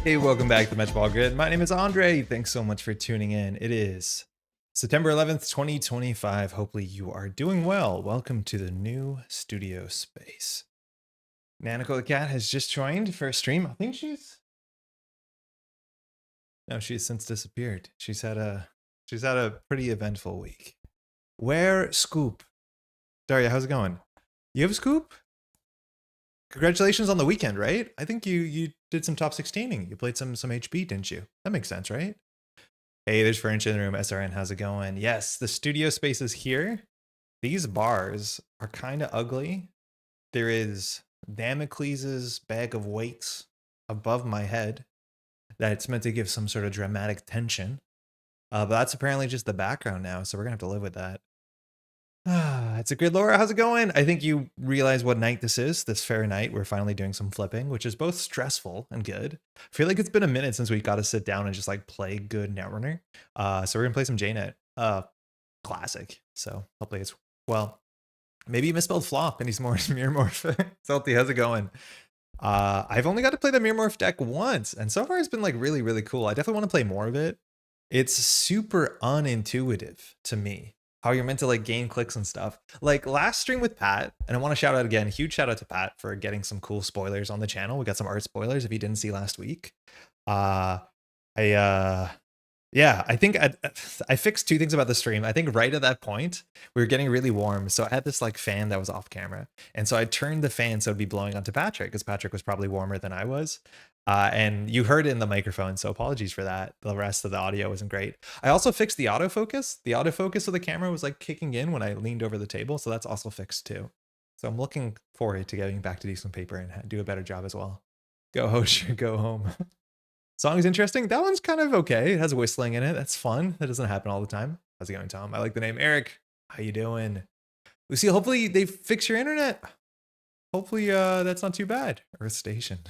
Hey, welcome back to the Metropole Grid. My name is Andre. Thanks so much for tuning in. It is September 11th, 2025. Hopefully you are doing well. Welcome to the new studio space. Nanako the cat has just joined for a stream. I think she's since disappeared. She's had a pretty eventful week. Where Scoop? Daria, how's it going? You have a Scoop? Congratulations on the weekend, right? I think you did some top 16ing. You played some HP, didn't you? That makes sense, right? Hey, there's furniture in the room. SRN, how's it going? Yes, the studio space is here. These bars are kind of ugly. There is Damocles's bag of weights above my head that it's meant to give some sort of dramatic tension. But that's apparently just the background now, so we're gonna have to live with that. It's a good Laura. How's it going? I think you realize what night this is. This fair night, we're finally doing some flipping, which is both stressful and good. I feel like it's been a minute since we got to sit down and just like play good Netrunner. So we're gonna play some jnet. Classic. So hopefully it's well. Maybe you misspelled flop and he's more mirror morph. Salty, how's it going? I've only got to play the mirror morph deck once, and so far it's been like really, really cool. I definitely want to play more of it. It's super unintuitive to me how you're meant to like gain clicks and stuff. Like last stream with Pat, and I want to shout out again, huge shout out to Pat for getting some cool spoilers on the channel. We got some art spoilers if you didn't see last week. Yeah, I think I fixed two things about the stream. I think right at that point, we were getting really warm. So I had this like fan that was off camera. And so I turned the fan so it'd be blowing onto Patrick because Patrick was probably warmer than I was. And you heard it in the microphone, so apologies for that. The rest of the audio wasn't great. I also fixed the autofocus. The autofocus of the camera was like kicking in when I leaned over the table, so that's also fixed too. So I'm looking forward to getting back to do some paper and do a better job as well. Go Hosher, go home. Song is interesting. That one's kind of okay. It has whistling in it. That's fun. That doesn't happen all the time. How's it going, Tom? I like the name. Eric, how you doing? Lucy, hopefully they fix your internet. Hopefully that's not too bad. Earth Station.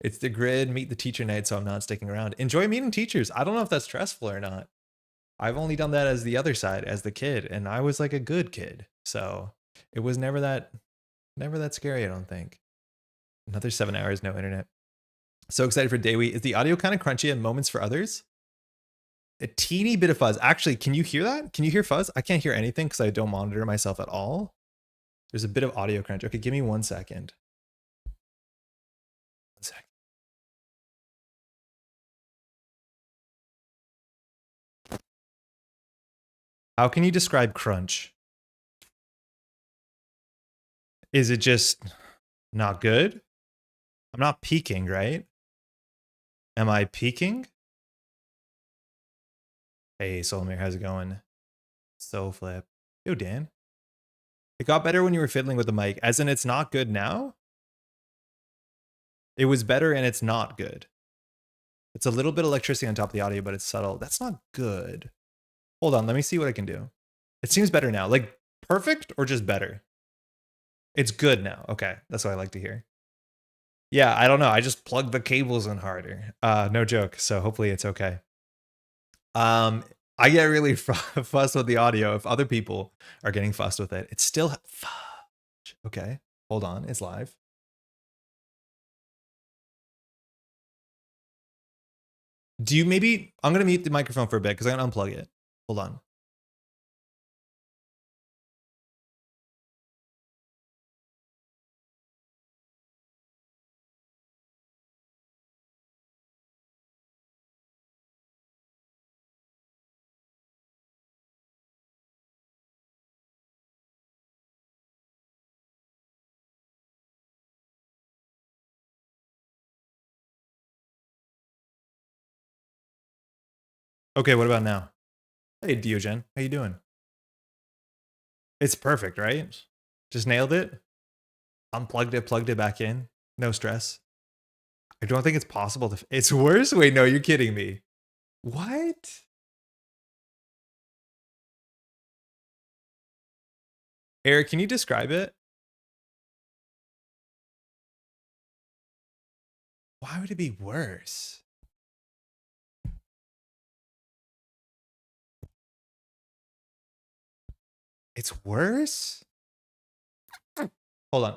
It's the grid, meet the teacher night, so I'm not sticking around. Enjoy meeting teachers. I don't know if that's stressful or not. I've only done that as the other side, as the kid, and I was like a good kid. So it was never that scary, I don't think. Another 7 hours, no internet. So excited for Dewi. Is the audio kind of crunchy in moments for others? A teeny bit of fuzz. Actually, can you hear that? Can you hear fuzz? I can't hear anything because I don't monitor myself at all. There's a bit of audio crunch. Okay, give me 1 second. 1 second. How can you describe crunch? Is it just not good? I'm not peaking, right? Am I peaking? Hey, Solomir, how's it going? So flip. Yo, Dan. It got better when you were fiddling with the mic, as in it's not good now? It was better and it's not good. It's a little bit of electricity on top of the audio, but it's subtle. That's not good. Hold on, let me see what I can do. It seems better now. Like perfect or just better? It's good now. Okay, that's what I like to hear. Yeah, I don't know. I just plugged the cables in harder. No joke. So hopefully it's okay. I get really fussed with the audio if other people are getting fussed with it. It's still okay. Hold on, it's live. Do you maybe? I'm gonna mute the microphone for a bit because I'm gonna unplug it. Hold on. Okay, what about now? Hey, Diogen, how you doing? It's perfect, right? Just nailed it. Unplugged it, plugged it back in. No stress. I don't think it's possible to. It's worse. Wait, no, you're kidding me. What? Eric, can you describe it? Why would it be worse? It's worse? Hold on.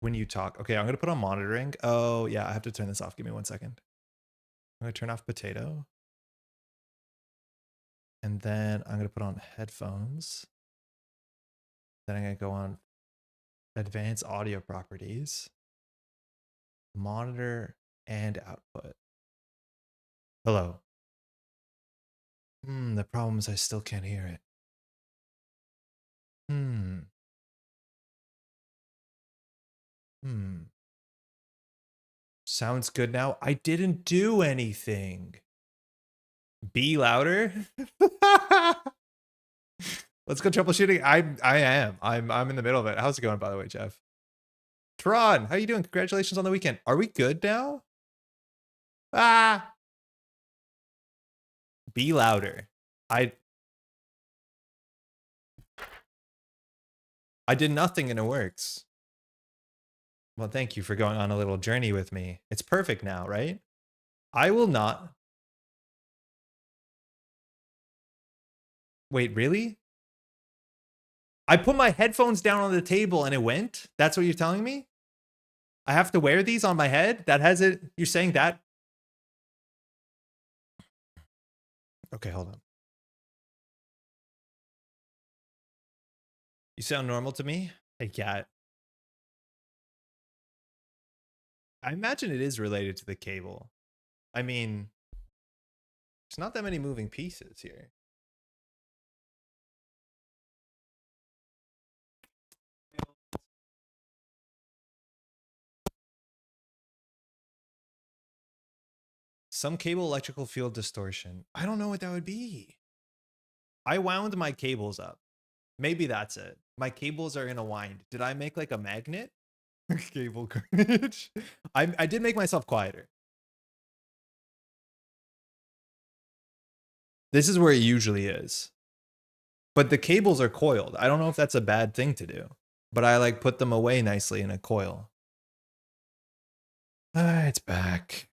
when you talk. Okay, I'm gonna put on monitoring. Oh yeah, I have to turn this off. Give me 1 second. I'm gonna turn off potato. And then I'm gonna put on headphones. Then I'm gonna go on advanced audio properties, monitor and output. Hello. The problem is I still can't hear it. Sounds good now. I didn't do anything. Be louder. Let's go troubleshooting. I'm in the middle of it. How's it going, by the way, Jeff? Tron, how you doing? Congratulations on the weekend. Are we good now? Ah. Be louder. I did nothing and it works. Well, thank you for going on a little journey with me. It's perfect now, right? I will not. Wait, really? I put my headphones down on the table and it went? That's what you're telling me? I have to wear these on my head? That has it? You're saying that? Okay, hold on. You sound normal to me? Hey, cat. I imagine it is related to the cable. I mean, there's not that many moving pieces here. Some cable electrical field distortion. I don't know what that would be. I wound my cables up. Maybe that's it. My cables are in a wind. Did I make like a magnet? Cable carnage. I did make myself quieter. This is where it usually is. But the cables are coiled. I don't know if that's a bad thing to do. But I like put them away nicely in a coil. It's back.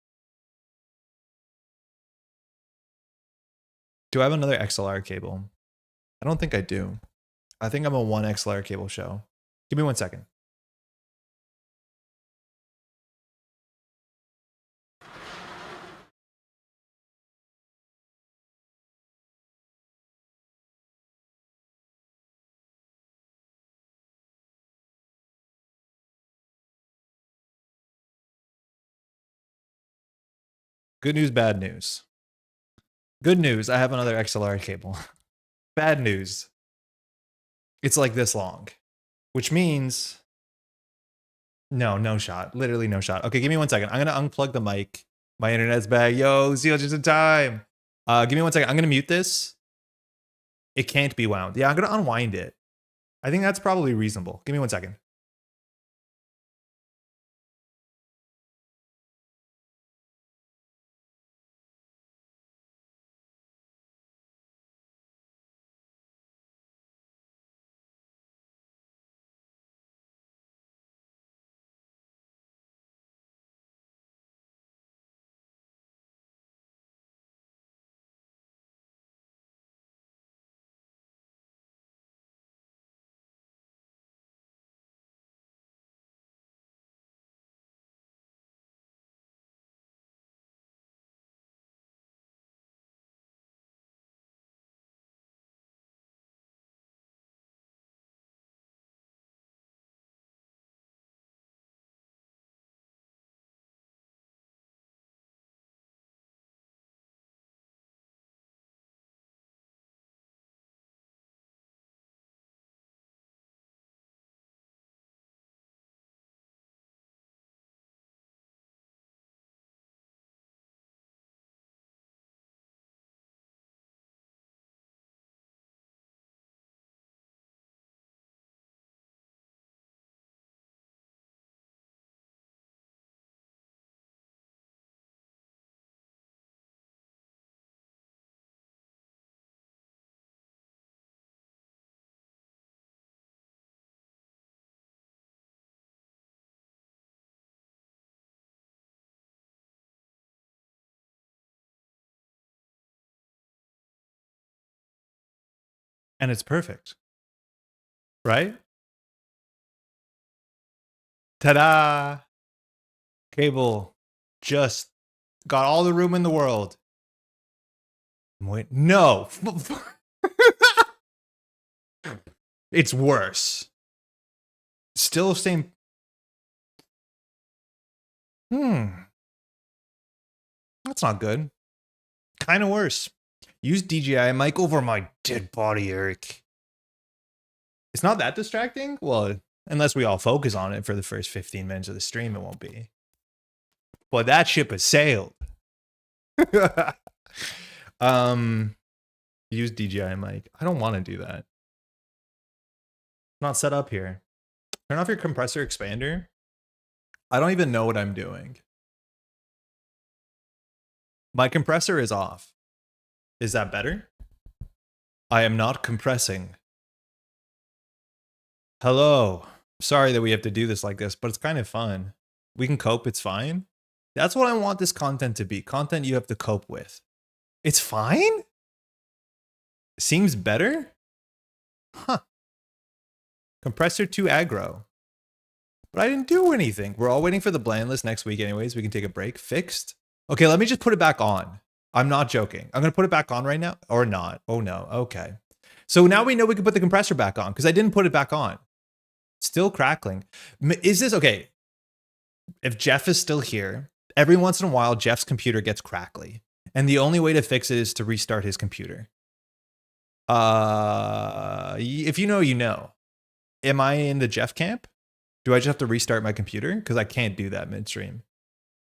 Do I have another XLR cable? I don't think I do. I think I'm a one XLR cable show. Give me 1 second. Good news, bad news. Good news, I have another XLR cable. Bad news, it's like this long, which means no shot. Literally no shot. Okay, give me 1 second. I'm gonna unplug the mic. My internet's bad. Yo, Zeal just in time. Give me 1 second. I'm gonna mute this. It can't be wound. Yeah, I'm gonna unwind it. I think that's probably reasonable. Give me 1 second. And it's perfect, right? Ta-da! Cable just got all the room in the world. Wait, no. It's worse. Still same. That's not good. Kind of worse. Use DJI mic over my dead body, Eric. It's not that distracting? Well, unless we all focus on it for the first 15 minutes of the stream, it won't be. But that ship has sailed. Use DJI mic. I don't want to do that. It's not set up here. Turn off your compressor expander. I don't even know what I'm doing. My compressor is off. Is that better? I am not compressing. Hello. Sorry that we have to do this like this, but it's kind of fun. We can cope, it's fine. That's what I want this content to be. Content you have to cope with. It's fine? Seems better? Huh. Compressor too aggro. But I didn't do anything. We're all waiting for the bland list next week anyways. We can take a break. Fixed. Okay, let me just put it back on. I'm not joking. I'm going to put it back on right now. Or not. Oh no. Okay. So now we know we can put the compressor back on because I didn't put it back on. Still crackling. Is this okay? If Jeff is still here, every once in a while, Jeff's computer gets crackly. And the only way to fix it is to restart his computer. If you know, you know. Am I in the Jeff camp? Do I just have to restart my computer? Because I can't do that midstream.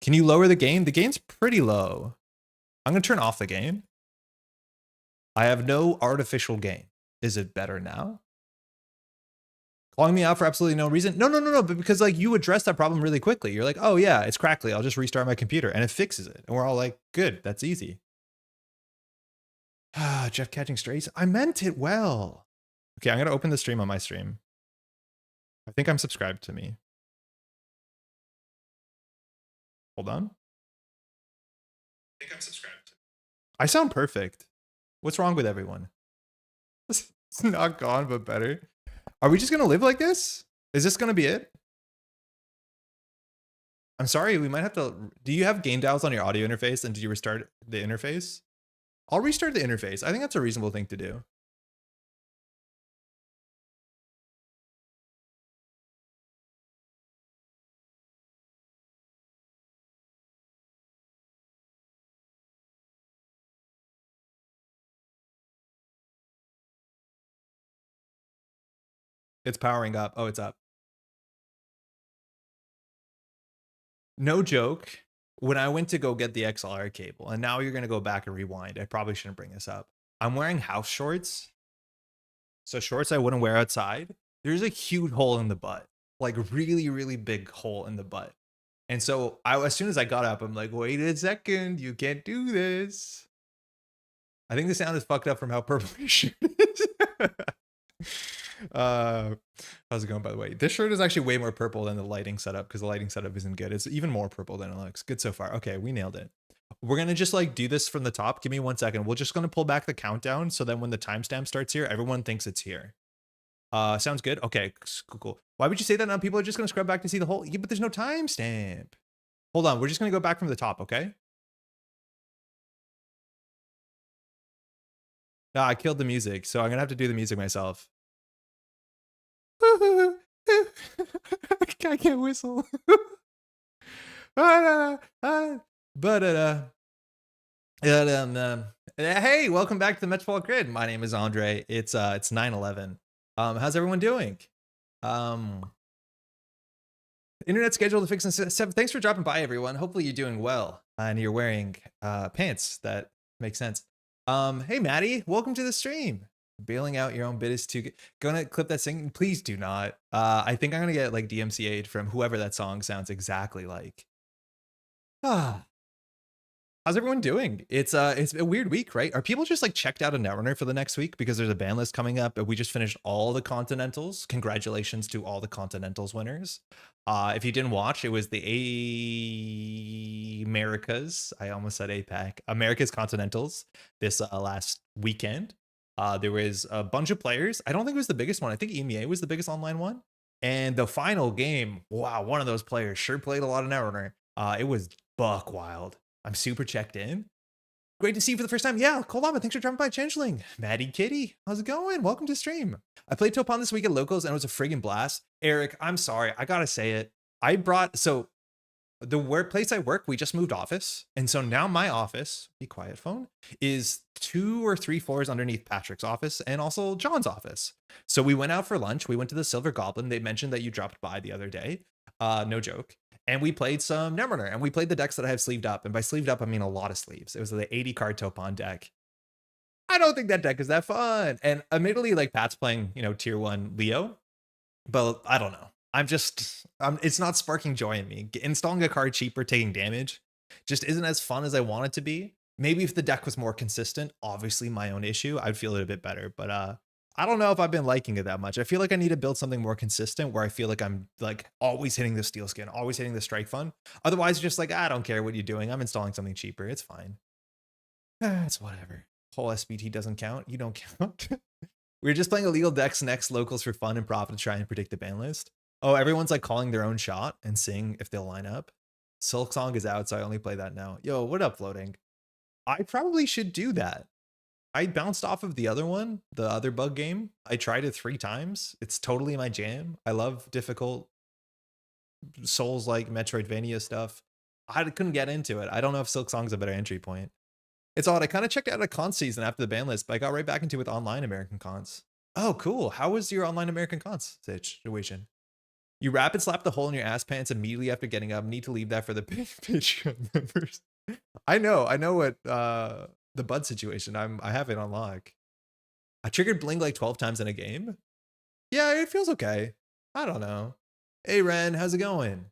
Can you lower the gain? The gain's pretty low. I'm going to turn off the gain. I have no artificial gain. Is it better now? Calling me out for absolutely no reason? No. But because like you address that problem really quickly. You're like, oh yeah, it's crackly. I'll just restart my computer. And it fixes it. And we're all like, good, that's easy. Jeff catching strays. I meant it well. Okay, I'm going to open the stream on my stream. I think I'm subscribed to me. Hold on. I think I'm subscribed. I sound perfect. What's wrong with everyone? It's not gone, but better. Are we just going to live like this? Is this going to be it? I'm sorry, we might have to... Do you have gain dials on your audio interface and did you restart the interface? I'll restart the interface. I think that's a reasonable thing to do. It's powering up. Oh, it's up. No joke. When I went to go get the XLR cable, and now you're going to go back and rewind. I probably shouldn't bring this up. I'm wearing house shorts. So shorts I wouldn't wear outside. There's a huge hole in the butt. Like really, really big hole in the butt. And so as soon as I got up, I'm like, wait a second. You can't do this. I think the sound is fucked up from how purple your shirt is. How's it going, by the way? This shirt is actually way more purple than the lighting setup because the lighting setup isn't good. It's even more purple than it looks. Good so far. Okay, we nailed it. We're gonna just like do this from the top. Give me 1 second. We're just gonna pull back the countdown so then when the timestamp starts here, everyone thinks it's here. Sounds good. Okay, cool. Why would you say that now? People are just gonna scrub back to see the whole. Yeah, but there's no timestamp. Hold on. We're just gonna go back from the top. Okay. Ah, I killed the music, so I'm gonna have to do the music myself. I can't whistle. Hey, welcome back to the Metropole Grid. My name is Andre. It's 9/11. How's everyone doing? Internet schedule to fix in 7. Thanks for dropping by, everyone. Hopefully you're doing well and you're wearing pants that make sense. Hey Maddie, welcome to the stream. Bailing out your own bit is too good. Gonna clip that singing? Please do not. I think I'm gonna get like DMCA'd from whoever that song sounds exactly like. How's everyone doing? It's a weird week, right? Are people just like checked out of Netrunner for the next week because there's a ban list coming up? We just finished all the Continentals. Congratulations to all the Continentals winners. If you didn't watch, it was the Americas. I almost said APAC. America's Continentals this last weekend. There was a bunch of players. I don't think it was the biggest one. I think EMEA was the biggest online one. And the final game, wow, one of those players sure played a lot of Netrunner. It was buck wild. I'm super checked in. Great to see you for the first time. Yeah, Kolama, thanks for dropping by, Changeling. Maddie Kitty, how's it going? Welcome to stream. I played Topon this week at Locals and it was a friggin' blast. Eric, I'm sorry, I gotta say it. The workplace I work, we just moved office. And so now my office, be quiet phone, is 2 or 3 floors underneath Patrick's office and also John's office. So we went out for lunch. We went to the Silver Goblin. They mentioned that you dropped by the other day. No joke. And we played some Netrunner, and we played the decks that I have sleeved up. And by sleeved up, I mean a lot of sleeves. It was the 80 card Topon deck. I don't think that deck is that fun. And admittedly, like Pat's playing, tier 1 Leo, but I don't know. It's not sparking joy in me. Installing a card cheaper, taking damage just isn't as fun as I want it to be. Maybe if the deck was more consistent, obviously my own issue, I'd feel it a bit better. But I don't know if I've been liking it that much. I feel like I need to build something more consistent where I feel like I'm like always hitting the steel skin, always hitting the strike fund. Otherwise, just like, I don't care what you're doing. I'm installing something cheaper. It's fine. It's whatever. Whole SBT doesn't count. You don't count. We were just playing illegal decks next locals for fun and profit to try and predict the ban list. Oh, everyone's like calling their own shot and seeing if they'll line up. Silk Song is out, so I only play that now. Yo, what up, floating? I probably should do that. I bounced off of the other one, the other bug game. I tried it 3 times. It's totally my jam. I love difficult Souls like Metroidvania stuff. I couldn't get into it. I don't know if Silk Song's a better entry point. It's odd. I kind of checked out a con season after the ban list, but I got right back into it with online American cons. Oh, cool. How was your online American cons situation? You rapid slap the hole in your ass pants immediately after getting up. Need to leave that for the Patreon members. I know what the Bud situation. I have it on lock. I triggered Bling like 12 times in a game. Yeah, it feels okay. I don't know. Hey Ren, how's it going?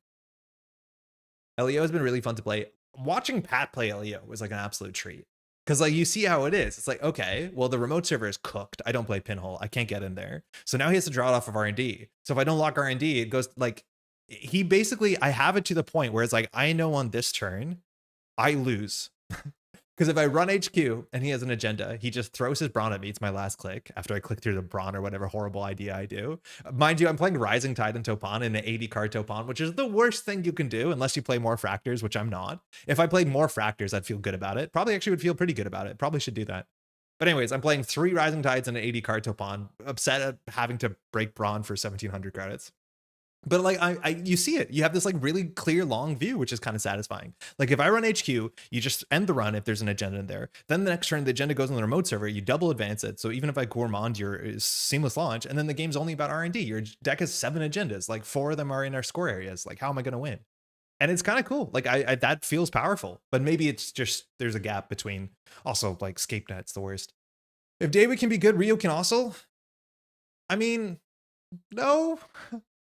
LEO has been really fun to play. Watching Pat play LEO was like an absolute treat. Because like you see how it is. It's like, okay, well, the remote server is cooked. I don't play Pinhole. I can't get in there. So now he has to draw it off of R&D. So if I don't lock R&D, it goes like, he basically, I have it to the point where it's like, I know on this turn, I lose. Because if I run HQ and he has an agenda, he just throws his Brawn at me. It's my last click after I click through the Brawn or whatever horrible idea I do. Mind you, I'm playing Rising Tide and Topon in an 80 card Topon, which is the worst thing you can do unless you play more Fractors, which I'm not. If I played more Fractors, I'd feel good about it. Probably actually would feel pretty good about it. Probably should do that. But anyways, I'm playing 3 Rising Tides and an 80 card Topon, upset at having to break Brawn for 1700 credits. But like you see it, you have this like really clear long view, which is kind of satisfying. Like if I run HQ, you just end the run if there's an agenda in there. Then the next turn, the agenda goes on the remote server. You double advance it. So even if I gourmand your seamless launch, and then the game's only about R&D. Your deck has 7 agendas. Like 4 of them are in our score areas. Like how am I going to win? And it's kind of cool. Like I that feels powerful. But maybe it's just there's a gap between. Also like ScapeNet's the worst. If Dewi can be good, Rio can also. I mean, no.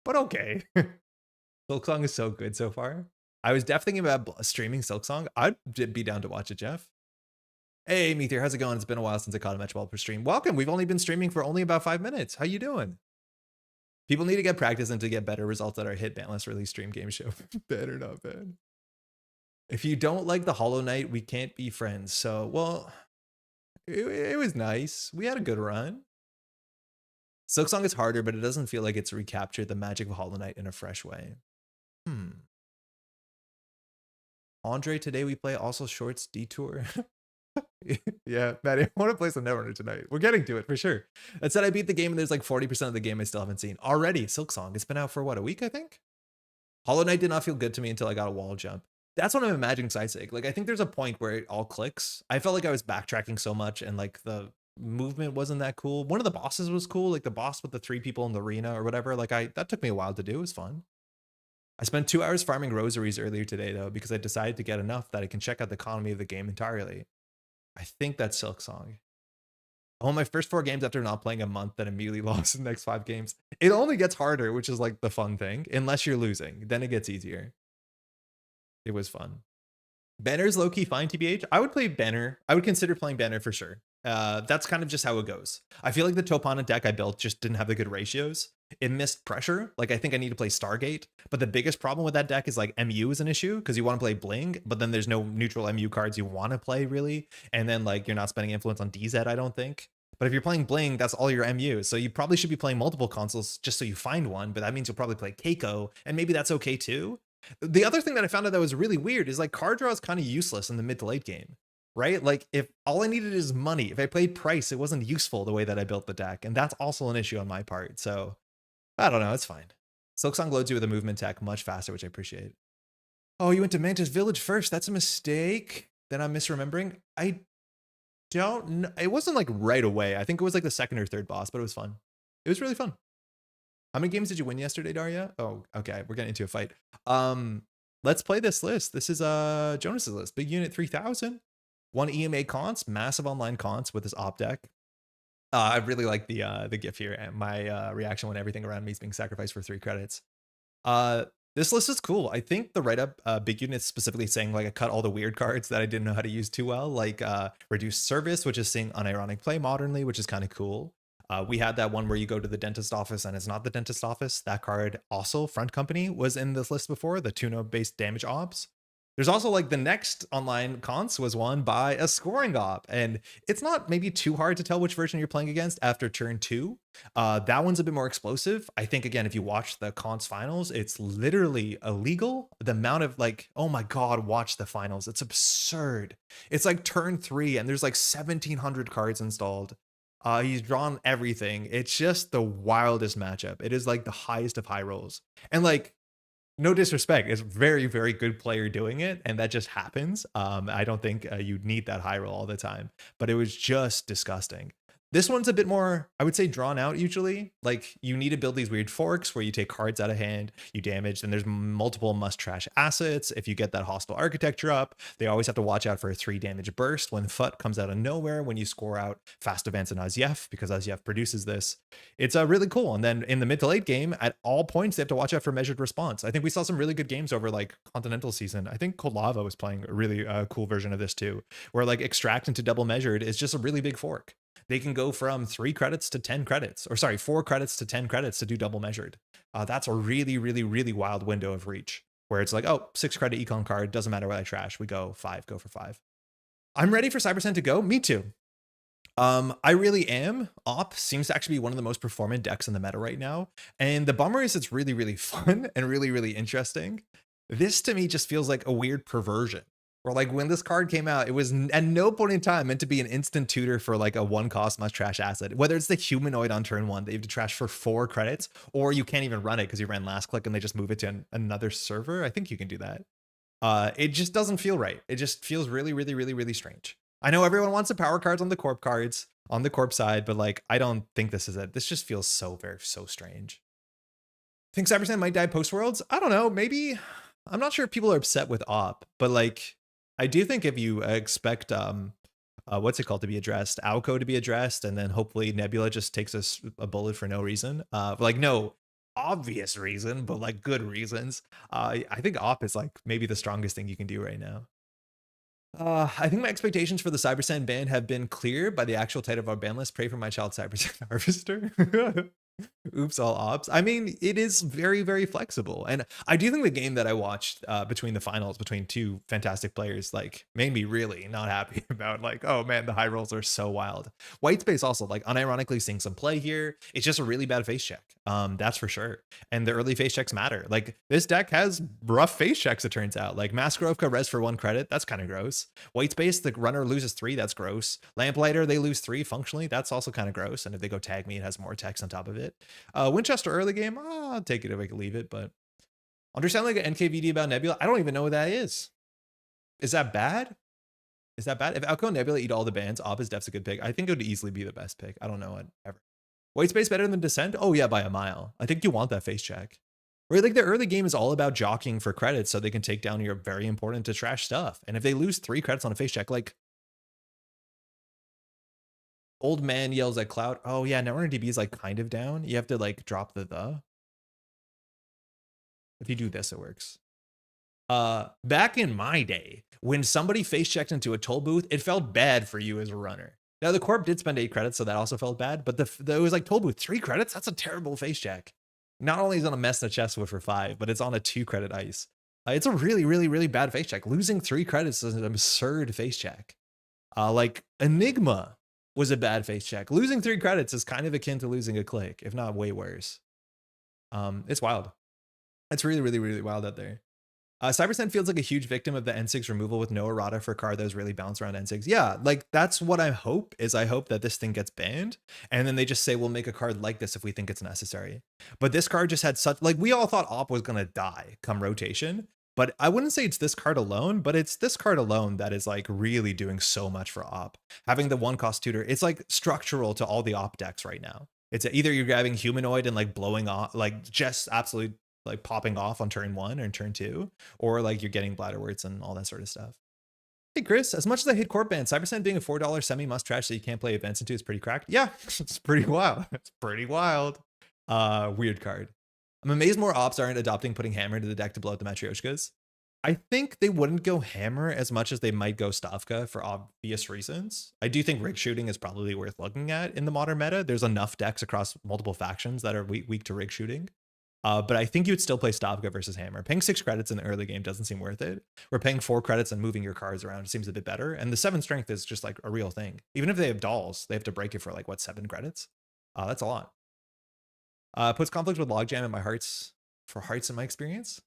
But okay. Silksong is so good so far. I was definitely thinking about streaming Silksong. I'd be down to watch it, Jeff. Hey, Meteor, how's it going? It's been a while since I caught a Metropole per stream. Welcome. We've only been streaming for only about 5 minutes. How you doing? People need to get practice and to get better results at our hit banless release stream game show. Bad or not bad. If you don't like the Hollow Knight, we can't be friends. So, well, it was nice. We had a good run. Silksong is harder, but it doesn't feel like it's recaptured the magic of Hollow Knight in a fresh way. Andre, today we play also Shorts Detour. Yeah, Maddie, I want to play some Netrunner tonight. We're getting to it for sure. That said, I beat the game and there's like 40% of the game I still haven't seen. Already, Silksong. It's been out for what, a week, I think? Hollow Knight did not feel good to me until I got a wall jump. That's what I'm imagining Sisig. Like, I think there's a point where it all clicks. I felt like I was backtracking so much and like the movement wasn't that cool. One of the bosses was cool, like the boss with the 3 people in the arena or whatever. Like that took me a while to do. It was fun. I spent 2 hours farming rosaries earlier today though, because I decided to get enough that I can check out the economy of the game entirely. I think that's Silksong. I won my first 4 games after not playing a month, then immediately lost the next 5 games. It only gets harder, which is like the fun thing, unless you're losing. Then it gets easier. It was fun. Banner's low-key fine, TBH. I would play Banner. I would consider playing Banner for sure. That's kind of just how it goes. I feel like the Topana deck I built just didn't have the good ratios. It missed pressure. Like I think I need to play Stargate. But the biggest problem with that deck is like MU is an issue because you want to play Bling, but then there's no neutral MU cards you want to play really. And then like you're not spending influence on DZ, I don't think. But if you're playing Bling, that's all your MU. So you probably should be playing multiple consoles just so you find one, but that means you'll probably play Keiko, and maybe that's okay too. The other thing that I found out that was really weird is like card draw is kind of useless in the mid to late game, right? Like if all I needed is money, if I played price, it wasn't useful the way that I built the deck. And that's also an issue on my part. So I don't know, it's fine. Silksong loads you with a movement tech much faster, which I appreciate. Oh, you went to Mantis Village first. That's a mistake. Then I'm misremembering. I don't know. It wasn't like right away. I think it was like the second or third boss, but it was fun. It was really fun. How many games did you win yesterday, Daria? Oh, okay. We're getting into a fight. Let's play this list. This is Jonas's list. Big Unit 3000. 1 EMA cons, massive online cons with this op deck. I really like the GIF here, and my reaction when everything around me is being sacrificed for 3 credits. This list is cool. I think the write-up, Big Unit specifically saying like I cut all the weird cards that I didn't know how to use too well, like Reduced Service, which is seeing unironic play modernly, which is kind of cool. We had that one where you go to the dentist office and it's not the dentist office. That card also, Front Company, was in this list before, the Tuna-based damage ops. There's also like the next online cons was won by a scoring op, and it's not maybe too hard to tell which version you're playing against after turn 2. That one's a bit more explosive. I think, again, if you watch the cons finals, it's literally illegal. The amount of like, oh my God, watch the finals. It's absurd. It's like turn 3 and there's like 1,700 cards installed. He's drawn everything. It's just the wildest matchup. It is like the highest of high rolls. And like, no disrespect, it's very, very good player doing it, and that just happens. I don't think you need that high roll all the time, but it was just disgusting. This one's a bit more, I would say, drawn out usually. Like you need to build these weird forks where you take cards out of hand, you damage, and there's multiple must trash assets. If you get that hostile architecture up, they always have to watch out for a 3 damage burst when FUT comes out of nowhere when you score out fast events in Azyef, because Azyef produces this. It's really cool. And then in the mid to late game, at all points, they have to watch out for measured response. I think we saw some really good games over like Continental season. I think Kolava was playing a really cool version of this too, where like extract into double measured is just a really big fork. They can go from 3 credits to 10 credits, or sorry, 4 credits to 10 credits to do double measured. That's a really, really, really wild window of reach where it's like, oh, 6 credit econ card, doesn't matter what I trash. We go 5, go for 5. I'm ready for Cybersend to go. Me too. I really am. Op seems to actually be one of the most performant decks in the meta right now. And the bummer is it's really, really fun and really, really interesting. This to me just feels like a weird perversion. Or like when this card came out, it was at no point in time meant to be an instant tutor for like a 1 cost must trash asset. Whether it's the humanoid on turn 1 that you have to trash for 4 credits, or you can't even run it because you ran last click and they just move it to another server. I think you can do that. It just doesn't feel right. It just feels really, really, really, really strange. I know everyone wants the power cards on the corp cards on the corp side, but like I don't think this is it. This just feels so strange. Think Cybersand might die post Worlds? I don't know. Maybe. I'm not sure if people are upset with Op, but like I do think if you expect what's it called to be addressed, Alco to be addressed, and then hopefully Nebula just takes a bullet for no reason, like no obvious reason, but like good reasons. I think Op is like maybe the strongest thing you can do right now. I think my expectations for the Cybersand ban have been clear by the actual title of our ban list. Pray for my child, Cybersand Harvester. Oops, all ops. I mean, it is very, very flexible. And I do think the game that I watched between the finals, between 2 fantastic players, like made me really not happy about like, oh man, the high rolls are so wild. White space also, like unironically seeing some play here. It's just a really bad face check. That's for sure. And the early face checks matter. Like this deck has rough face checks, it turns out. Like Masquerovka res for 1 credit. That's kind of gross. White space, the runner loses 3. That's gross. Lamplighter, they lose 3 functionally. That's also kind of gross. And if they go tag me, it has more text on top of it. Winchester early game, I'll take it if I can leave it, but understand like an NKVD about Nebula. I don't even know what that is. Is that bad? Is that bad? If Alco and Nebula eat all the bans, Op is def's a good pick. I think it would easily be the best pick. I don't know it ever. White space better than Descent? Oh yeah, by a mile. I think you want that face check. Right, like the early game is all about jockeying for credits so they can take down your very important to trash stuff. And if they lose 3 credits on a face check, like old man yells at cloud. Oh yeah, Netrunner DB is like kind of down. You have to like drop the. If you do this, it works. Back in my day, when somebody face checked into a toll booth, it felt bad for you as a runner. Now the corp did spend 8 credits, so that also felt bad. But it was like toll booth 3 credits. That's a terrible face check. Not only is it on a mess in a chest wood for 5, but it's on a 2 credit ice. It's a really, really, really bad face check. Losing 3 credits is an absurd face check. Like Enigma. was a bad face check. Losing 3 credits is kind of akin to losing a click, if not way worse. It's wild. It's really, really, really wild out there. Cybersend feels like a huge victim of the N6 removal with no errata for a card that was really balanced around N6. Yeah, like that's what I hope is I hope that this thing gets banned and then they just say we'll make a card like this if we think it's necessary. But this card just had such, like we all thought Op was going to die come rotation. But I wouldn't say it's this card alone, but it's this card alone that is like really doing so much for Op. Having the 1-cost tutor, it's like structural to all the Op decks right now. It's either you're grabbing Humanoid and like blowing off, like just absolutely like popping off on turn 1 or turn 2, or like you're getting Bladderworts and all that sort of stuff. Hey Chris, as much as I hate Corp Band, Cybersend being a $4 semi must trash that you can't play events into is pretty cracked. Yeah, it's pretty wild. It's pretty wild. Weird card. I'm amazed more ops aren't adopting putting Hammer into the deck to blow up the Matryoshkas. I think they wouldn't go Hammer as much as they might go Stavka for obvious reasons. I do think rig shooting is probably worth looking at in the modern meta. There's enough decks across multiple factions that are weak to rig shooting. But I think you would still play Stavka versus Hammer. Paying 6 credits in the early game doesn't seem worth it. We're paying 4 credits and moving your cards around seems a bit better. And the 7 strength is just like a real thing. Even if they have dolls, they have to break it for like, what, 7 credits? That's a lot. Puts conflict with Logjam in my hearts in my experience.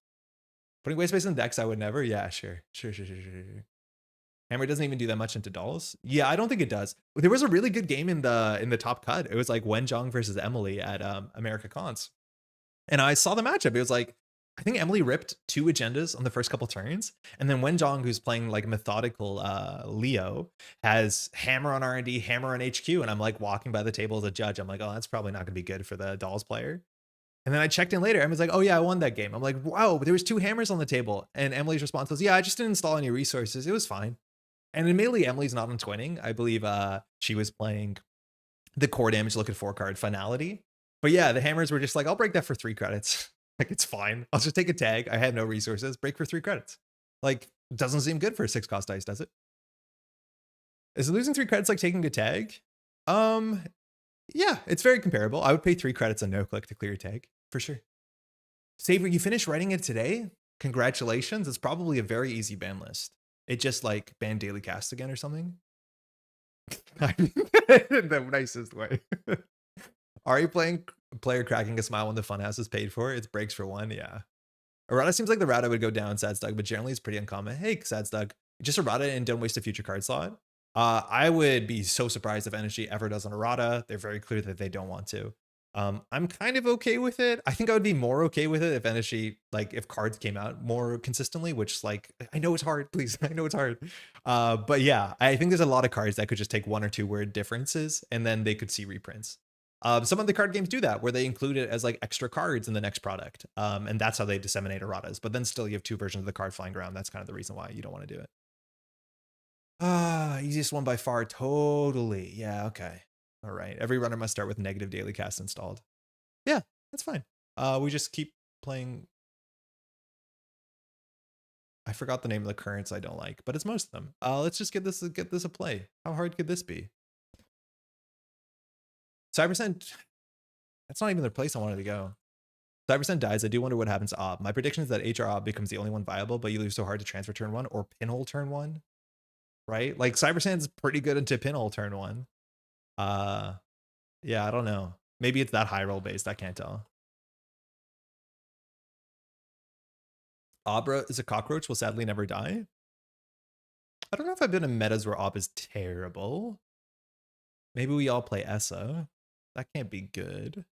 Putting waste space in decks, I would never. Yeah, sure. Hammer doesn't even do that much into dolls. Yeah, I don't think it does. There was a really good game in the top cut. It was like Wenjong versus Emily at America Cons. And I saw the matchup. It was like, I think Emily ripped 2 agendas on the first couple turns. And then Wenjong, who's playing like methodical Leo, has Hammer on R&D, Hammer on HQ. And I'm like walking by the table as a judge. I'm like, oh, that's probably not going to be good for the dolls player. And then I checked in later. Emily's like, oh yeah, I won that game. I'm like, wow, there was 2 hammers on the table. And Emily's response was, yeah, I just didn't install any resources. It was fine. And admittedly, Emily's not on twinning. I believe she was playing the core damage look at 4 card Finality. But yeah, the hammers were just like, I'll break that for 3 credits. Like, it's fine. I'll just take a tag. I have no resources. Break for 3 credits. Like, doesn't seem good for a 6-cost dice, does it? Is losing 3 credits like taking a tag? Yeah, it's very comparable. I would pay 3 credits on no click to clear a tag, for sure. Saver, you finished writing it today? Congratulations. It's probably a very easy ban list. It just like banned daily cast again or something. The nicest way. Are you playing player cracking a smile when the funhouse is paid for? It's breaks for 1, yeah. Errata seems like the Rata would go down, Sadstug, but generally it's pretty uncommon. Hey, Sadstug, just Errata and don't waste a future card slot. I would be so surprised if NSG ever does an Errata. They're very clear that they don't want to. I'm kind of okay with it. I think I would be more okay with it if NSG, like if cards came out more consistently, which like, I know it's hard, please. I know it's hard. But yeah, I think there's a lot of cards that could just take 1 or 2 word differences and then they could see reprints. Some of the card games do that where they include it as like extra cards in the next product. And that's how they disseminate erratas. But then still you have 2 versions of the card flying around. That's kind of the reason why you don't want to do it. Easiest one by far. Totally. Yeah, okay. All right. Every runner must start with negative daily cast installed. Yeah, that's fine. We just keep playing. I forgot the name of the currents I don't like, but it's most of them. Let's just get this a play. How hard could this be? Cybersend, that's not even the place I wanted to go. Cybersend dies. I do wonder what happens to Ob. My prediction is that HR Ob becomes the only one viable, but you lose so hard to transfer turn 1 or pinhole turn 1, right? Like Cybersend's pretty good into pinhole turn 1. Yeah, I don't know. Maybe it's that high roll based. I can't tell. Abra is a cockroach, will sadly never die. I don't know if I've been in metas where Ob is terrible. Maybe we all play Essa. That can't be good.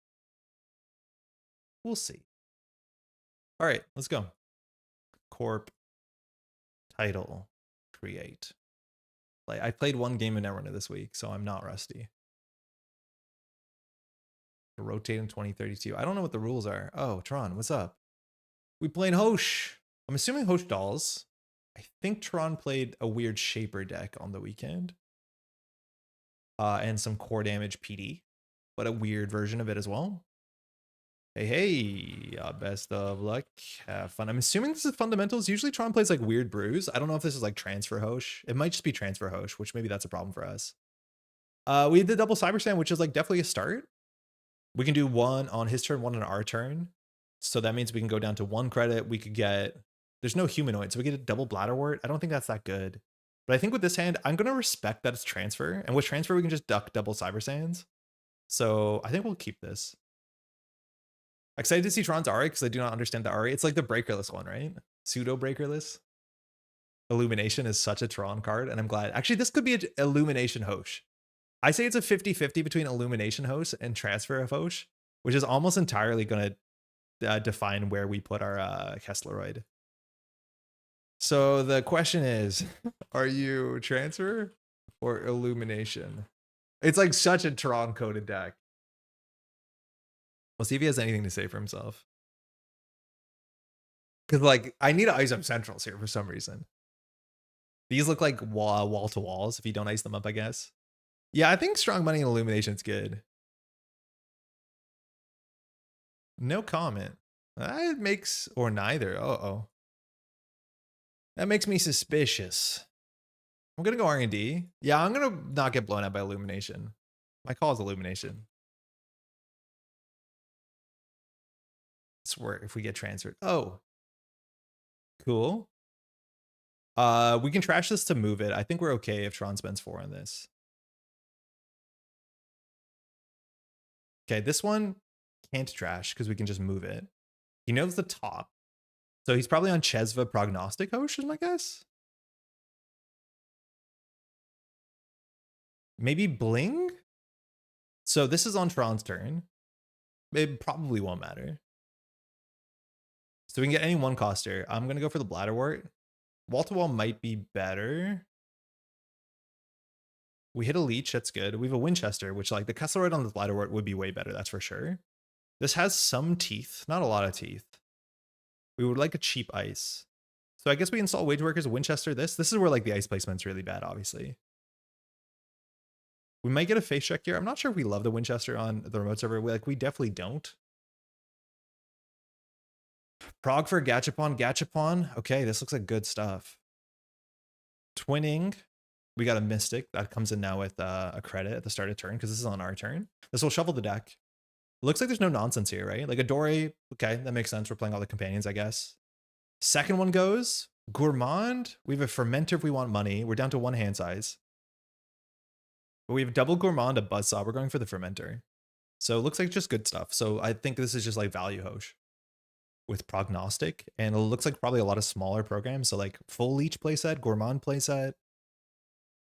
We'll see. All right, let's go. Corp. Title. Create. Like, I played 1 game in Netrunner this week, so I'm not rusty. Rotate in 2032. I don't know what the rules are. Oh, Tron, what's up? We playing Hosh. I'm assuming Hosh dolls. I think Tron played a weird Shaper deck on the weekend. And some core damage PD, but a weird version of it as well. Hey, best of luck. Have fun. I'm assuming this is fundamentals. Usually Tron plays like weird brews. I don't know if this is like transfer Hosh. It might just be transfer Hosh, which maybe that's a problem for us. We did double Cybersand, which is like definitely a start. We can do 1 on his turn, 1 on our turn. So that means we can go down to 1 credit. We could get, there's no humanoid, so we get a double Bladderwort. I don't think that's that good. But I think with this hand, I'm going to respect that it's transfer. And with transfer, we can just duck double Cyber Sands. So I think we'll keep this. Excited to see Tron's Ari because I do not understand the Ari. It's like the breakerless one, right? Pseudo breakerless. Illumination is such a Tron card, and I'm glad. Actually, this could be an Illumination Hosh. I say it's a 50-50 between Illumination Hosh and Transfer of Hosh, which is almost entirely going to define where we put our Kessleroid. So the question is, are you Transfer or Illumination? It's like such a Tron coded deck. We'll see if he has anything to say for himself. Because like I need to ice up centrals here for some reason. These look like wall to walls if you don't ice them up, I guess. Yeah, I think strong money and Illumination's good. No comment. That makes, or neither. Uh-oh. That makes me suspicious. I'm going to go R&D. Yeah, I'm going to not get blown out by Illumination. My call is Illumination. Swear if we get transferred. Oh. Cool. We can trash this to move it. I think we're okay if Tron spends 4 on this. Okay, this one can't trash because we can just move it. He knows the top. So he's probably on Chesva Prognostic Hosh, is my guess. Maybe Bling? So this is on Tron's turn. It probably won't matter. So we can get any one coster. I'm going to go for the Bladderwort. Wall-to-wall might be better. We hit a Leech, that's good. We have a Winchester, which like the Kessleroid on the Bladderwort would be way better, that's for sure. This has some teeth, not a lot of teeth. We would like a cheap ice. So I guess we install Wage Workers, Winchester, this. This is where like the ice placement's really bad, obviously. We might get a face check here. I'm not sure if we love the Winchester on the remote server. We definitely don't. Prog for Gachapon. Okay, this looks like good stuff. Twinning. We got a Mystic. That comes in now with a credit at the start of turn because this is on our turn. This will shuffle the deck. It looks like there's no nonsense here, right? Like a Dory. Okay, that makes sense. We're playing all the companions, I guess. Second one goes. Gourmand. We have a Fermenter if we want money. We're down to 1 hand size. But we have double Gourmand, a Buzzsaw. We're going for the Fermenter. So it looks like just good stuff. So I think this is just like value Hosh with Prognostic. And it looks like probably a lot of smaller programs. So like full Leech playset, Gourmand playset.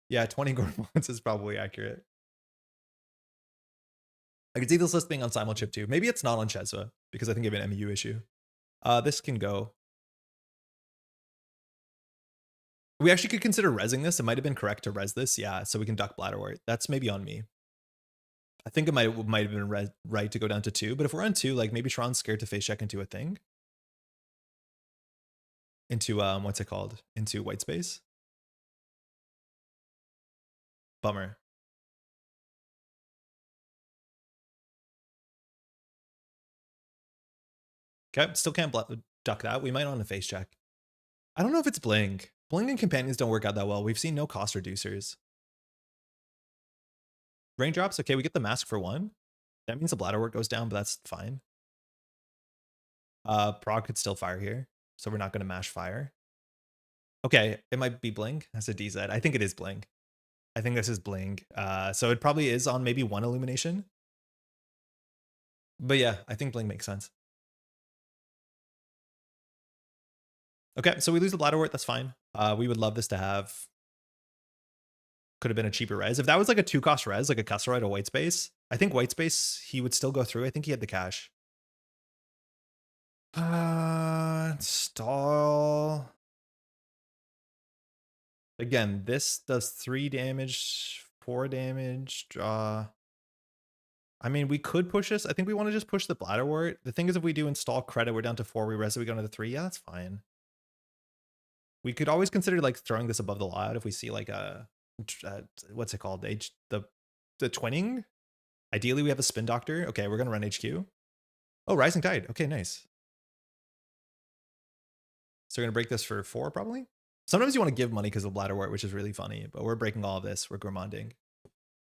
Yeah, 20 Gourmands is probably accurate. I could see this list being on Simulchip too. Maybe it's not on Chesva because I think you have an MU issue. This can go. We actually could consider rezzing this. It might have been correct to res this. Yeah, so we can duck Bladderwort. That's maybe on me. I think it might have been right to go down to 2. But if we're on 2, like maybe Tron's scared to face check into a thing. Into, what's it called? Into white space. Bummer. Okay, still can't duck that. We might on a face check. I don't know if it's Bling. Bling and companions don't work out that well. We've seen no cost reducers. Raindrops. Okay, we get the mask for 1. That means the Bladderwort goes down, but that's fine. Prog could still fire here, so we're not going to mash fire. Okay, it might be Bling. That's a DZ. I think it is Bling. I think this is Bling. So it probably is on maybe 1 Illumination. But yeah, I think Bling makes sense. Okay, so we lose the Bladderwort. That's fine. We would love this to have. Could have been a cheaper res. If that was like a 2-cost res, like a Kessleroid or white space, I think white space, he would still go through. I think he had the cash. Stall. Again, this does 3 damage, 4 damage, draw. I mean, we could push this. I think we want to just push the Bladderwort. The thing is, if we do install credit, we're down to 4. We res it, we go into the 3. Yeah, that's fine. We could always consider like throwing this above the layout if we see like a, what's it called? The twinning. Ideally, we have a Spin Doctor. Okay, we're going to run HQ. Oh, Rising Tide. Okay, nice. So we're going to break this for 4 probably. Sometimes you want to give money because of Bladderwort, which is really funny, but we're breaking all of this. We're gourmanding.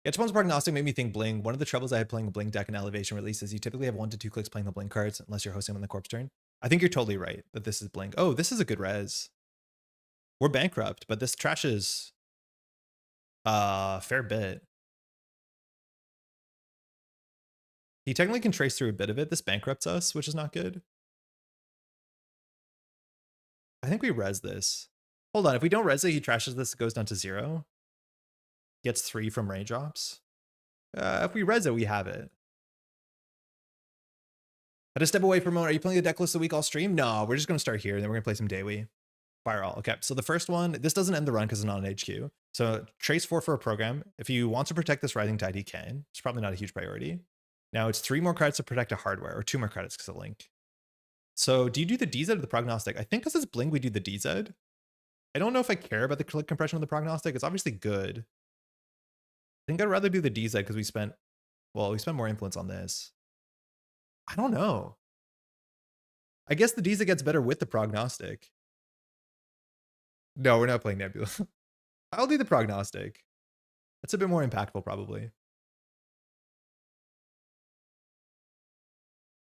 Gachapon's Prognostic made me think Bling. One of the troubles I had playing a Bling deck in Elevation Release is you typically have 1 to 2 clicks playing the Bling cards unless you're hosting on the corpse turn. I think you're totally right that this is Bling. Oh, this is a good res. We're bankrupt, but this trashes Fair bit. He technically can trace through a bit of it. This bankrupts us, which is not good. I think we res this. Hold on, if we don't res it, he trashes this, it goes down to 0. Gets 3 from raindrops. If we res it, we have it. I had to step away for a moment. Are you playing the deck list of the week all stream? No, we're just going to start here, and then we're going to play some Dewi. Fire all. Okay, so the first one, this doesn't end the run because it's not an HQ. So trace 4 for a program. If you want to protect this Rising Tide, he can. It's probably not a huge priority. Now it's 3 more credits to protect a hardware, or 2 more credits because of Link. So do you do the DZ or the prognostic? I think because it's Blink, we do the DZ. I don't know if I care about the click compression of the prognostic. It's obviously good. I think I'd rather do the DZ because we spent more influence on this. I don't know. I guess the DZ gets better with the prognostic. No, we're not playing Nebula. I'll do the prognostic. That's a bit more impactful, probably.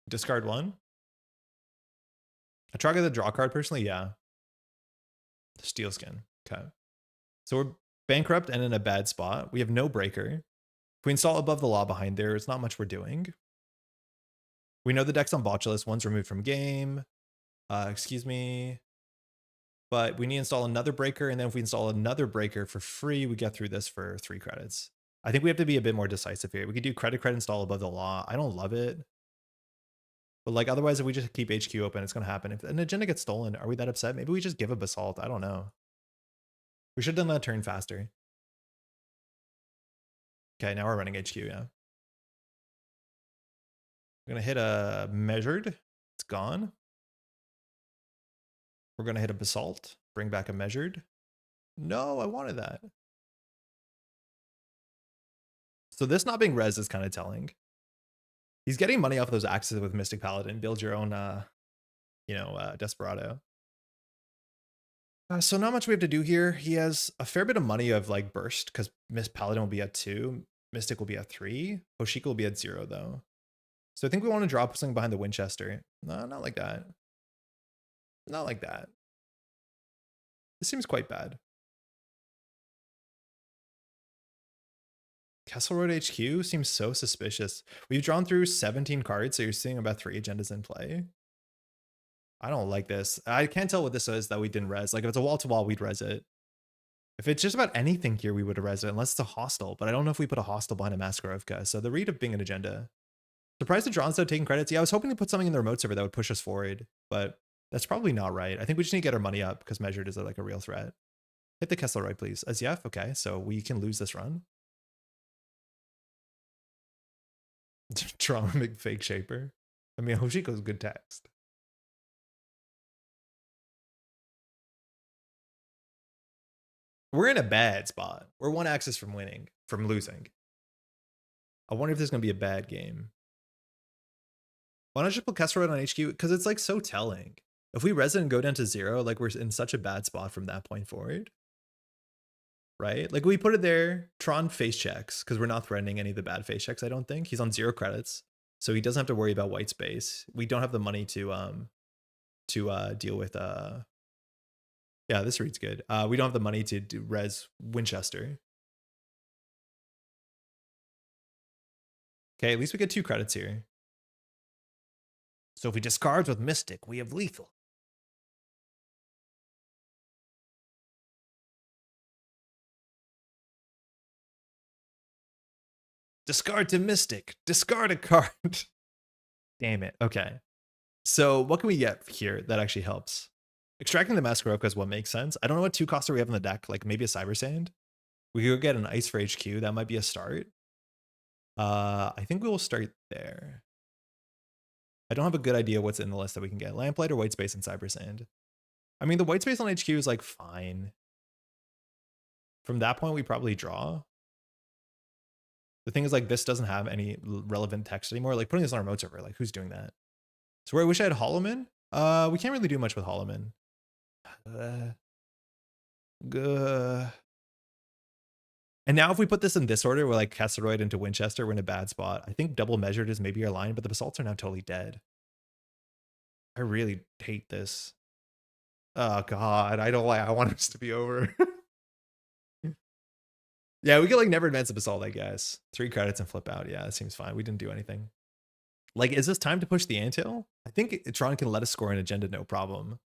Discard 1. I try to get the draw card personally, yeah. Steel skin. Okay. So we're bankrupt and in a bad spot. We have no breaker. If we install Above the Law behind there, it's not much we're doing. We know the deck's on botulus. 1's removed from game. Excuse me. But we need to install another breaker, and then if we install another breaker for free, we get through this for 3 credits. I think we have to be a bit more decisive here. We could do credit install Above the Law. I don't love it. But like otherwise, if we just keep HQ open, it's going to happen. If an agenda gets stolen, are we that upset? Maybe we just give a Basalt. I don't know. We should have done that turn faster. Okay, now we're running HQ, yeah. We're going to hit a Measured. It's gone. We're going to hit a Basalt. Bring back a Measured. No, I wanted that. So this not being res is kind of telling. He's getting money off of those axes with Mystic Paladin. Build your own, Desperado. So not much we have to do here. He has a fair bit of money of like burst because Miss Paladin will be at 2. Mystic will be at 3. Hoshika will be at 0 though. So I think we want to drop something behind the Winchester. No, not like that. Not like that. This seems quite bad. Castle Road HQ seems so suspicious. We've drawn through 17 cards, so you're seeing about 3 agendas in play. I don't like this. I can't tell what this is that we didn't res. Like if it's a wall-to-wall, we'd res it. If it's just about anything here, we would have res it, unless it's a hostile. But I don't know if we put a hostile behind a Maskarovka. So the read of being an agenda. Surprised the draw instead of taking credits. Yeah, I was hoping to put something in the remote server that would push us forward, but that's probably not right. I think we just need to get our money up because Measured is like a real threat. Hit the Kesselroy, please. As Yef, okay, so we can lose this run. Trauma McFake Shaper. I mean, Hoshiko's good text. We're in a bad spot. We're 1 axis from losing. I wonder if this is going to be a bad game. Why not just put Kesselroy on HQ? Because it's like so telling. If we res it and go down to 0, like we're in such a bad spot from that point forward. Right? Like we put it there, Tron face checks, because we're not threatening any of the bad face checks, I don't think. He's on 0 credits. So he doesn't have to worry about white space. We don't have the money to deal with yeah, this reads good. We don't have the money to do res Winchester. Okay, at least we get 2 credits here. So if we discard with Mystic, we have lethal. Discard to Mystic. Discard a card. Damn it. Okay. So what can we get here that actually helps? Extracting the Maskarovka is what makes sense. I don't know what 2 costs we have in the deck. Like maybe a Cyber Sand. We could get an Ice for HQ. That might be a start. I think we will start there. I don't have a good idea what's in the list that we can get. Lamplight or White Space and Cyber Sand. I mean, the White Space on HQ is like fine. From that point, we probably draw. The thing is like this doesn't have any relevant text anymore. Like putting this on our remote server, like who's doing that? So where I wish I had Holloman. We can't really do much with Holloman. And now if we put this in this order, we're like Kesselroy into Winchester, we're in a bad spot. I think double measured is maybe our line, but the Basalts are now totally dead. I really hate this. Oh God, I don't like, I want this to be over. Yeah, we could like never advance the basalt, I guess. 3 credits and flip out. Yeah, that seems fine. We didn't do anything. Like, is this time to push the anthill? I think Tron can let us score an agenda, no problem.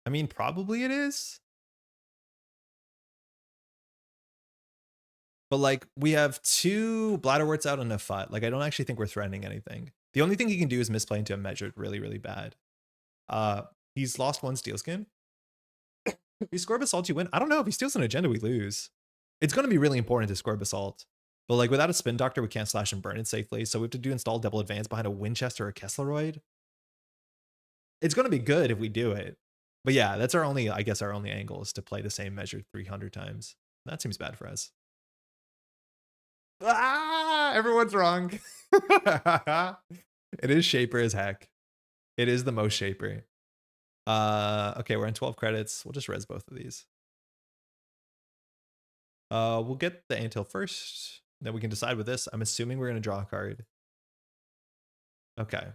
I mean, probably it is. But like, we have 2 Bladderworts out and a FUT. Like, I don't actually think we're threatening anything. The only thing he can do is misplay into a measured really, really bad. He's lost 1 steel skin. If you score basalt, you win. I don't know. If he steals an agenda, we lose. It's going to be really important to score basalt. But like, without a spin doctor, we can't slash and burn it safely. So we have to install double advance behind a Winchester or a Kessleroid. It's going to be good if we do it. But yeah, that's our only, I guess our only angle is to play the same measured 300 times. That seems bad for us. Ah, everyone's wrong. It is shaper as heck. It is the most shaper. Okay, we're in 12 credits. We'll just res both of these. We'll get the anthill first. Then we can decide with this. I'm assuming we're going to draw a card. Okay.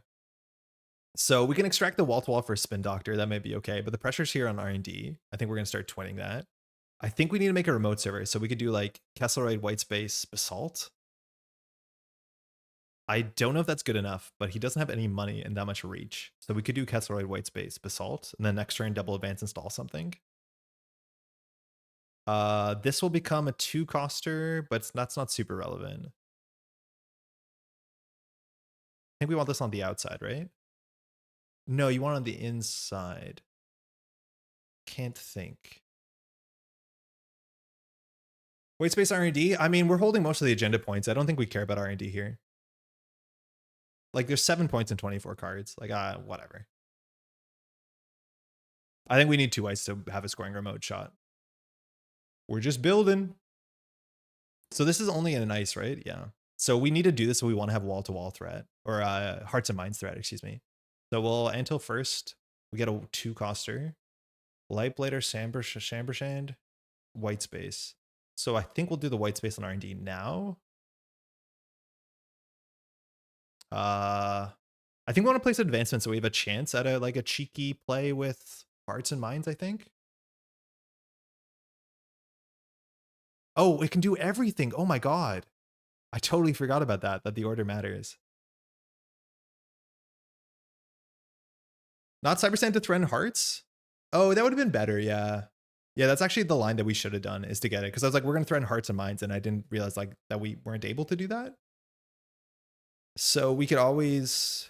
So we can extract the wall-to-wall for Spin Doctor. That might be okay. But the pressure's here on R&D. I think we're going to start twinning that. I think we need to make a remote server. So we could do like Kessleroid, White Space, Basalt. I don't know if that's good enough, but he doesn't have any money and that much reach. So we could do Kessleroid, White Space, Basalt. And then next turn, double advance, install something. This will become a 2-coster, but that's not super relevant. I think we want this on the outside, right? No, you want it on the inside. Can't think. White space R&D? I mean, we're holding most of the agenda points. I don't think we care about R&D here. Like, there's 7 points in 24 cards. Like, whatever. I think we need 2 whites to have a scoring remote shot. We're just building. So this is only an ice, right? Yeah. So we need to do this if we want to have wall-to-wall threat. Or hearts and minds threat, excuse me. So we'll anthill first. We get a 2-coster. Light Blader, Chambershand, White Space. So I think we'll do the White Space on R&D now. I think we want to place advancement so we have a chance at a cheeky play with hearts and minds, I think. Oh, it can do everything. Oh my god. I totally forgot about that the order matters. Not Cyber Sand to threaten hearts? Oh, that would have been better, yeah. Yeah, that's actually the line that we should have done, is to get it. Because I was like, we're going to threaten hearts and minds, and I didn't realize like that we weren't able to do that. So we could always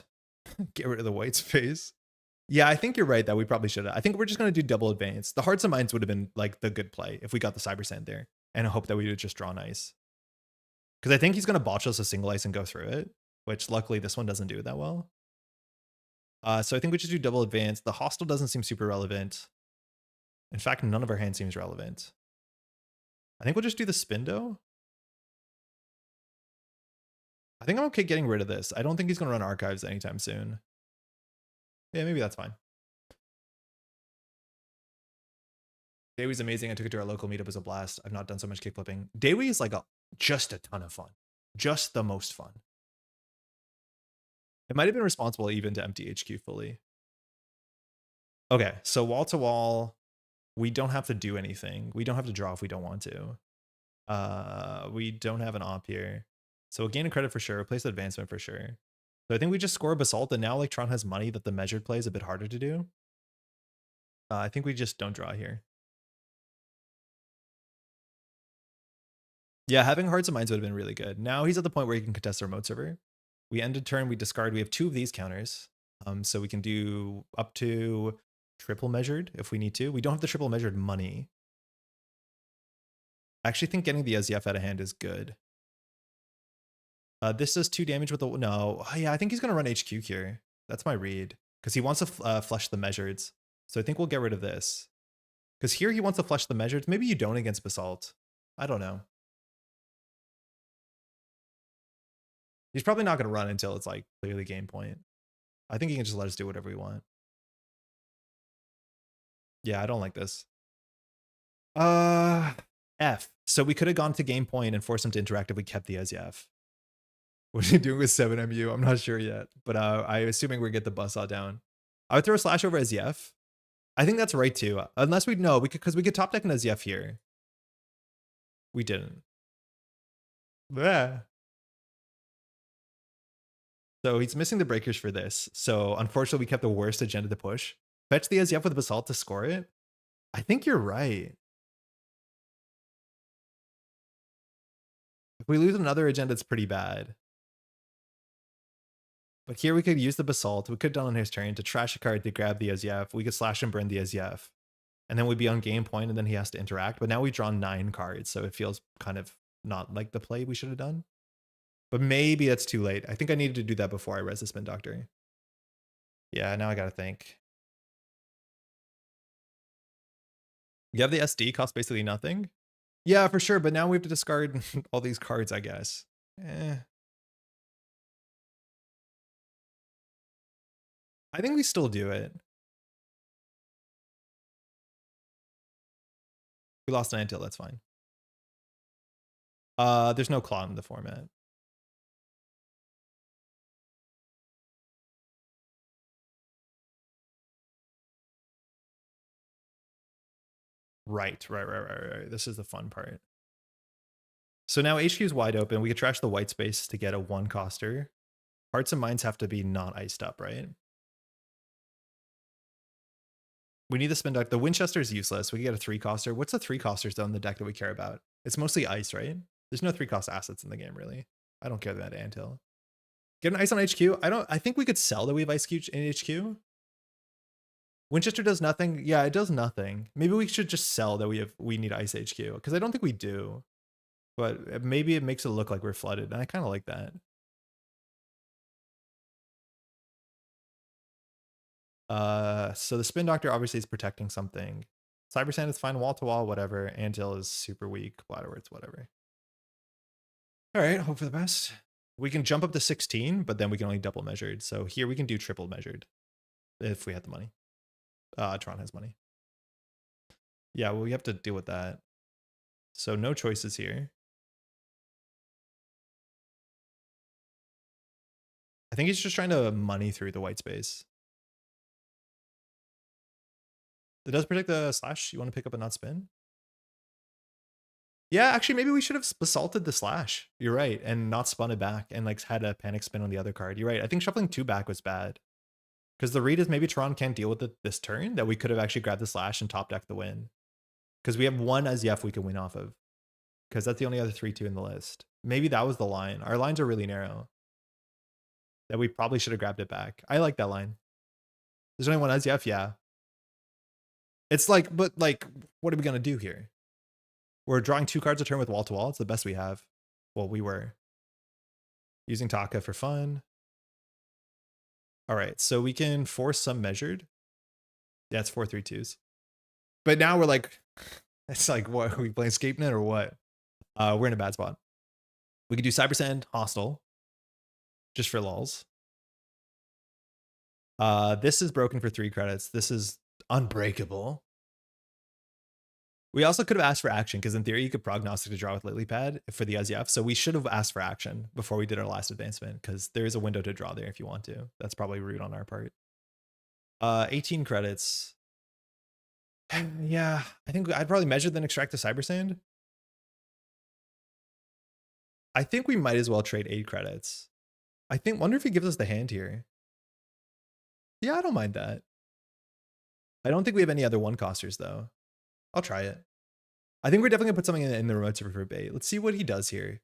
get rid of the white space. Yeah, I think you're right that we probably should have. I think we're just going to do double advance. The hearts and minds would have been like the good play if we got the Cyber Sand there. And I hope that we would just draw an ice. Because I think he's going to botch us a single ice and go through it. Which luckily this one doesn't do it that well. So I think we just do double advance. The hostile doesn't seem super relevant. In fact, none of our hands seems relevant. I think we'll just do the Spindo. I think I'm okay getting rid of this. I don't think he's going to run archives anytime soon. Yeah, maybe that's fine. Dewi's amazing. I took it to our local meetup as a blast. I've not done so much kickflipping. Dewi is like just a ton of fun. Just the most fun. It might have been responsible even to empty HQ fully. Okay, so wall to wall, we don't have to do anything. We don't have to draw if we don't want to. We don't have an op here. So we'll gain a credit for sure, replace advancement for sure. So I think we just score Basalt, and now like Tron has money that the measured play is a bit harder to do. I think we just don't draw here. Yeah, having hearts and minds would have been really good. Now he's at the point where he can contest the remote server. We ended turn, we discard. We have 2 of these counters. So we can do up to triple measured if we need to. We don't have the triple measured money. I actually think getting the SZF out of hand is good. This does 2 damage with the... No. Oh, yeah, I think he's going to run HQ here. That's my read. Because he wants to flush the measureds. So I think we'll get rid of this. Because here he wants to flush the measureds. Maybe you don't against Basalt. I don't know. He's probably not going to run until it's like clearly game point. I think he can just let us do whatever we want. Yeah, I don't like this. F. So we could have gone to game point and forced him to interact if we kept the SZF. What are you doing with 7MU? I'm not sure yet, but I'm assuming we get the buzzsaw down. I would throw a slash over SZF. I think that's right too. Unless we know, because we could top deck an SZF here. We didn't. Yeah. So he's missing the breakers for this. So unfortunately, we kept the worst agenda to push. Fetch the SEF with Basalt to score it. I think you're right. If we lose another agenda, it's pretty bad. But here we could use the Basalt. We could have done on his turn to trash a card to grab the SEF. We could slash and burn the SEF. And then we'd be on game point, and then he has to interact. But now we've drawn 9 cards, so it feels kind of not like the play we should have done. But maybe that's too late. I think I needed to do that before I res the Spin Doctor. Yeah, now I gotta think. You have the SD, costs basically nothing. Yeah, for sure, but now we have to discard all these cards, I guess. I think we still do it. We lost an Antil, that's fine. There's no claw in the format. Right. This is the fun part. So now HQ is wide open. We could trash the white space to get a 1-coster. Hearts and Minds have to be not iced up, right? We need the Spin Doctor. The Winchester is useless. We can get a 3-coster. What's the 3-costers though in the deck that we care about? It's mostly ice, right? There's no 3-cost assets in the game, really. I don't care about Antil. Get an ice on HQ. I think we could sell that we have ice in HQ. Winchester does nothing. Yeah, it does nothing. Maybe we should just sell that we need ice HQ, because I don't think we do. But maybe it makes it look like we're flooded, and I kind of like that. So the Spin Doctor obviously is protecting something. Cyber Sand is fine, wall to wall, whatever. Antil is super weak. Bladderwort's whatever. All right, hope for the best. We can jump up to 16, but then we can only double measured. So here we can do triple measured if we had the money. Tron has money. Yeah, well, we have to deal with that. So no choices here. I think he's just trying to money through the white space. It does protect the slash. You want to pick up a not spin? Yeah, actually, maybe we should have basalted the slash. You're right, and not spun it back and like had a panic spin on the other card. You're right. I think shuffling 2 back was bad. Because the read is maybe Tron can't deal with it this turn, that we could have actually grabbed the slash and top deck the win. Because we have 1 SEF we can win off of. Because that's the only other 3-2 in the list. Maybe that was the line. Our lines are really narrow. That we probably should have grabbed it back. I like that line. There's only 1 SEF, yeah. It's like, but like, what are we going to do here? We're drawing 2 cards a turn with wall to wall. It's the best we have. Well, we were. Using Taka for fun. All right, so we can force some measured. Yeah, it's 4-3-2s. But now we're like, it's like, what, are we playing ScapeNet or what? We're in a bad spot. We could do Cyber Sand, Hostile, just for lulz. This is broken for 3 credits. This is unbreakable. We also could have asked for action, because in theory, you could prognostic to draw with Lilypad for the SEF. So we should have asked for action before we did our last advancement, because there is a window to draw there if you want to. That's probably rude on our part. 18 credits. Yeah, I think I'd probably measure then extract the Cyber Sand. I think we might as well trade 8 credits. Wonder if he gives us the hand here. Yeah, I don't mind that. I don't think we have any other 1-costers though. I'll try it. I think we're definitely gonna put something in the remote server for bait. Let's see what he does here.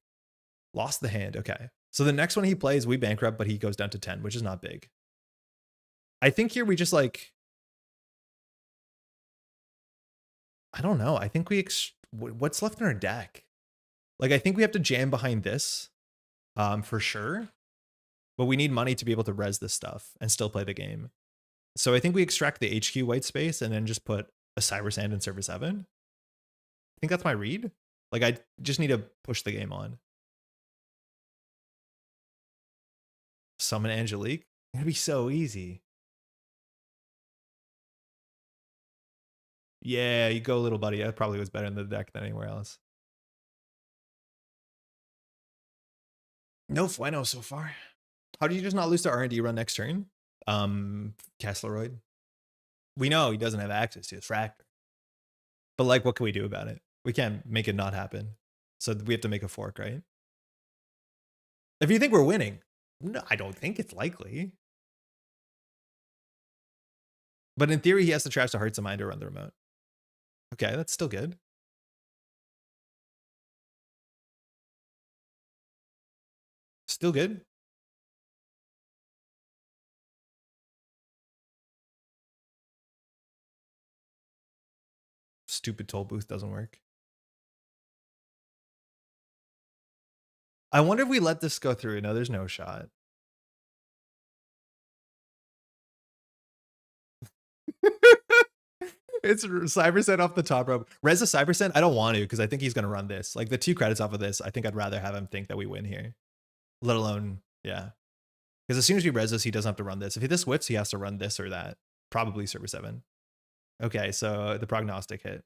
Lost the hand, okay. So the next one he plays, we bankrupt, but he goes down to 10, which is not big. I think here we just like, I don't know. I think what's left in our deck? Like, I think we have to jam behind this for sure, but we need money to be able to res this stuff and still play the game. So I think we extract the HQ white space and then just put a Cyber Sand in server 7. I think that's my read. Like, I just need to push the game on. Summon Angelique. It'd be so easy. Yeah, you go, little buddy. That probably was better in the deck than anywhere else. No Fueno so far. How do you just not lose to R&D run next turn? Castleroid. We know he doesn't have access to his Fractor. But like, what can we do about it? We can't make it not happen. So we have to make a fork, right? If you think we're winning, no, I don't think it's likely. But in theory, he has to trash the Hearts of Mine to run the remote. Okay, that's still good. Still good. Stupid toll booth doesn't work. I wonder if we let this go through. No, there's no shot. It's Cybersen off the top rope. Reza Cybersen, I don't want to because I think he's going to run this. Like the 2 credits off of this, I think I'd rather have him think that we win here. Let alone, yeah. Because as soon as we res this, he doesn't have to run this. If he this whiffs, he has to run this or that. Probably server 7. Okay, so the prognostic hit.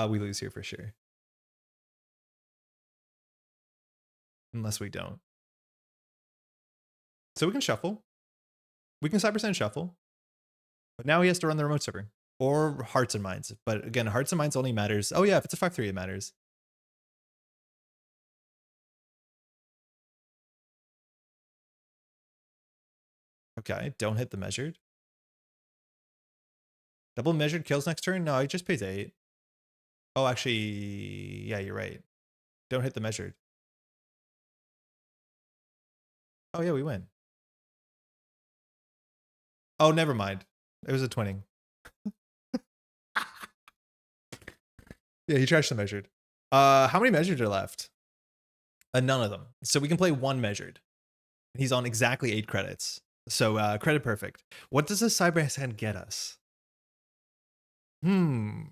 We lose here for sure. Unless we don't. So we can shuffle. We can Cybersen shuffle. But now he has to run the remote server. Or Hearts and Minds. But again, Hearts and Minds only matters. Oh yeah, if it's a 5-3, it matters. Okay, don't hit the measured. Double measured kills next turn? No, he just pays 8. Oh, actually, yeah, you're right. Don't hit the measured. Oh yeah, we win. Oh, never mind. It was a twinning. Yeah, he trashed the measured. How many measured are left? None of them. So we can play 1 measured. He's on exactly 8 credits. So credit perfect. What does this Cybersen get us? The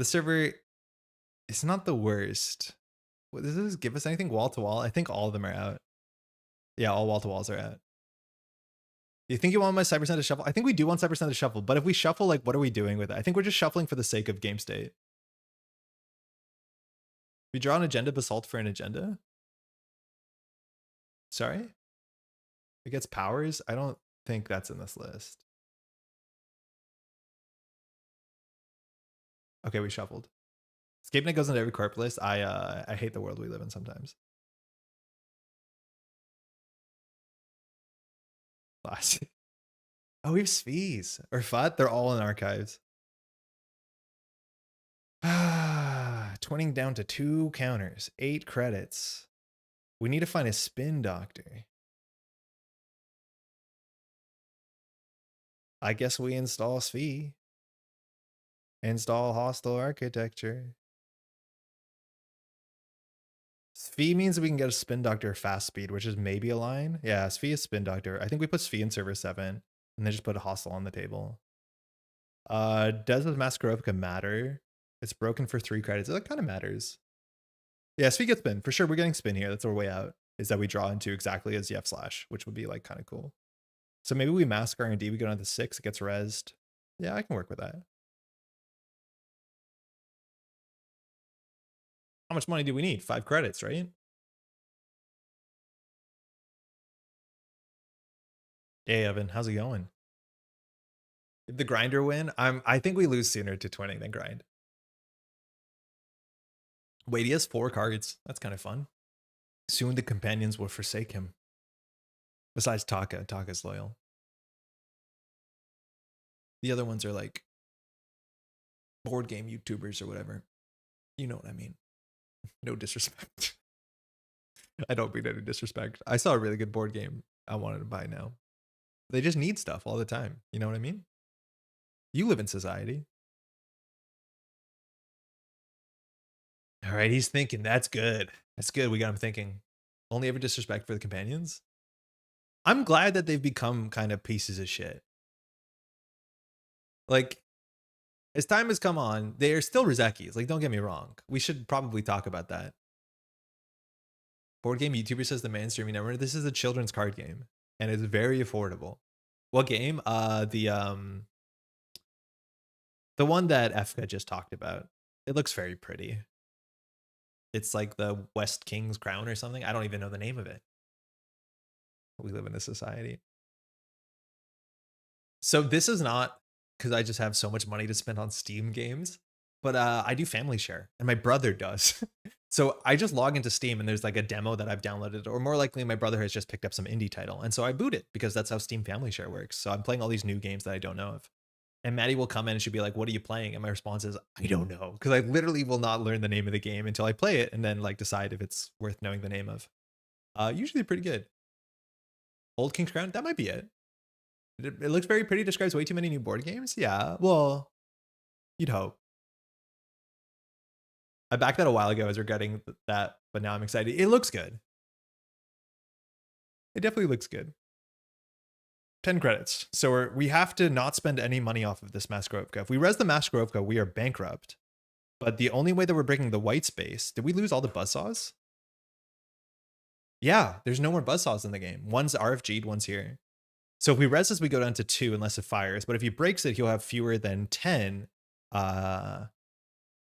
server is not the worst. What does this give us? Anything wall to wall? I think all of them are out. Yeah, all wall to walls are out. You think you want my Cybersen to shuffle? I think we do want Cybersen to shuffle, but if we shuffle, like, what are we doing with it? I think we're just shuffling for the sake of game state. We draw an agenda basalt for an agenda? Sorry? It gets powers? I don't think that's in this list. Okay, we shuffled. Escape Net goes into every corp list. I hate the world we live in sometimes. Classic. Oh, we have Sphees or FUT. They're all in archives. Twinning down to 2 counters, 8 credits. We need to find a spin doctor. I guess we install Sphe. Install hostile architecture. Sphe means we can get a spin doctor fast speed, which is maybe a line. Yeah, Sphe is spin doctor. I think we put Sphe in server 7 and then just put a hostile on the table. Does the Masqueropica matter? It's broken for 3 credits. That kind of matters. Yeah, Sphe gets spin. For sure, we're getting spin here. That's our way out. Is that we draw into exactly as Yef Slash, which would be like kind of cool. So maybe we mask R&D, we go down to 6, it gets rezzed. Yeah, I can work with that. How much money do we need? 5 credits, right? Hey, Evan, how's it going? Did the grinder win? I think we lose sooner to twinning than grind. Wait, he has 4 cards. That's kind of fun. Soon the companions will forsake him. Besides Taka. Taka's loyal. The other ones are like board game YouTubers or whatever. You know what I mean. No disrespect. I don't mean any disrespect. I saw a really good board game I wanted to buy now. They just need stuff all the time. You know what I mean? You live in society. All right, he's thinking. That's good. That's good. We got him thinking. Only ever disrespect for the companions? I'm glad that they've become kind of pieces of shit. Like, as time has come on, they are still Rizekis. Like, don't get me wrong. We should probably talk about that. Board game YouTuber says the man streaming network. This is a children's card game, and it's very affordable. What game? The one that Efka just talked about. It looks very pretty. It's like the West King's Crown or something. I don't even know the name of it. We live in a society. So this is not because I just have so much money to spend on Steam games, but I do family share, and my brother does. So I just log into Steam, and there's like a demo that I've downloaded, or more likely, my brother has just picked up some indie title, and so I boot it because that's how Steam family share works. So I'm playing all these new games that I don't know of. And Maddie will come in and she'll be like, "What are you playing?" And my response is, "I don't know," because I literally will not learn the name of the game until I play it, and then like decide if it's worth knowing the name of. Usually pretty good. Old King's Crown, that might be it. It looks very pretty. Describes way too many new board games. Yeah, well, you'd hope. I backed that a while ago. I was regretting that, but now I'm excited. It looks good. It definitely looks good. 10 credits. So we have to not spend any money off of this Maskrovka. If we res the Maskrovka, we are bankrupt. But the only way that we're breaking the white space, did we lose all the buzzsaws? Yeah, there's no more buzzsaws in the game. One's RFG'd, one's here. So if we res this, we go down to 2 unless it fires. But if he breaks it, he'll have fewer than 10.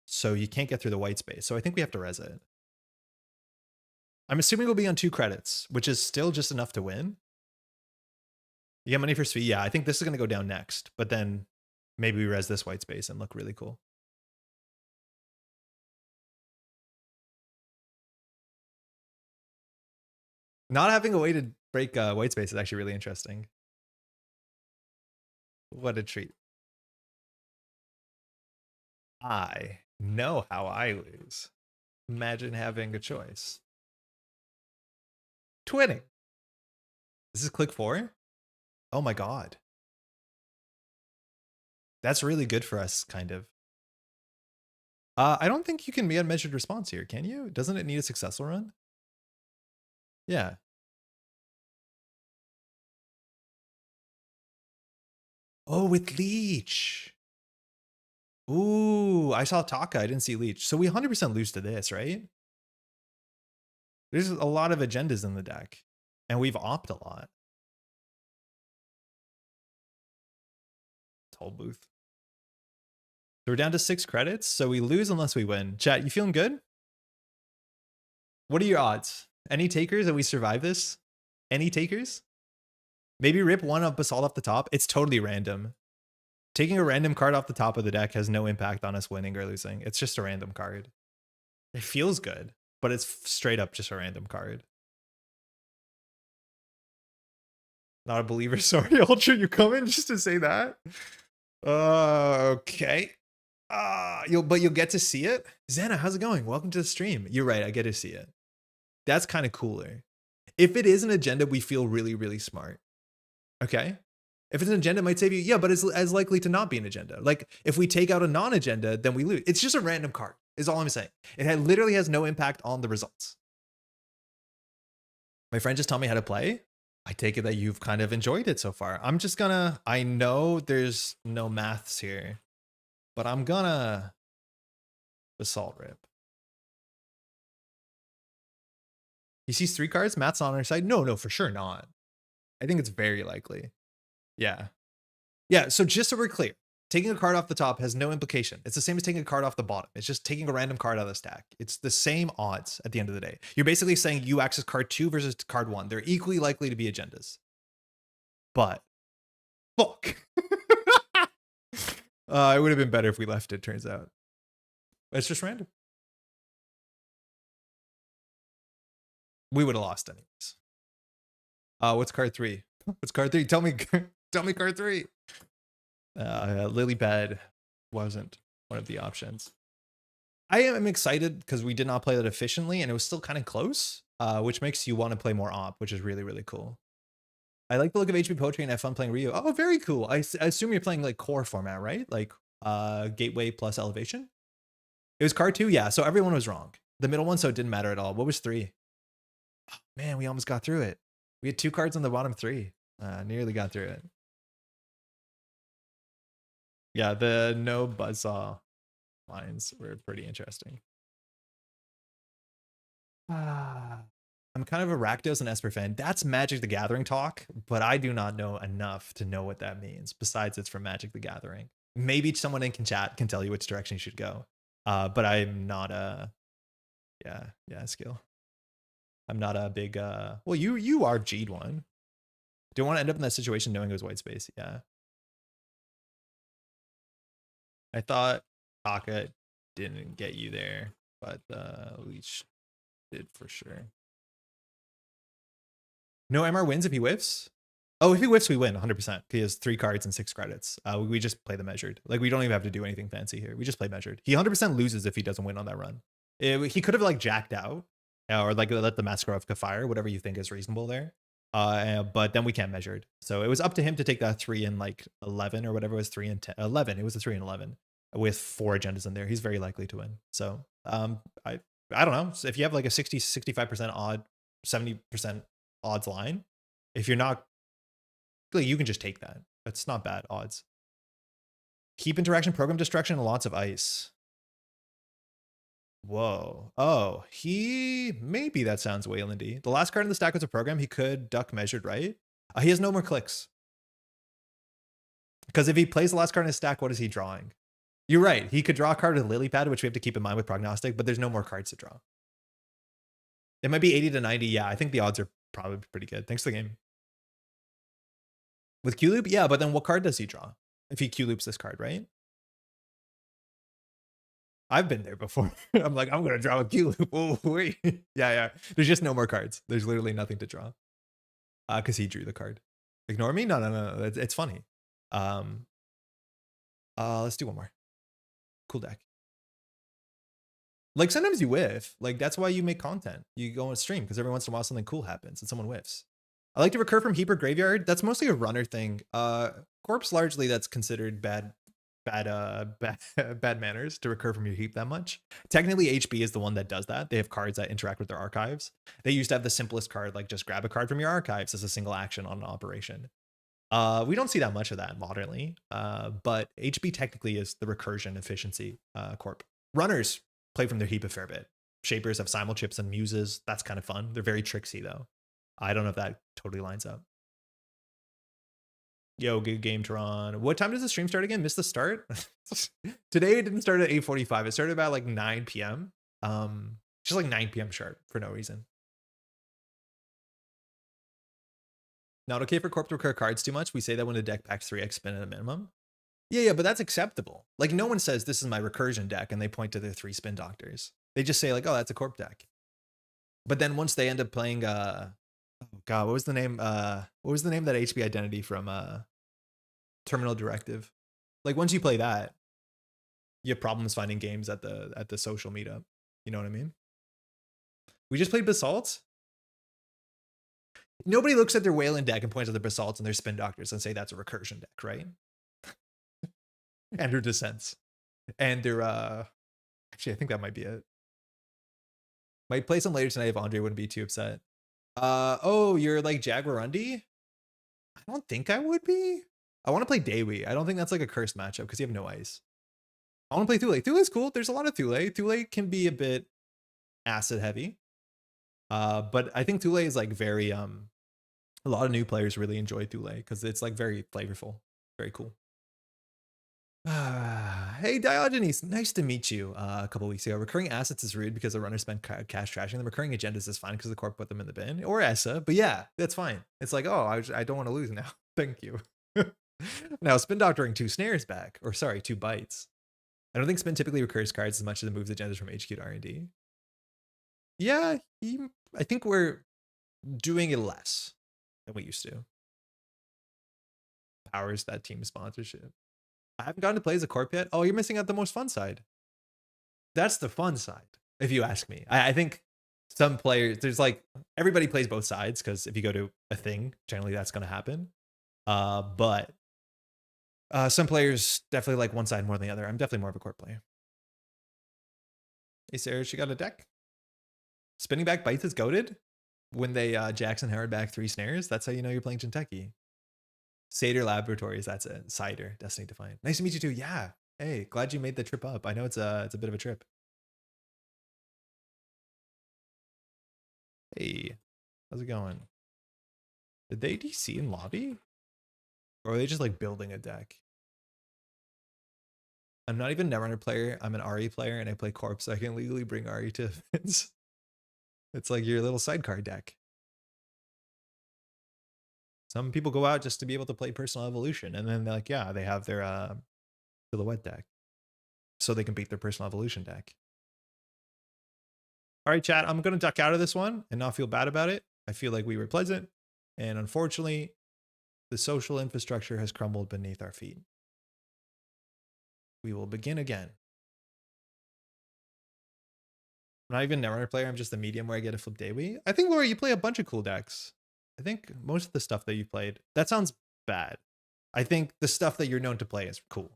So you can't get through the white space. So I think we have to res it. I'm assuming we'll be on 2 credits, which is still just enough to win. You get money for speed? Yeah, I think this is going to go down next. But then maybe we res this white space and look really cool. Not having a way to break white space is actually really interesting. What a treat. I know how I lose. Imagine having a choice. Twinning. This is click 4? Oh my god. That's really good for us, kind of. I don't think you can be unmeasured response here, can you? Doesn't it need a successful run? Yeah. Oh, with Leech. Ooh, I saw Taka. I didn't see Leech. So we 100% lose to this, right? There's a lot of agendas in the deck. And we've opt a lot. Toll booth. So we're down to 6 credits. So we lose unless we win. Chat, you feeling good? What are your odds? Any takers that we survive this? Any takers? Maybe rip one of Basalt off the top. It's totally random. Taking a random card off the top of the deck has no impact on us winning or losing. It's just a random card. It feels good, but it's straight up just a random card. Not a believer. Sorry, Ultra, you come in just to say that? Okay. But you'll get to see it. Xana, how's it going? Welcome to the stream. You're right, I get to see it. That's kind of cooler. If it is an agenda, we feel really, really smart. Okay? If it's an agenda, it might save you. Yeah, but it's as likely to not be an agenda. Like, if we take out a non-agenda, then we lose. It's just a random card, is all I'm saying. It literally has no impact on the results. My friend just taught me how to play. I take it that you've kind of enjoyed it so far. I'm just gonna, I know there's no maths here, but I'm gonna Basalt Rip. He sees 3 cards, Matt's on our side. No, for sure not. I think it's very likely. Yeah. Yeah, so just so we're clear, taking a card off the top has no implication. It's the same as taking a card off the bottom. It's just taking a random card out of the stack. It's the same odds at the end of the day. You're basically saying you access card 2 versus card 1. They're equally likely to be agendas. But, fuck. It would have been better if we left it, turns out. It's just random. We would have lost anyways. What's card 3? What's card 3? Tell me card 3. Lilybed wasn't one of the options. I am excited because we did not play that efficiently and it was still kind of close, which makes you want to play more op, which is really, really cool. I like the look of HB Poetry and have fun playing Rio. Oh, very cool. I assume you're playing like core format, right? Like Gateway plus Elevation. It was card 2, yeah. So everyone was wrong. The middle one, so it didn't matter at all. What was 3? Oh, man, we almost got through it. We had 2 cards on the bottom 3. Nearly got through it. Yeah, the no buzzsaw lines were pretty interesting. I'm kind of a Rakdos and Esper fan. That's Magic the Gathering talk, but I do not know enough to know what that means. Besides, it's from Magic the Gathering. Maybe someone in chat can tell you which direction you should go. But I'm not a, yeah, skill. I'm not a big, well, you are G'd one. Do you want to end up in that situation knowing it was white space? Yeah. I thought Taka didn't get you there, but Leech did for sure. No MR wins if he whiffs? Oh, if he whiffs, we win 100%. He has 3 cards and 6 credits. We just play the measured. Like, we don't even have to do anything fancy here. We just play measured. He 100% loses if he doesn't win on that run. He could have, like, jacked out or, like, let the Maskarov fire, whatever you think is reasonable there. But then we can't measured. So it was up to him to take that 3 and, like, 11 or whatever it was, 3 and 10. 11. It was a 3 and 11 with 4 agendas in there. He's very likely to win. So I don't know. So if you have, like, a 60, 65% odd, 70% odds line, if you're not, you can just take that. That's not bad odds. Keep interaction, program destruction, and lots of ice. Whoa. Oh, maybe that sounds Waylandy. The last card in the stack was a program. He could duck measured, right? He has no more clicks. Because if he plays the last card in his stack, what is he drawing? You're right. He could draw a card with Lily Pad, which we have to keep in mind with prognostic, but there's no more cards to draw. It might be 80 to 90. Yeah, I think the odds are probably pretty good. Thanks for the game. With Q-Loop? Yeah, but then what card does he draw? If he Q-Loops this card, right? I've been there before. I'm like, I'm going to draw a Q-Loop. Oh, wait. Yeah. There's just no more cards. There's literally nothing to draw. Because he drew the card. Ignore me? No. It's funny. Let's do one more. Cool deck. Like, sometimes you whiff. Like, that's why you make content. You go on stream, because every once in a while something cool happens and someone whiffs. I like to recur from heap or graveyard. That's mostly a runner thing. Corpse, largely, that's considered bad manners to recur from your heap that much. Technically, HB is the one that does that. They have cards that interact with their archives. They used to have the simplest card, like just grab a card from your archives as a single action on an operation. We don't see that much of that modernly, but HB technically is the recursion efficiency corp. Runners play from their heap a fair bit. Shapers have simul chips and muses. That's kind of fun. They're very tricksy though. I don't know if that totally lines up. Yo, good game, Tron. What time does the stream start again? Missed the start? Today it didn't start at 8:45. It started about like 9 p.m. Just like 9 p.m. sharp for no reason. Not okay for corp to recur cards too much. We say that when the deck packs 3x spin at a minimum. Yeah, but that's acceptable. Like, no one says this is my recursion deck and they point to their 3 spin doctors. They just say like, oh, that's a corp deck. But then once they end up playing oh god, what was the name that HB identity from Terminal Directive? Like, once you play that, you have problems finding games at the social meetup. You know what I mean? We just played Basalt. Nobody looks at their Wayland deck and points at the Basalts and their spin doctors and say that's a recursion deck, right? And their Descents. And their actually, I think that might be it. Might play some later tonight if Andre wouldn't be too upset. Oh, you're like Jaguarundi? I don't think I would be. I want to play Dewi. I don't think that's like a cursed matchup because you have no ice. I want to play Thule. Thule's cool. There's a lot of Thule. Thule can be a bit acid heavy. But I think Thule is like very a lot of new players really enjoy Thule because it's like very flavorful. Very cool. Hey Diogenes, nice to meet you. A couple weeks ago, recurring assets is rude because the runner spent cash trashing them. Recurring agendas is fine because the corp put them in the bin, or ESSA. But yeah, that's fine. It's like, oh, I don't want to lose now. Thank you. Now spin doctoring 2 snares back, or sorry, 2 bites. I don't think spin typically recurs cards as much as it moves agendas from HQ to R&D. Yeah, I think we're doing it less than we used to. Powers that team sponsorship. I haven't gotten to play as a corp yet. Oh, you're missing out the most fun side. That's the fun side, if you ask me. I think some players, there's like, everybody plays both sides because if you go to a thing, generally that's going to happen. But some players definitely like one side more than the other. I'm definitely more of a corp player. Hey, Sarah, she got a deck. Spinning back bites is goated. When they Jackson Howard back 3 snares, that's how you know you're playing Jinteki. Seder Laboratories, that's it. Cider, Destiny Defiant. Nice to meet you too. Yeah. Hey, glad you made the trip up. I know it's a bit of a trip. Hey, how's it going? Did they DC in lobby? Or are they just like building a deck? I'm not even a Netrunner player. I'm an RE player and I play Corp, so I can legally bring RE to events. It's like your little sidecar deck. Some people go out just to be able to play Personal Evolution, and then they're like, yeah, they have their silhouette deck. so they can beat their personal evolution deck. All right, chat, I'm going to duck out of this one and not feel bad about it. I feel like we were pleasant, and unfortunately, the social infrastructure has crumbled beneath our feet. We will begin again. I'm not even a Netrunner player, I'm just a medium where I get to flip Dewi. I think, Laura, you play a bunch of cool decks. I think most of the stuff that you played, that sounds bad. I think the stuff that you're known to play is cool.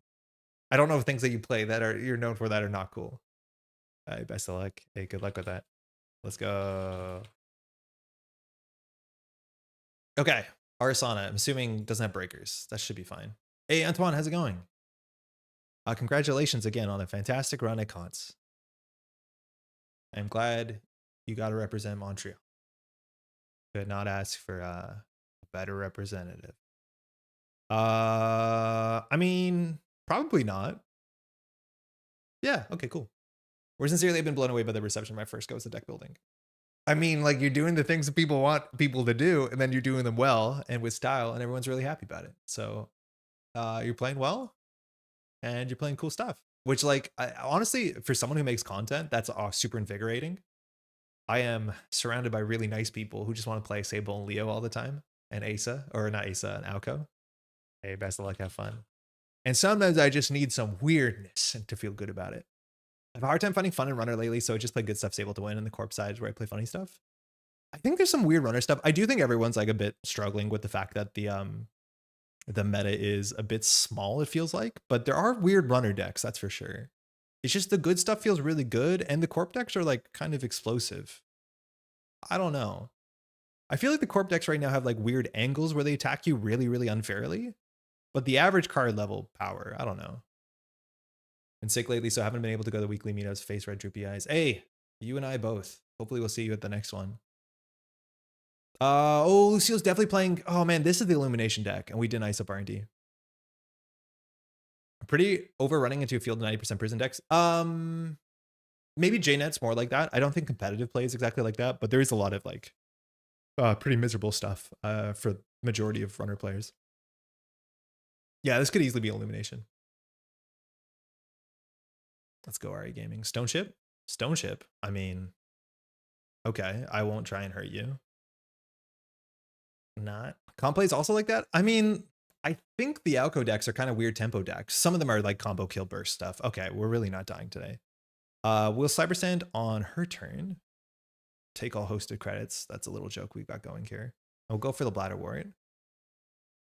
I don't know if things that you play that you're known for that are not cool. Best of luck. Hey, good luck with that. Let's go. Okay, Arasana, I'm assuming doesn't have breakers. That should be fine. Hey, Antoine, how's it going? Congratulations again on a fantastic run at Cons. I'm glad you got to represent Montreal. Could not ask for a better representative. I mean, probably not. Yeah, okay, cool. We're sincerely been blown away by the reception of my first goes to deck building. I mean, like, you're doing the things that people want people to do, and then you're doing them well and with style, and everyone's really happy about it. So you're playing well, and you're playing cool stuff. Which, like, honestly, for someone who makes content, that's super invigorating. I am surrounded by really nice people who just want to play Sable and Leo all the time, and Asa, or not Asa, and Alco. Hey, best of luck, have fun. And sometimes I just need some weirdness to feel good about it. I have a hard time finding fun in Runner lately, so I just play good stuff Sable to win, and the Corp side is where I play funny stuff. I think there's some weird Runner stuff. I do think everyone's like a bit struggling with the fact that the meta is a bit small, it feels like, but there are weird Runner decks, that's for sure. It's just the good stuff feels really good, and the Corp decks are like kind of explosive. I don't know. I feel like the Corp decks right now have like weird angles where they attack you really, really unfairly, but the average card level power, I don't know. Been sick lately, so I haven't been able to go to the weekly meetups, face red droopy eyes. Hey, you and I both. Hopefully we'll see you at the next one. Oh, Lucille's definitely playing. Oh man, this is the Illumination deck, and we didn't ice up R&D. Pretty overrunning into a field of 90% prison decks. Maybe jnet's more like that. I don't think competitive play is exactly like that, but there is a lot of like pretty miserable stuff for majority of runner players. Yeah, this could easily be Illumination. Let's go, RE Gaming. Stone Ship? Stone Ship? I mean, okay, I won't try and hurt you. Not. Comp play is also like that? I mean, I think the Alco decks are kind of weird tempo decks. Some of them are like combo kill burst stuff. Okay, we're really not dying today. We'll Cybersand on her turn. Take all hosted credits. That's a little joke we've got going here. I'll go for the Bladderwort.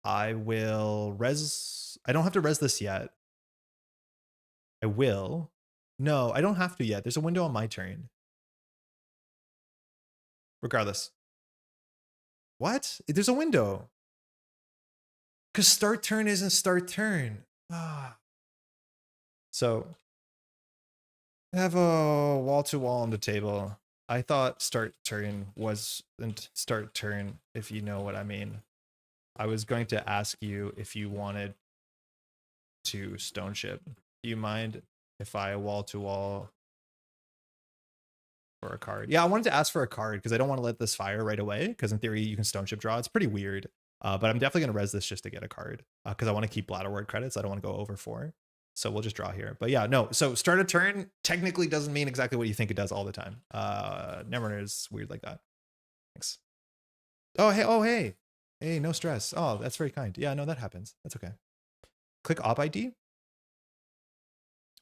I will res. I don't have to res this yet. I will. No, I don't have to yet. There's a window on my turn. Regardless. What? There's a window. Because start turn isn't start turn. Ah. So I have a wall-to-wall on the table. I thought start turn wasn't start turn, if you know what I mean. I was going to ask you if you wanted to Stone Ship. Do you mind if I wall-to-wall for a card? Yeah, I wanted to ask for a card because I don't want to let this fire right away, because in theory you can Stone Ship draw. It's pretty weird. But I'm definitely going to res this just to get a card because I want to keep Bladderwort credits. I don't want to go over 4. So we'll just draw here. But yeah, no. So start a turn technically doesn't mean exactly what you think it does all the time. Netrunner is weird like that. Thanks. Oh, hey. Oh, hey. Hey, no stress. Oh, that's very kind. Yeah, no, that happens. That's okay. Click Ob ID.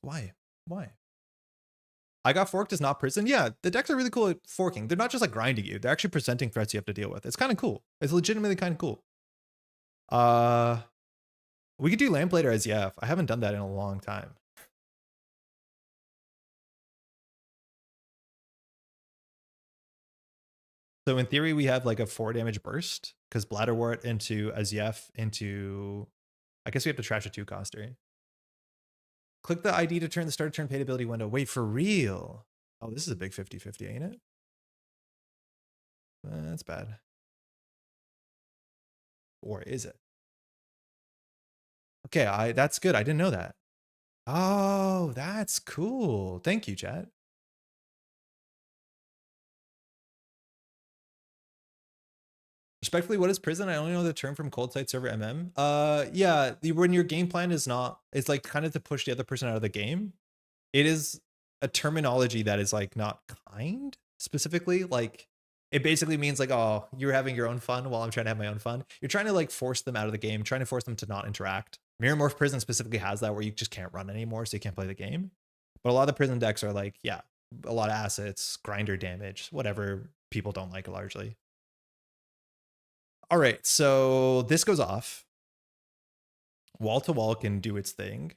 Why? Why? I got forked is not prison. Yeah, the decks are really cool at forking. They're not just like grinding you. They're actually presenting threats you have to deal with. It's kind of cool. It's legitimately kind of cool. We could do Lamplighter as YF. I haven't done that in a long time. So in theory, we have like a 4 damage burst because Bladderwort into Azyef into, I guess we have to trash a 2-coster. Click the ID to turn the start turn paid ability window. Wait, for real? Oh, this is a big 50-50, ain't it? That's bad. Or is it? Okay, that's good. I didn't know that. Oh, that's cool. Thank you, chat. Respectfully, what is prison? I only know the term from cold site server MM. Yeah, when your game plan is not, it's like kind of to push the other person out of the game. it is a terminology that is like not kind specifically. Like it basically means like, oh, you're having your own fun while I'm trying to have my own fun. You're trying to like force them out of the game, trying to force them to not interact. Mirror Morph Prison specifically has that where you just can't run anymore, so you can't play the game. But a lot of the prison decks are like, yeah, a lot of assets, grinder damage, whatever people don't like largely. All right, so this goes off. Wall to wall can do its thing.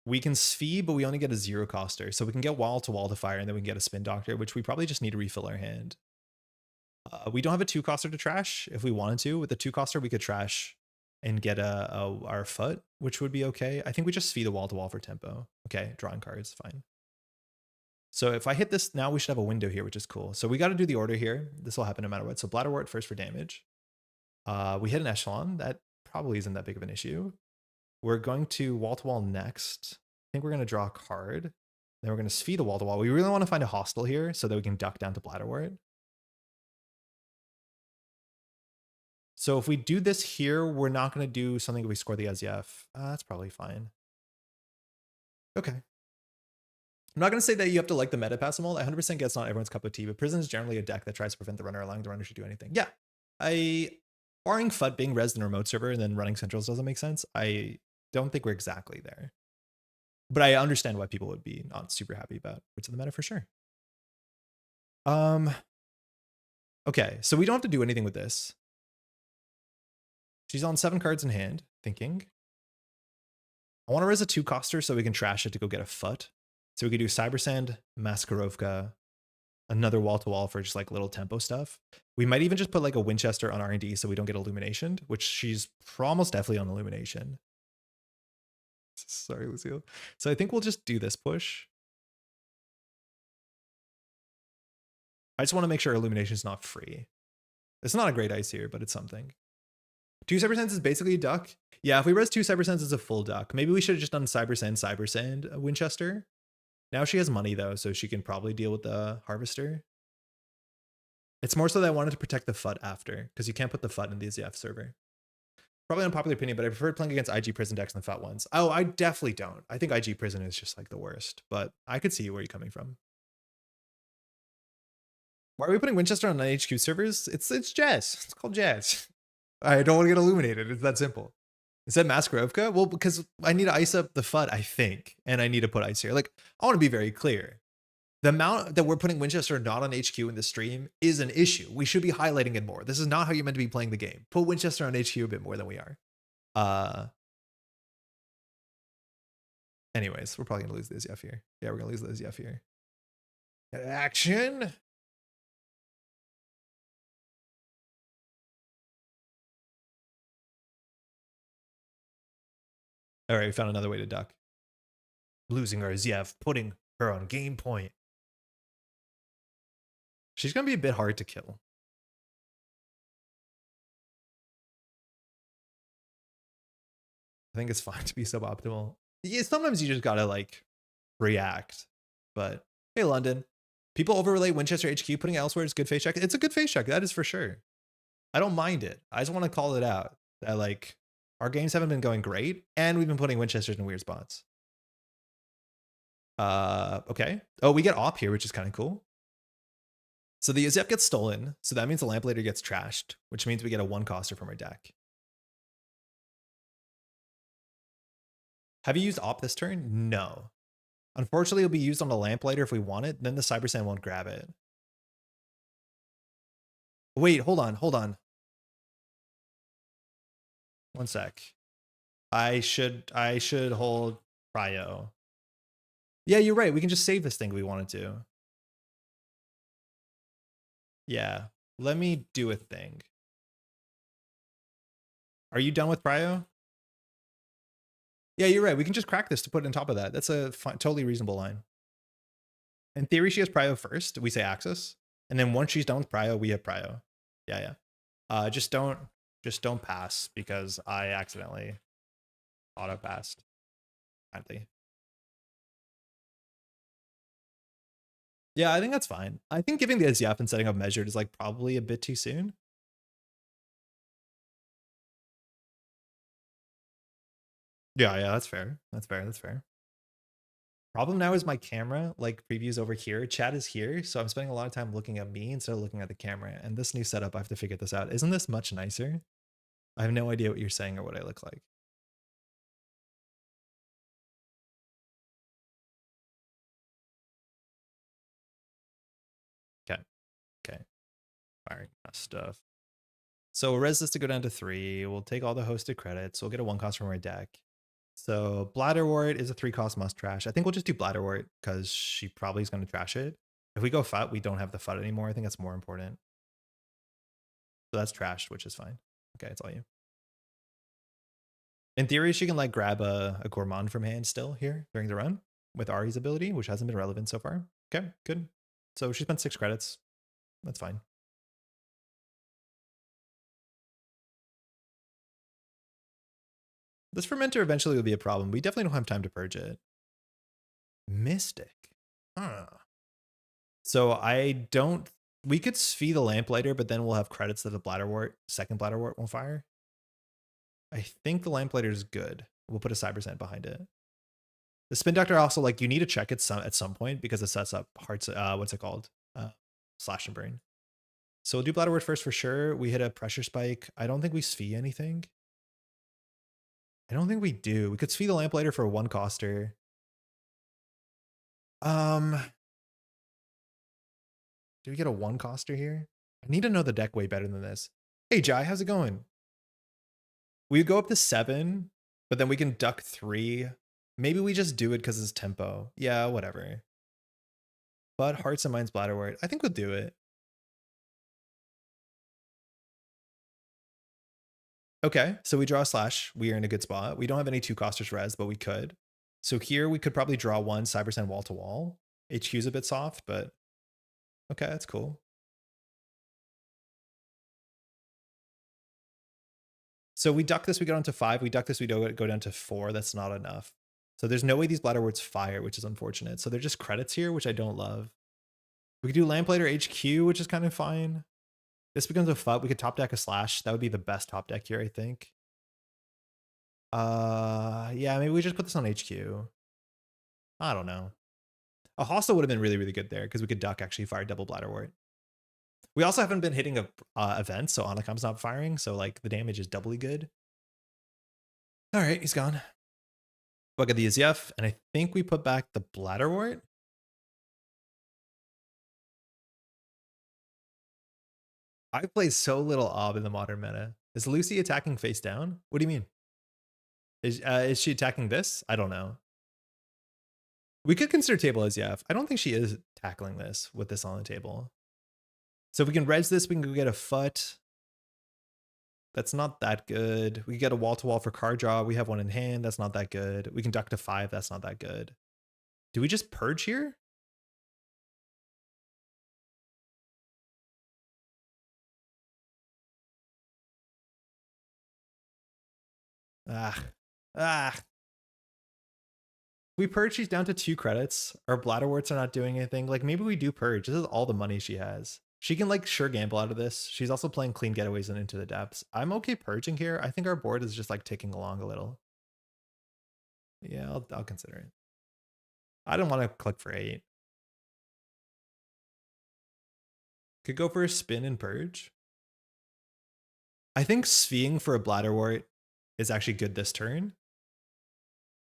We can Sphere, but we only get a 0 coster. So we can get wall to wall to fire, and then we can get a spin doctor, which we probably just need to refill our hand. We don't have a 2 coster to trash. If we wanted to, with the 2 coster, we could trash and get our foot, which would be okay. I think we just Sphere the wall to wall for tempo. Okay, drawing cards, fine. So if I hit this now, we should have a window here, which is cool. So we got to do the order here. This will happen no matter what. So Bladderwort first for damage. We hit an echelon. That probably isn't that big of an issue. We're going to wall next. I think we're going to draw a card. Then we're going to Sphere the wall to wall. We really want to find a hostile here so that we can duck down to Bladderwort. So if we do this here, we're not going to do something if we score the SEF. That's probably fine. Okay. I'm not going to say that you have to like the meta pass them all. I 100% guess not everyone's cup of tea, but Prison is generally a deck that tries to prevent the runner, allowing the runner to do anything. Yeah. Barring FUT being res in a remote server and then running centrals doesn't make sense, I don't think we're exactly there. But I understand why people would be not super happy about Roots of the Meta for sure. Okay, so we don't have to do anything with this. She's on 7 cards in hand, thinking. I want to res a 2 coster so we can trash it to go get a FUT. So we could do Cyber Sand, Maskarovka, another wall to wall for just like little tempo stuff. We might even just put like a Winchester on R&D so we don't get Illumination, which she's almost definitely on Illumination. Sorry, Lucio. So I think we'll just do this push. I just want to make sure Illumination is not free. It's not a great ice here, but it's something. 2 Cyber Sands is basically a duck. Yeah, if we res 2 Cyber Sands, it's a full duck. Maybe we should have just done Cyber Sand, Winchester. Now she has money though, so she can probably deal with the Harvester. It's more so that I wanted to protect the FUT after, because you can't put the FUT in the ZF server. Probably unpopular opinion, but I prefer playing against IG Prison decks than FUT ones. Oh, I definitely don't. I think IG Prison is just like the worst, but I could see where you're coming from. Why are we putting Winchester on HQ servers? It's jazz. It's called jazz. I don't want to get illuminated. It's that simple. Instead Maskarovka? Well, because I need to ice up the FUT, I think, and I need to put ice here. Like, I want to be very clear. The amount that we're putting Winchester not on HQ in the stream is an issue. We should be highlighting it more. This is not how you're meant to be playing the game. Put Winchester on HQ a bit more than we are. Anyways, we're probably going to lose the ZF here. Yeah, we're going to lose the ZF here. Action. All right, we found another way to duck. Losing our ZF, putting her on game point. She's going to be a bit hard to kill. I think it's fine to be suboptimal. Yeah, sometimes you just got to like react. But hey, London. People overrelate Winchester HQ. Putting it elsewhere is good face check. It's a good face check. That is for sure. I don't mind it. I just want to call it out that like our games haven't been going great and we've been putting Winchesters in weird spots. Okay. Oh, we get Op here, which is kind of cool. So the Zep gets stolen. So that means the Lamplighter gets trashed, which means we get a 1 coster from our deck. Have you used Op this turn? No. Unfortunately, it'll be used on the Lamplighter if we want it. Then the Cyber Sand won't grab it. Wait, hold on. 1 sec. I should hold Cryo. Yeah, you're right. We can just save this thing if we wanted to. Yeah, let me do a thing. Are you done with Cryo? Yeah, you're right. We can just crack this to put it on top of that. That's a totally reasonable line. In theory, she has Prio first. We say Axis. And then once she's done with Prio, we have Prio. Yeah. Just don't pass because I accidentally auto passed. Kindly. Yeah, I think that's fine. I think giving the SDF and setting up measured is like probably a bit too soon. Yeah, that's fair. That's fair. Problem now is my camera, like previews over here, chat is here, so I'm spending a lot of time looking at me instead of looking at the camera. And this new setup, I have to figure this out. Isn't this much nicer? I have no idea what you're saying or what I look like. Okay. Okay. Firing stuff. So we'll res this to go down to 3. We'll take all the hosted credits. We'll get a 1 cost from our deck. So Bladderwort is a 3 cost must trash. I think we'll just do Bladderwort because she probably is going to trash it. If we go FUT, we don't have the FUT anymore. I think that's more important. So that's trashed, which is fine. Okay, it's all you. In theory, she can like grab a Gourmand from hand still here during the run with Ari's ability, which hasn't been relevant so far. Okay, good. So she spent 6 credits. That's fine. This fermenter eventually will be a problem. We definitely don't have time to purge it. Mystic. Huh. So I don't... We could Svi the Lamplighter, but then we'll have credits that the Bladderwort, second Bladderwort won't fire. I think the Lamplighter is good. We'll put a Cyber Sand behind it. The Spin Doctor also, like, you need to check it at some point because it sets up hearts, what's it called? Slash and Burn. So we'll do Bladderwort first for sure. We hit a Pressure Spike. I don't think we Svi anything. I don't think we do. We could Svi the Lamplighter for a 1 coster. Do we get a 1 coster here? I need to know the deck way better than this. Hey Jai, how's it going? We go up to 7, but then we can duck 3. Maybe we just do it because it's tempo. Yeah, whatever. But Hearts and Minds Bladderwort. I think we'll do it. Okay, so we draw a slash. We are in a good spot. We don't have any 2 costers res, but we could. So here we could probably draw 1 Cyber Sand wall to wall. HQ's a bit soft, but okay, that's cool. So we duck this, we go down to 5. We duck this, we go down to 4. That's not enough. So there's no way these Bladderworts fire, which is unfortunate. So they're just credits here, which I don't love. We could do Lamplighter HQ, which is kind of fine. This becomes a FUT. We could top deck a slash. That would be the best top deck here, I think. Yeah, maybe we just put this on HQ. I don't know. A hostile would have been really, really good there because we could duck actually fire double Bladderwort. We also haven't been hitting a event, so Anakam's not firing, so like the damage is doubly good. All right, he's gone. Look at the EZF, and I think we put back the Bladderwort. I play so little Ob in the modern meta. Is Lucy attacking face down? What do you mean? Is she attacking this? I don't know. We could consider table EZF. I don't think she is tackling this with this on the table. So if we can res this, we can go get a FUT. That's not that good. We get a wall-to-wall for card draw. We have 1 in hand. That's not that good. We can duck to 5. That's not that good. Do we just purge here? We purge, she's down to 2 credits. Our Bladderworts are not doing anything. Like, maybe we do purge. This is all the money she has. She can, like, sure gamble out of this. She's also playing clean getaways and Into the Depths. I'm okay purging here. I think our board is just, like, ticking along a little. Yeah, I'll consider it. I don't want to click for 8. Could go for a spin and purge. I think Sviing for a Bladderwort is actually good this turn.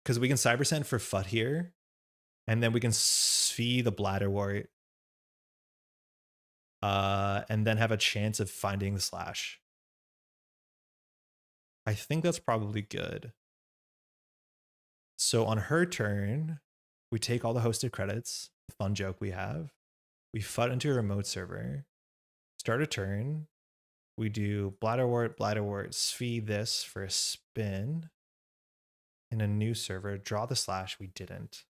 Because we can Cyber Sand for FUT here. And then we can Svi the Bladderwort. And then have a chance of finding the slash. I think that's probably good. So on her turn, we take all the hosted credits. Fun joke we have. We FUT into a remote server. Start a turn. We do Bladderwort, Svi this for a spin. In a new server, draw the slash. We didn't.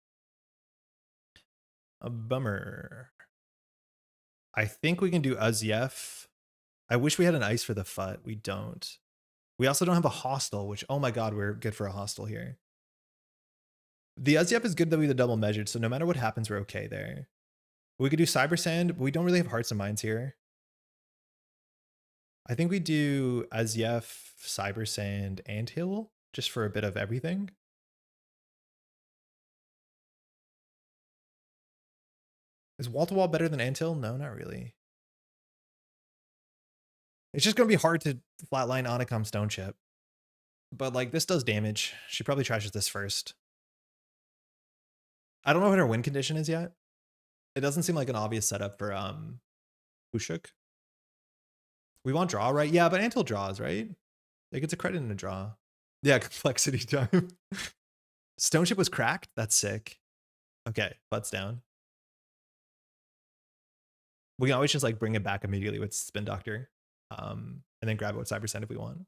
A bummer. I think we can do Uzyef. I wish we had an ice for the FUT. We don't. We also don't have a hostile, which, oh my god, we're good for a hostile here. The Uzyef is good that we the double measured, so no matter what happens, we're okay there. We could do Cyber Sand, but we don't really have Hearts and Minds here. I think we do Uzyef, Cyber Sand, and Hill, just for a bit of everything. Is wall-to-wall better than Anthill? No, not really. It's just going to be hard to flatline Onicom Stone Chip. But, like, this does damage. She probably trashes this first. I don't know what her win condition is yet. It doesn't seem like an obvious setup for Ushuk. We want draw, right? Yeah, but Anthill draws, right? Like, it's a credit in a draw. Yeah, complexity time. Stone Chip was cracked? That's sick. Okay, butts down. We can always just, like, bring it back immediately with Spin Doctor. And then grab it with Cyber Sand if we want.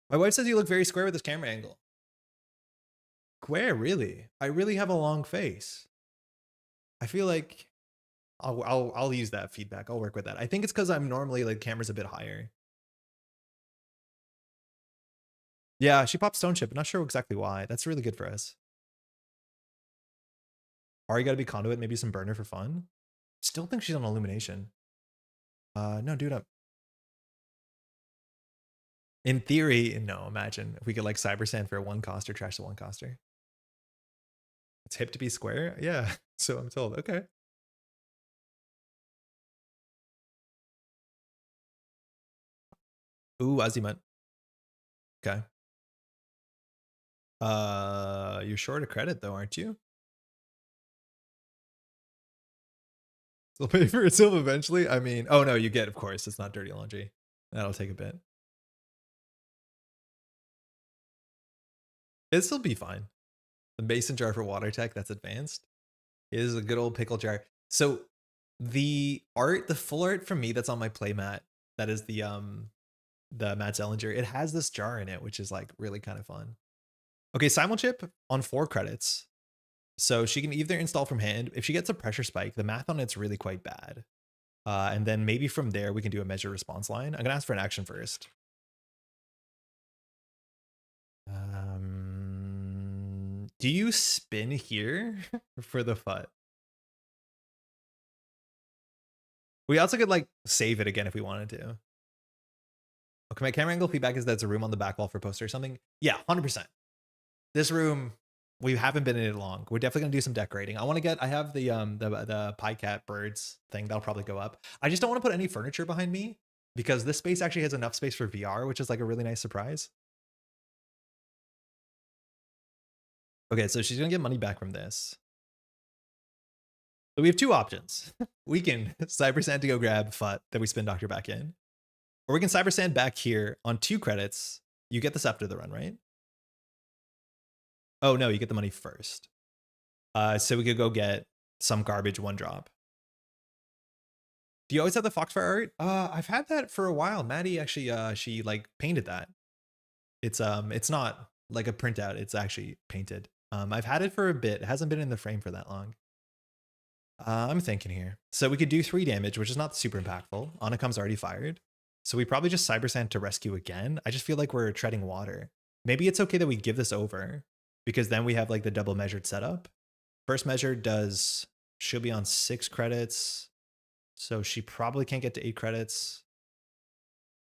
My wife says you look very square with this camera angle. Square, really? I really have a long face. I feel like I'll use that feedback. I'll work with that. I think it's because I'm normally like camera's a bit higher. Yeah, she popped Stone Chip. Not sure exactly why. That's really good for us. Ari got to be Conduit. Maybe some burner for fun. Still think she's on Illumination. No, dude up. In theory, no. Imagine if we could like Cyber Sand for a 1-coster, trash the 1-coster. It's hip to be square. Yeah, so I'm told. Okay. Ooh, Azimut. Okay. You're short a credit though, aren't you? It'll pay for itself eventually. I mean, oh no, you get, of course, it's not dirty laundry. That'll take a bit. It'll still be fine. The mason jar for water tech, that's advanced, is a good old pickle jar. So the art, the full art from me that's on my playmat, that is the Matt Zellinger, it has this jar in it, which is like really kind of fun. Okay, Simulchip on 4 credits. So she can either install from hand. If she gets a pressure spike, the math on it's really quite bad. And then maybe from there, we can do a measure response line. I'm going to ask for an action first. Do you spin here for the FUT? We also could like save it again if we wanted to. Okay, my camera angle feedback is that's a room on the back wall for a poster or something. Yeah, 100%. This room, we haven't been in it long. We're definitely gonna do some decorating. I want to get. I have the Pycat birds thing that'll probably go up. I just don't want to put any furniture behind me because this space actually has enough space for VR, which is like a really nice surprise. Okay, so she's gonna get money back from this. So we have 2 options. We can Cyber Sand to go grab FUT, then we spin Doctor back in. Or we can Cyber Sand back here on 2 credits. You get this after the run, right? Oh no, you get the money first. So we could go get some garbage 1-drop. Do you always have the Foxfire art? I've had that for a while. Maddie actually, she like painted that. It's not like a printout. It's actually painted. I've had it for a bit. It hasn't been in the frame for that long. I'm thinking here. So we could do 3 damage, which is not super impactful. Onicom's already fired. So we probably just Cyber Sand to rescue again. I just feel like we're treading water. Maybe it's okay that we give this over because then we have like the double measured setup. First measure does, she'll be on 6 credits. So she probably can't get to 8 credits.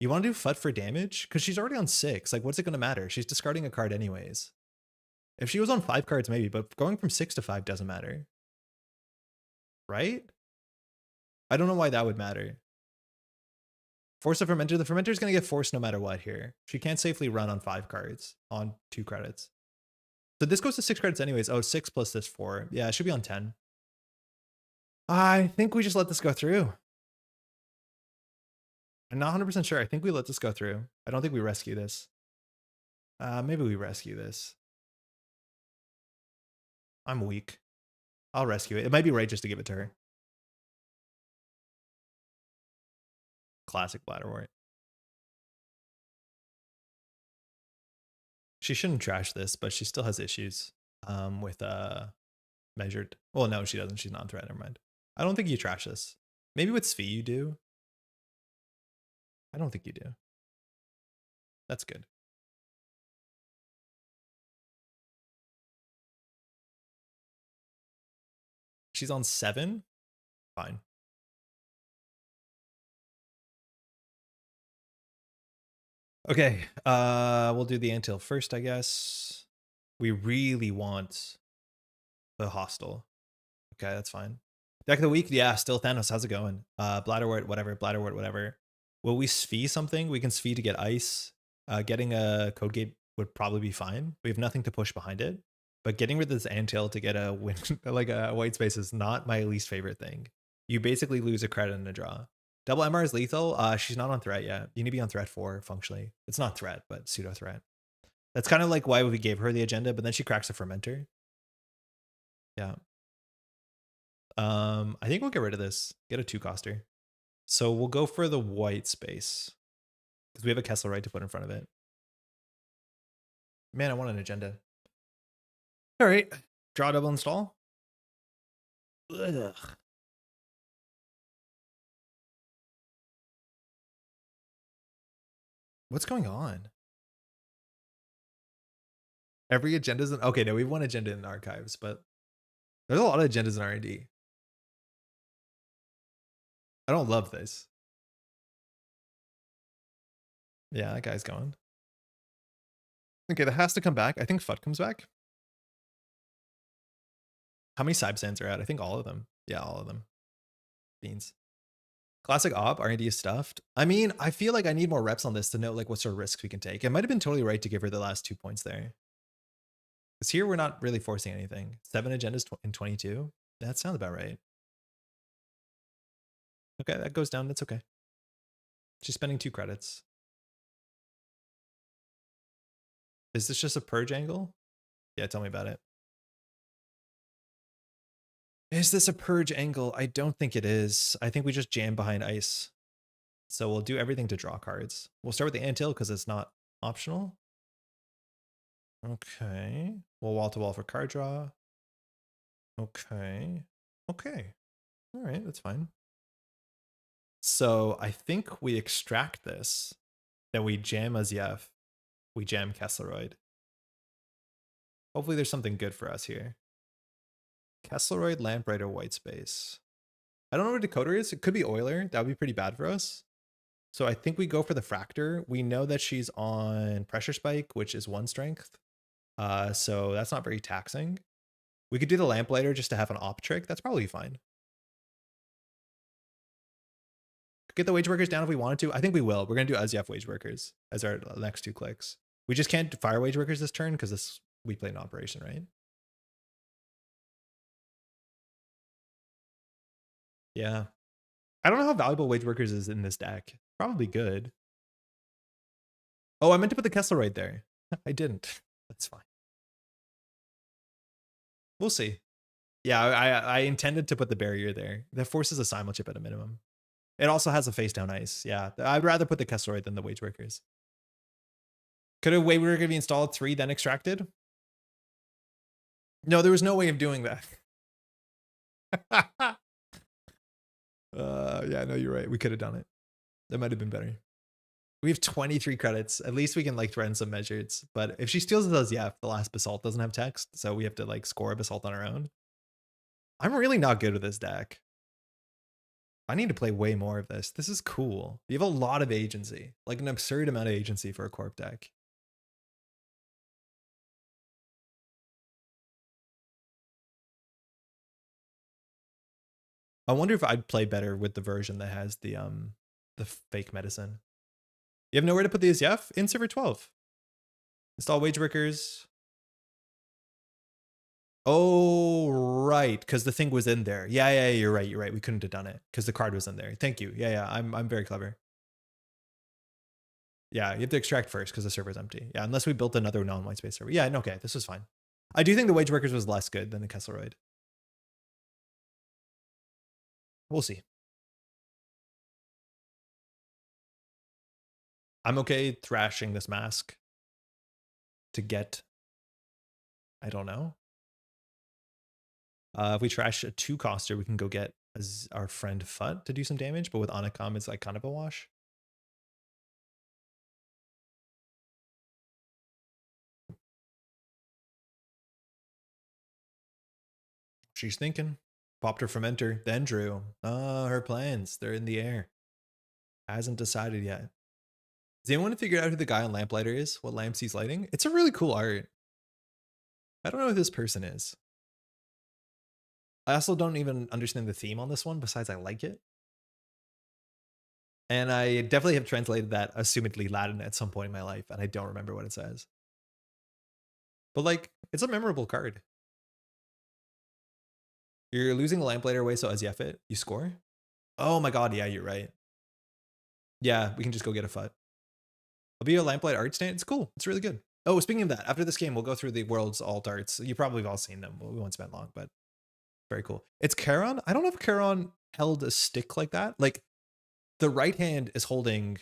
You want to do FUT for damage? Because she's already on 6. Like, what's it going to matter? She's discarding a card anyways. If she was on 5 cards, maybe, but going from 6 to 5 doesn't matter. Right? I don't know why that would matter. Force the Fermenter. The Fermenter is going to get forced no matter what here. She can't safely run on 5 cards on 2 credits. So this goes to 6 credits anyways. Oh, 6 plus this 4. Yeah, it should be on 10. I think we just let this go through. I'm not 100% sure. I think we let this go through. I don't think we rescue this. Maybe we rescue this. I'm weak. I'll rescue it. It might be right just to give it to her. Classic Bladderwort. She shouldn't trash this, but she still has issues with measured. Well, no, she doesn't. She's non-threat. Never mind. I don't think you trash this. Maybe with Svi you do. I don't think you do. That's good. She's on 7. Fine. Okay, we'll do the Anthill first, I guess. We really want the hostile. Okay, that's fine. Deck of the week, yeah, still Thanos. How's it going? Bladderwort, whatever. Bladderwort, whatever. Will we Svi something? We can Svi to get ice. Getting a code gate would probably be fine. We have nothing to push behind it. But getting rid of this antail to get a win, like a white space, is not my least favorite thing. You basically lose a credit and a draw. Double MR is lethal. She's not on threat yet. You need to be on threat 4 functionally. It's not threat, but pseudo threat. That's kind of like why we gave her the agenda, but then she cracks a fermenter. Yeah. I think we'll get rid of this. Get a 2-coster. So we'll go for the white space because we have a Kesselrite to put in front of it. Man, I want an agenda. All right. Draw, double, install. Ugh. What's going on? Every agenda's in, okay, no, we've one agenda in archives, but there's a lot of agendas in R&D. I don't love this. Yeah, that guy's going. Okay, that has to come back. I think FUT comes back. How many side sands are out? I think all of them. Yeah, all of them. Beans. Classic Ob, R&D is stuffed. I mean, I feel like I need more reps on this to know like what sort of risks we can take. It might have been totally right to give her the last 2 points there. Because here we're not really forcing anything. 7 agendas in 22. That sounds about right. Okay, that goes down. That's okay. She's spending 2 credits. Is this just a purge angle? Yeah, tell me about it. Is this a purge angle? I don't think it is. I think we just jam behind ice. So we'll do everything to draw cards. We'll start with the antail because it's not optional. Okay. We'll wall to wall for card draw. Okay. Okay. All right, that's fine. So I think we extract this. Then we jam Aziev. We jam Kesselroid. Hopefully there's something good for us here. Kesselroid, Lamplighter, White Space. I don't know what decoder is. It could be Euler. That would be pretty bad for us. So I think we go for the Fractor. We know that she's on Pressure Spike, which is 1 strength. So that's not very taxing. We could do the Lamplighter just to have an op trick. That's probably fine. Get the wage workers down if we wanted to. I think we will. We're going to do Aziev wage workers as our next 2 clicks. We just can't fire wage workers this turn because this we played an operation, right? Yeah. I don't know how valuable wage workers is in this deck. Probably good. Oh, I meant to put the Kessel right there. I didn't. That's fine. We'll see. Yeah, I intended to put the barrier there. That forces a simulchip at a minimum. It also has a face down ice. Yeah, I'd rather put the Kesselroid than the wage workers. Could a wage worker be installed 3 then extracted? No, there was no way of doing that. Yeah, no, you're right. We could have done it. That might have been better. We have 23 credits. At least we can like threaten some measures. But if she steals those, yeah, the last basalt doesn't have text, so we have to like score a basalt on our own. I'm really not good with this deck. I need to play way more of this. This is cool. You have a lot of agency, like an absurd amount of agency for a corp deck. I wonder if I'd play better with the version that has the fake medicine. You have nowhere to put the ACF? In server 12. Install wage workers. Oh, right, because the thing was in there. Yeah, you're right. You're right. We couldn't have done it because the card was in there. Thank you. Yeah, I'm very clever. Yeah, you have to extract first because the server's empty. Yeah, unless we built another non-white space server. Yeah, okay, this was fine. I do think the wage workers was less good than the Kesselroid. We'll see. I'm okay thrashing this mask to get, I don't know. If we trash a 2-coster, we can go get our friend Fut to do some damage, but with Anakam, it's like kind of a wash. She's thinking. Popped her fermenter, then drew. Oh, her plans. They're in the air. Hasn't decided yet. Does anyone figure out who the guy on Lamplighter is? What lamps he's lighting? It's a really cool art. I don't know who this person is. I also don't even understand the theme on this one, besides I like it. And I definitely have translated that assumedly Latin at some point in my life, and I don't remember what it says. But like, it's a memorable card. You're losing a Lamplighter away, so as you F it, you score? Oh my god, yeah, you're right. Yeah, we can just go get a FUT. I'll be a Lamplight art stand. It's cool. It's really good. Oh, speaking of that, after this game, we'll go through the world's alt arts. You probably have all seen them. We won't spend long, but very cool. It's Charon. I don't know if Charon held a stick like that. Like, the right hand is holding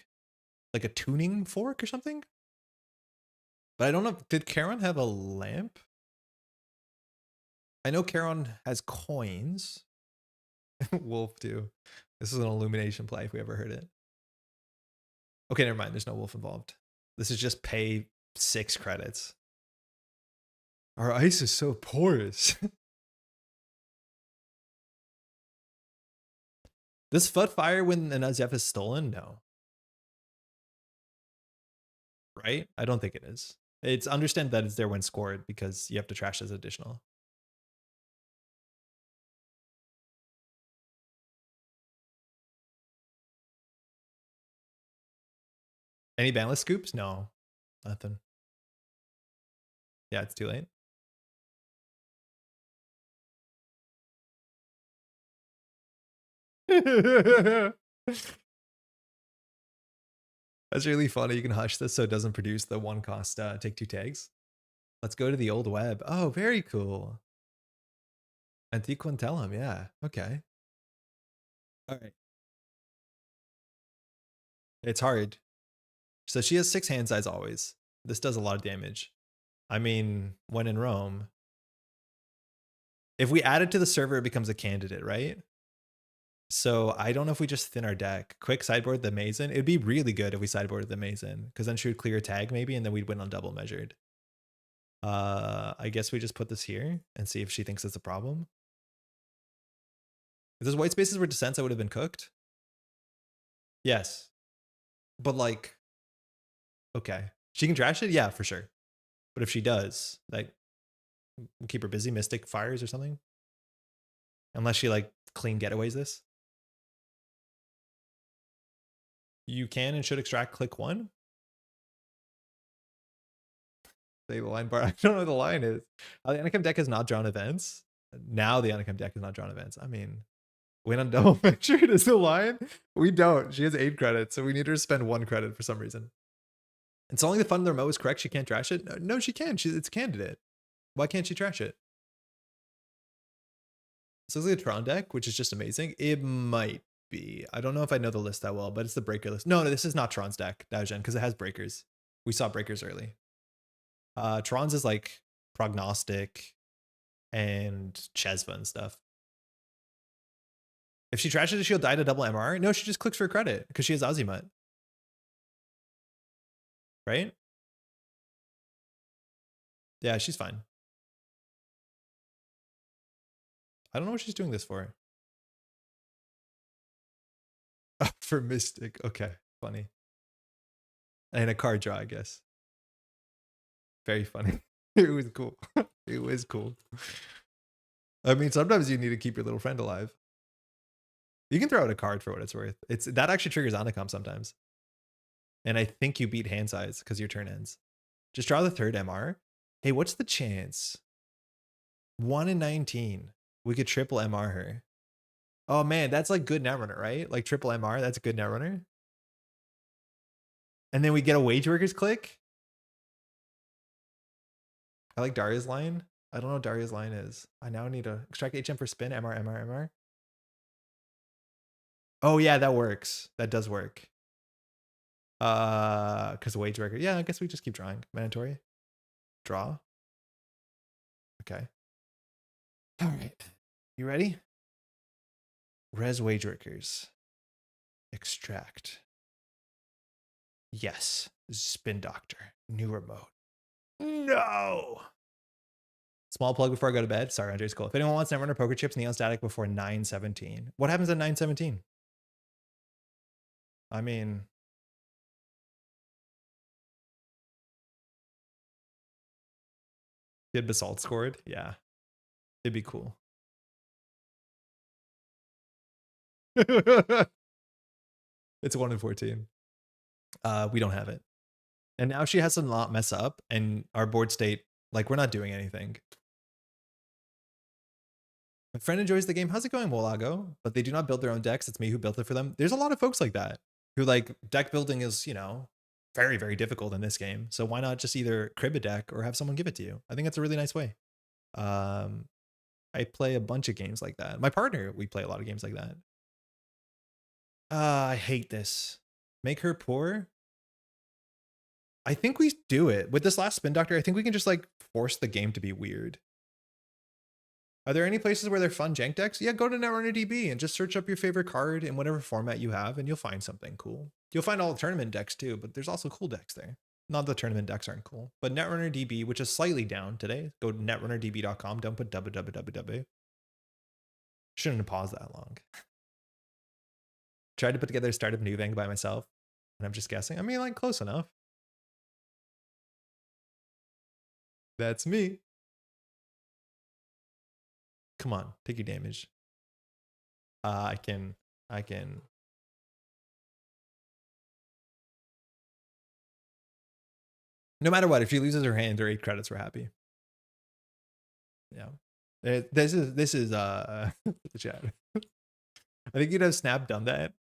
like a tuning fork or something. But I don't know. Did Charon have a lamp? I know Charon has coins. Wolf too. This is an illumination play if we ever heard it. Okay, never mind. There's no wolf involved. This is just pay 6 credits. Our ice is so porous. Does FUT fire when an Azef is stolen? No. Right? I don't think it is. It's understand that it's there when scored because you have to trash as additional. Any banless scoops? No. Nothing. Yeah, it's too late. That's really funny. You can hush this so it doesn't produce the 1 cost take 2 tags. Let's go to the old web. Oh, very cool. Antiquintellum, yeah. Okay. All right. It's hard. So she has 6 hand size always. This does a lot of damage. I mean, when in Rome. If we add it to the server, it becomes a candidate, right? So I don't know if we just thin our deck. Quick sideboard the Mason. It'd be really good if we sideboarded the Mason, because then she would clear a tag maybe, and then we'd win on double measured. I guess we just put this here and see if she thinks it's a problem. If those white spaces were descents, I would have been cooked. Yes. But like, okay. She can trash it? Yeah, for sure. But if she does, like, we'll keep her busy. Mystic fires or something. Unless she like clean getaways this. You can and should extract click 1. Say the line bar. I don't know what the line is. The Anakim deck has not drawn events. Now the Anakim deck has not drawn events. I mean, win on double measured is the line. We don't. She has 8 credits, so we need her to spend 1 credit for some reason. And so long the fun of their mo is correct, she can't trash it. No, she can. It's a candidate. Why can't she trash it? So it's like a Tron deck, which is just amazing. It might be. I don't know if I know the list that well, but it's the breaker list. No, this is not Tron's deck, Daogen, because it has breakers. We saw breakers early. Tron's is like prognostic and Chesva and stuff. If she trashes it, she'll die to double MR. No, she just clicks for credit because she has Azimut. Right? Yeah, she's fine. I don't know what she's doing this for. For Mystic. Okay, funny. And a card draw, I guess. Very funny. It was cool. It was cool. I mean, sometimes you need to keep your little friend alive. You can throw out a card for what it's worth. That actually triggers Anacom sometimes. And I think you beat hand size because your turn ends. Just draw the 3rd MR. Hey, what's the chance? 1 in 19. We could triple MR her. Oh man, that's like good Netrunner, right? Like triple MR, that's a good Netrunner. And then we get a Wage Workers click. I like Daria's line. I don't know what Daria's line is. I now need to extract HM for spin, MR, MR, MR. Oh yeah, that works. That does work. Because the Wage Worker. Yeah, I guess we just keep drawing. Mandatory. Draw. Okay. All right. You ready? Res Wage Workers. Extract. Yes. Spin Doctor. New remote. No. Small plug before I go to bed. Sorry, Andre's cool. If anyone wants Netrunner poker chips Neon Static before 9:17, what happens at 9:17? I mean, did Basalt scored? Yeah, it'd be cool. It's 1 in 14. We don't have it. And now she has to not mess up, and our board state, like, we're not doing anything. My friend enjoys the game. How's it going, Molago? But they do not build their own decks. It's me who built it for them. There's a lot of folks like that who, like, deck building is, you know, very, very difficult in this game. So why not just either crib a deck or have someone give it to you? I think that's a really nice way. I play a bunch of games like that. My partner, we play a lot of games like that. I hate this. Make her poor? I think we do it. With this last spin doctor, I think we can just like force the game to be weird. Are there any places where they're fun jank decks? Yeah, go to Netrunner DB and just search up your favorite card in whatever format you have, and you'll find something cool. You'll find all the tournament decks too, but there's also cool decks there. Not the tournament decks aren't cool, but Netrunner DB, which is slightly down today. Go to netrunnerdb.com. Don't put www. Shouldn't have paused that long. Tried to put together a start of New Vang by myself, and I'm just guessing. I mean, like, close enough. That's me. Come on, take your damage. I can. No matter what, if she loses her hand or 8 credits, we're happy. Yeah. This is the chat. I think you'd have Snap done that.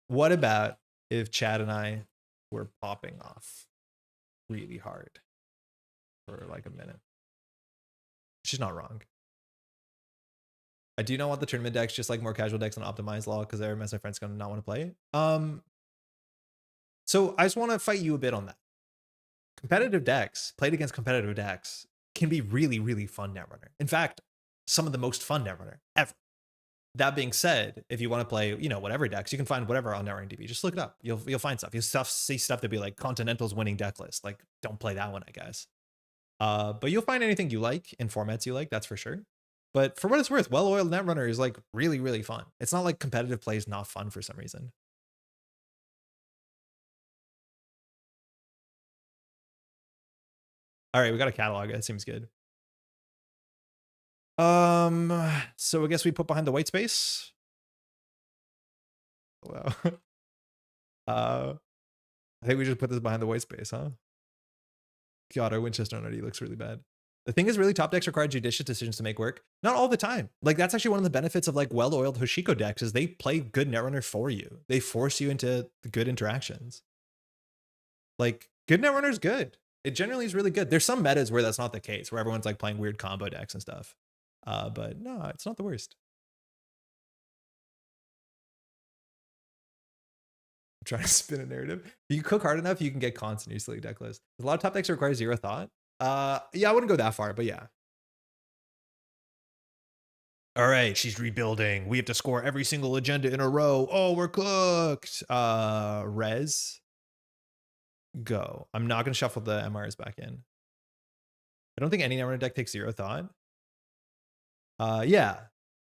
What about if Chad and I were popping off really hard for like a minute? She's not wrong. I do not want the tournament decks, just like more casual decks on optimized law, because RMS my friend's gonna not want to play it. So I just want to fight you a bit on that. Competitive decks played against competitive decks can be really, really fun Netrunner. In fact, some of the most fun Netrunner ever. That being said, if you want to play, you know, whatever decks, you can find whatever on Netrunner DB. Just look it up. You'll find stuff. You'll see stuff to be like Continental's winning deck list. Like, don't play that one, I guess. But you'll find anything you like in formats you like, that's for sure. But for what it's worth, well-oiled Netrunner is like really, really fun. It's not like competitive play is not fun for some reason. All right, we got a catalog. That seems good. So I guess we put behind the white space. Wow. I think we just put this behind the white space, huh? God, our Winchester already looks really bad. The thing is, really, top decks require judicious decisions to make work. Not all the time. Like, that's actually one of the benefits of like well-oiled Hoshiko decks is they play good Netrunner for you. They force you into good interactions. Like, good Netrunner is good. It generally is really good. There's some metas where that's not the case, where everyone's like playing weird combo decks and stuff. But no, it's not the worst. I'm trying to spin a narrative. If you cook hard enough, you can get cons in your silly deck list. There's a lot of top decks that require zero thought. Yeah, I wouldn't go that far, but yeah. All right, she's rebuilding. We have to score every single agenda in a row. Oh, we're cooked. Res. Go. I'm not going to shuffle the MRs back in. I don't think any Netrunner deck takes zero thought. Yeah.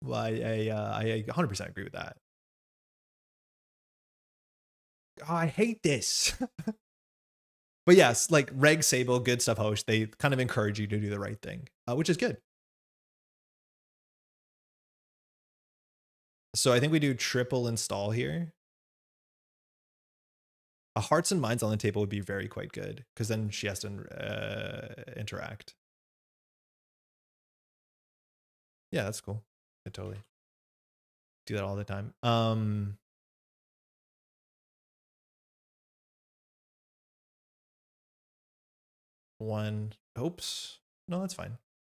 Well, I 100% agree with that. Oh, I hate this. But yes, like Reg, Sable, good stuff host, they kind of encourage you to do the right thing, which is good. So I think we do triple install here. A Hearts and Minds on the table would be very quite good, because then she has to interact. Yeah, that's cool. I totally do that all the time. One. Oops. No, that's fine.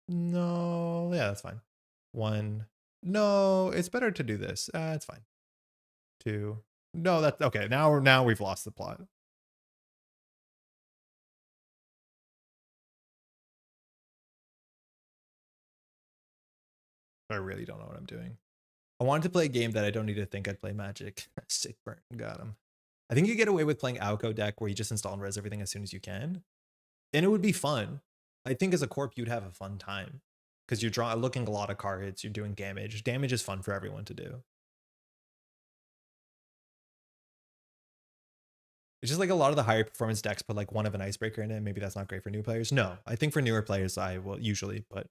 No, yeah, that's fine. One. No, it's better to do this. It's fine. Two. No, that's okay. Now we've lost the plot. I really don't know what I'm doing. I wanted to play a game that I don't need to think I'd play Magic. Sick burn. Got him. I think you get away with playing Alco deck where you just install and res everything as soon as you can. And it would be fun. I think as a corp, you'd have a fun time. Because you're looking a lot of cards, you're doing damage. Damage is fun for everyone to do. It's just like a lot of the higher performance decks put like one of an icebreaker in it. Maybe that's not great for new players. No, I think for newer players, I will usually put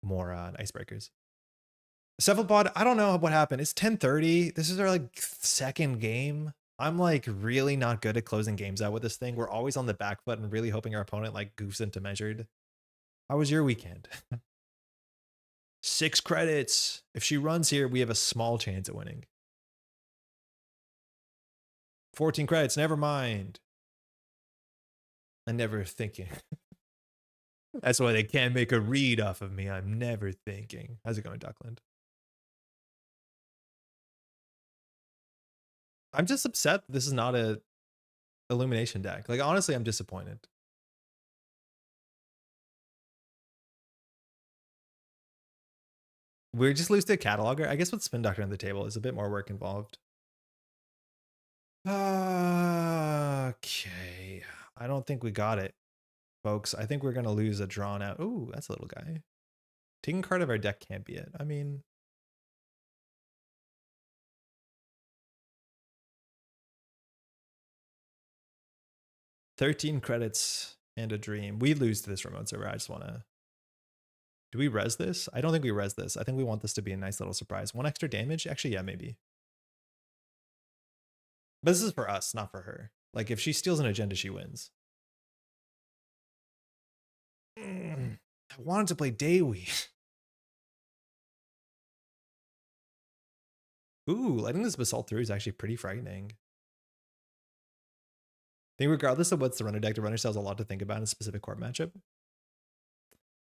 more icebreakers. Cephalopod, I don't know what happened. It's 10:30. This is our like second game. I'm like really not good at closing games out with this thing. We're always on the back foot and really hoping our opponent like goofs into measured. How was your weekend? 6 credits. If she runs here, we have a small chance at winning. 14 credits, never mind. I'm never thinking. That's why they can't make a read off of me. I'm never thinking. How's it going, Duckland? I'm just upset this is not a illumination deck. Like, honestly, I'm disappointed. We just lose to a cataloger. I guess with Spin Doctor on the table is a bit more work involved. Okay. I don't think we got it, folks. I think we're going to lose a drawn out. Ooh, that's a little guy. Taking card of our deck can't be it. I mean, $13 credits and a dream. We lose to this remote server. I just want to. Do we res this? I don't think we res this. I think we want this to be a nice little surprise. 1 extra damage? Actually, yeah, maybe. But this is for us, not for her. Like, if she steals an agenda, she wins. I wanted to play Dewi. Ooh, letting this basalt through is actually pretty frightening. I think regardless of what's the runner deck, the runner still has a lot to think about in a specific corp matchup.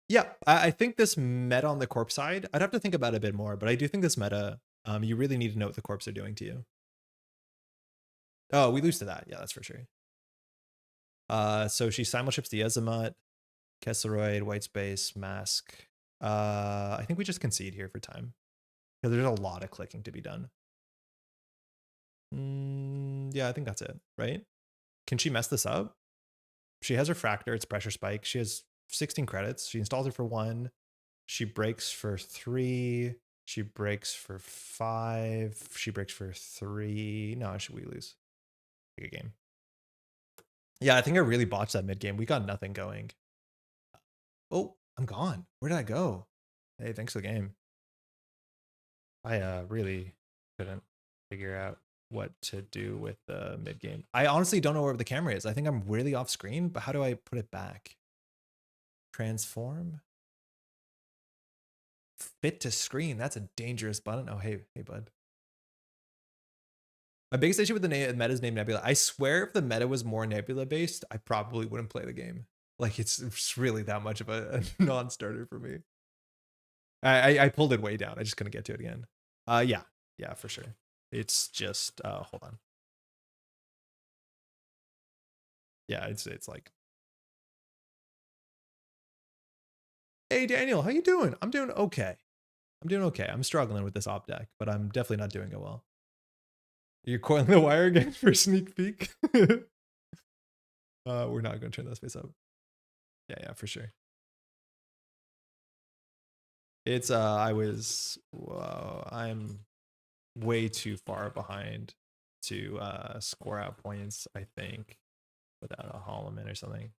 Yeah, I think this meta on the corp side, I'd have to think about it a bit more, but I do think this meta, you really need to know what the corps are doing to you. Oh, we lose to that. Yeah, that's for sure. So she simulships the Azimuth, Kesseroid, White Space, Mask. I think we just concede here for time. Because there's a lot of clicking to be done. Yeah, I think that's it, right? Can she mess this up? She has her Fractor, it's Pressure Spike. She has 16 credits. She installs it for 1. She breaks for 3. She breaks for 5. She breaks for 3. No, should we lose? Take a game. Yeah, I think I really botched that mid game. We got nothing going. Oh, I'm gone. Where did I go? Hey, thanks for the game. I really couldn't figure out what to do with the mid game. I honestly don't know where the camera is. I think I'm really off screen, but how do I put it back? Transform? Fit to screen. That's a dangerous button. Oh, hey, bud. My biggest issue with the meta's named Nebula. I swear if the meta was more Nebula based, I probably wouldn't play the game. Like it's really that much of a non-starter for me. I pulled it way down. I just couldn't get to it again. Yeah, for sure. It's just hold on. Yeah, it's like, hey Daniel, how you doing? I'm doing okay. I'm struggling with this op deck, but I'm definitely not doing it well. You're coiling the wire again for a sneak peek. We're not going to turn that space up. Yeah, for sure. It's I'm way too far behind to score out points, I think, without a Holloman or something.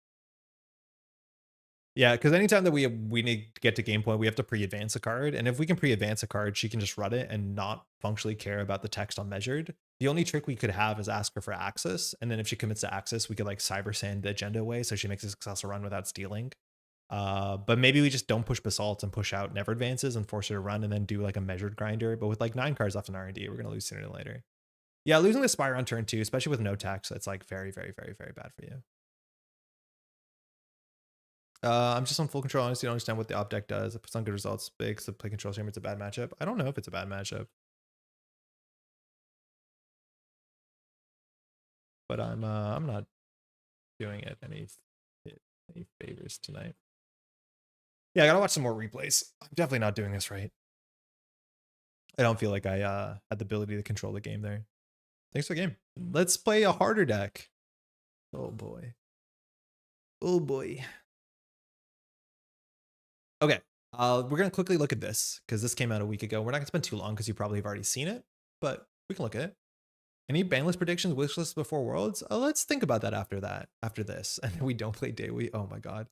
Yeah, because anytime that we need to get to game point, we have to pre-advance a card. And if we can pre-advance a card, she can just run it and not functionally care about the text on measured. The only trick we could have is ask her for access. And then if she commits to access, we could like cyber sand the agenda away so she makes a successful run without stealing. But maybe we just don't push basalts and push out never advances and force her to run and then do like a measured grinder. But with like 9 cards left in R&D, we're going to lose sooner than later. Yeah, losing the Spire on turn 2, especially with no tax, it's like very, very, very, very bad for you. I'm just on full control. I honestly don't understand what the op deck does. It puts on good results. Big, so play control chamber. It's a bad matchup. I don't know if it's a bad matchup, but I'm not doing it any favors tonight. Yeah, I gotta watch some more replays. I'm definitely not doing this right. I don't feel like I had the ability to control the game there. Thanks for the game. Let's play a harder deck. Oh boy. Oh boy. Okay. We're going to quickly look at this because this came out a week ago. We're not going to spend too long because you probably have already seen it, but we can look at it. Any banlist predictions, wish list before Worlds? Let's think about that after this. And we don't play Dewi. Oh my God.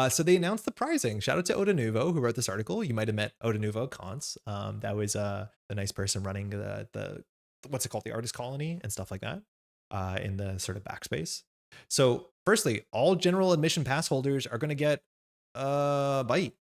So they announced the pricing. Shout out to Oda Nuvo who wrote this article. You might have met Oda Nuvo Cons. That was the nice person running the what's it called, the artist colony and stuff like that in the sort of backspace. So firstly, all general admission pass holders are going to get a bite.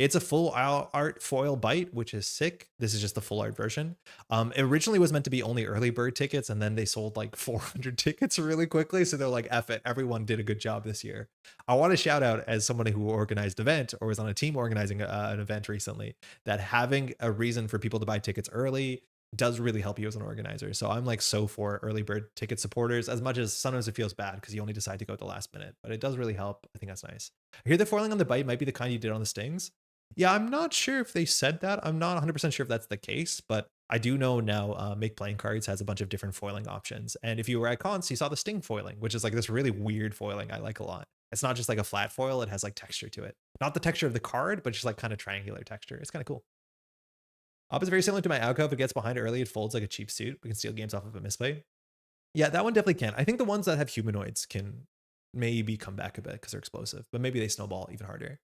It's a full art foil bite, which is sick. This is just the full art version. It originally was meant to be only early bird tickets, and then they sold like 400 tickets really quickly. So they're like, F it, everyone did a good job this year. I want to shout out, as somebody who organized an event or was on a team organizing an event recently, that having a reason for people to buy tickets early does really help you as an organizer. So I'm like so for early bird ticket supporters, as much as sometimes it feels bad because you only decide to go at the last minute, but it does really help. I think that's nice. I hear the foiling on the bite might be the kind you did on the stings. Yeah, I'm not sure if they said that. I'm not 100% sure if that's the case, but I do know now Make Playing Cards has a bunch of different foiling options. And if you were at cons, you saw the Sting foiling, which is like this really weird foiling I like a lot. It's not just like a flat foil, it has like texture to it. Not the texture of the card, but just like kind of triangular texture. It's kind of cool. Ob is very similar to my Alco. If it gets behind early, it folds like a cheap suit. We can steal games off of a misplay. Yeah, that one definitely can. I think the ones that have humanoids can maybe come back a bit because they're explosive, but maybe they snowball even harder.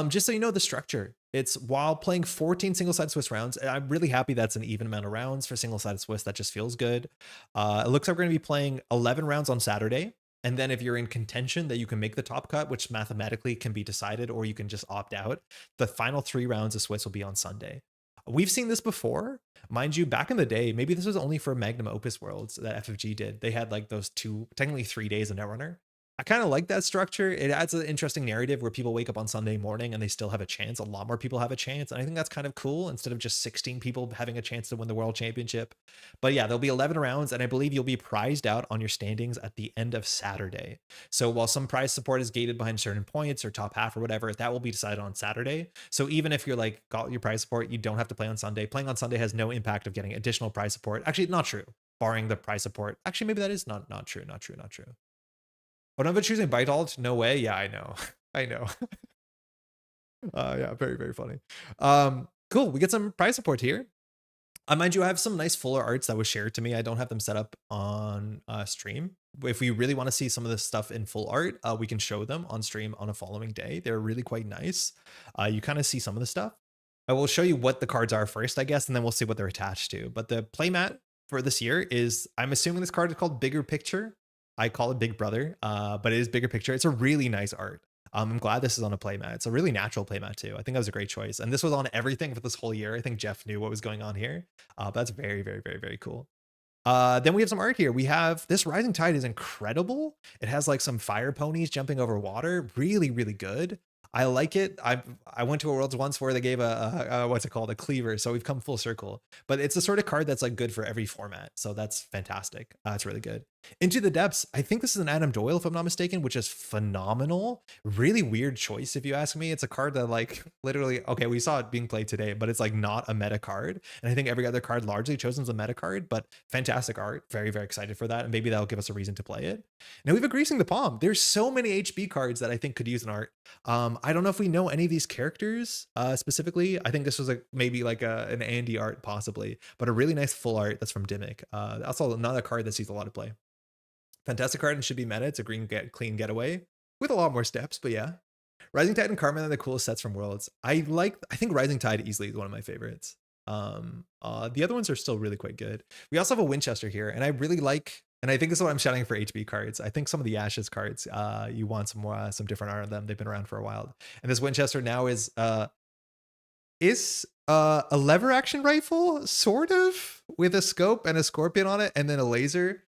Just so you know the structure, it's while playing 14 single-sided Swiss rounds, and I'm really happy that's an even amount of rounds for single-sided Swiss. That just feels good. It looks like we're going to be playing 11 rounds on Saturday. And then if you're in contention that you can make the top cut, which mathematically can be decided, or you can just opt out, the final 3 rounds of Swiss will be on Sunday. We've seen this before. Mind you, back in the day, maybe this was only for Magnum Opus Worlds that FFG did. They had like those 2, technically 3 days of Netrunner. I kind of like that structure. It adds an interesting narrative where people wake up on Sunday morning and they still have a chance. A lot more people have a chance. And I think that's kind of cool instead of just 16 people having a chance to win the world championship. But yeah, there'll be 11 rounds, and I believe you'll be prized out on your standings at the end of Saturday. So while some prize support is gated behind certain points or top half or whatever, that will be decided on Saturday. So even if you're like got your prize support, you don't have to play on Sunday. Playing on Sunday has no impact of getting additional prize support. Actually, not true. Barring the prize support. Actually, maybe that is not true. Oh, no, but choosing bite alt? No way. Yeah, I know. I know. Yeah, very, very funny. Cool. We get some prize support here. Mind you, I have some nice fuller arts that was shared to me. I don't have them set up on stream. If we really want to see some of this stuff in full art, we can show them on stream on a following day. They're really quite nice. You kind of see some of the stuff. I will show you what the cards are first, I guess, and then we'll see what they're attached to. But the playmat for this year is, I'm assuming this card is called Bigger Picture. I call it Big Brother, but it is Bigger Picture. It's a really nice art. I'm glad this is on a playmat. It's a really natural playmat too. I think that was a great choice. And this was on everything for this whole year. I think Jeff knew what was going on here. But that's very, very, very, very cool. Then we have some art here. We have this Rising Tide is incredible. It has like some fire ponies jumping over water. Really, really good. I like it. I went to a Worlds once where they gave a what's it called, a cleaver. So we've come full circle. But it's the sort of card that's like good for every format. So that's fantastic. It's really good. Into the Depths. I think this is an Adam Doyle, if I'm not mistaken, which is phenomenal. Really weird choice, if you ask me. It's a card that like literally, okay, we saw it being played today, but it's like not a meta card. And I think every other card largely chosen as a meta card, but fantastic art. Very, very excited for that. And maybe that'll give us a reason to play it. Now we have a Greasing the Palm. There's so many HB cards that I think could use an art. I don't know if we know any of these characters specifically. I think this was like maybe like an Andy art possibly, but a really nice full art that's from Dimmick. Also another card that sees a lot of play. Fantastic card and should be meta. It's a clean getaway with a lot more steps, but yeah. Rising Tide and Carmen are the coolest sets from Worlds. I think Rising Tide easily is one of my favorites. The other ones are still really quite good. We also have a Winchester here, and I really like, and I think this is what I'm shouting for HB cards. I think some of the Ashes cards, you want some more, some different art on them. They've been around for a while. And this Winchester now is a lever action rifle, sort of, with a scope and a scorpion on it, and then a laser.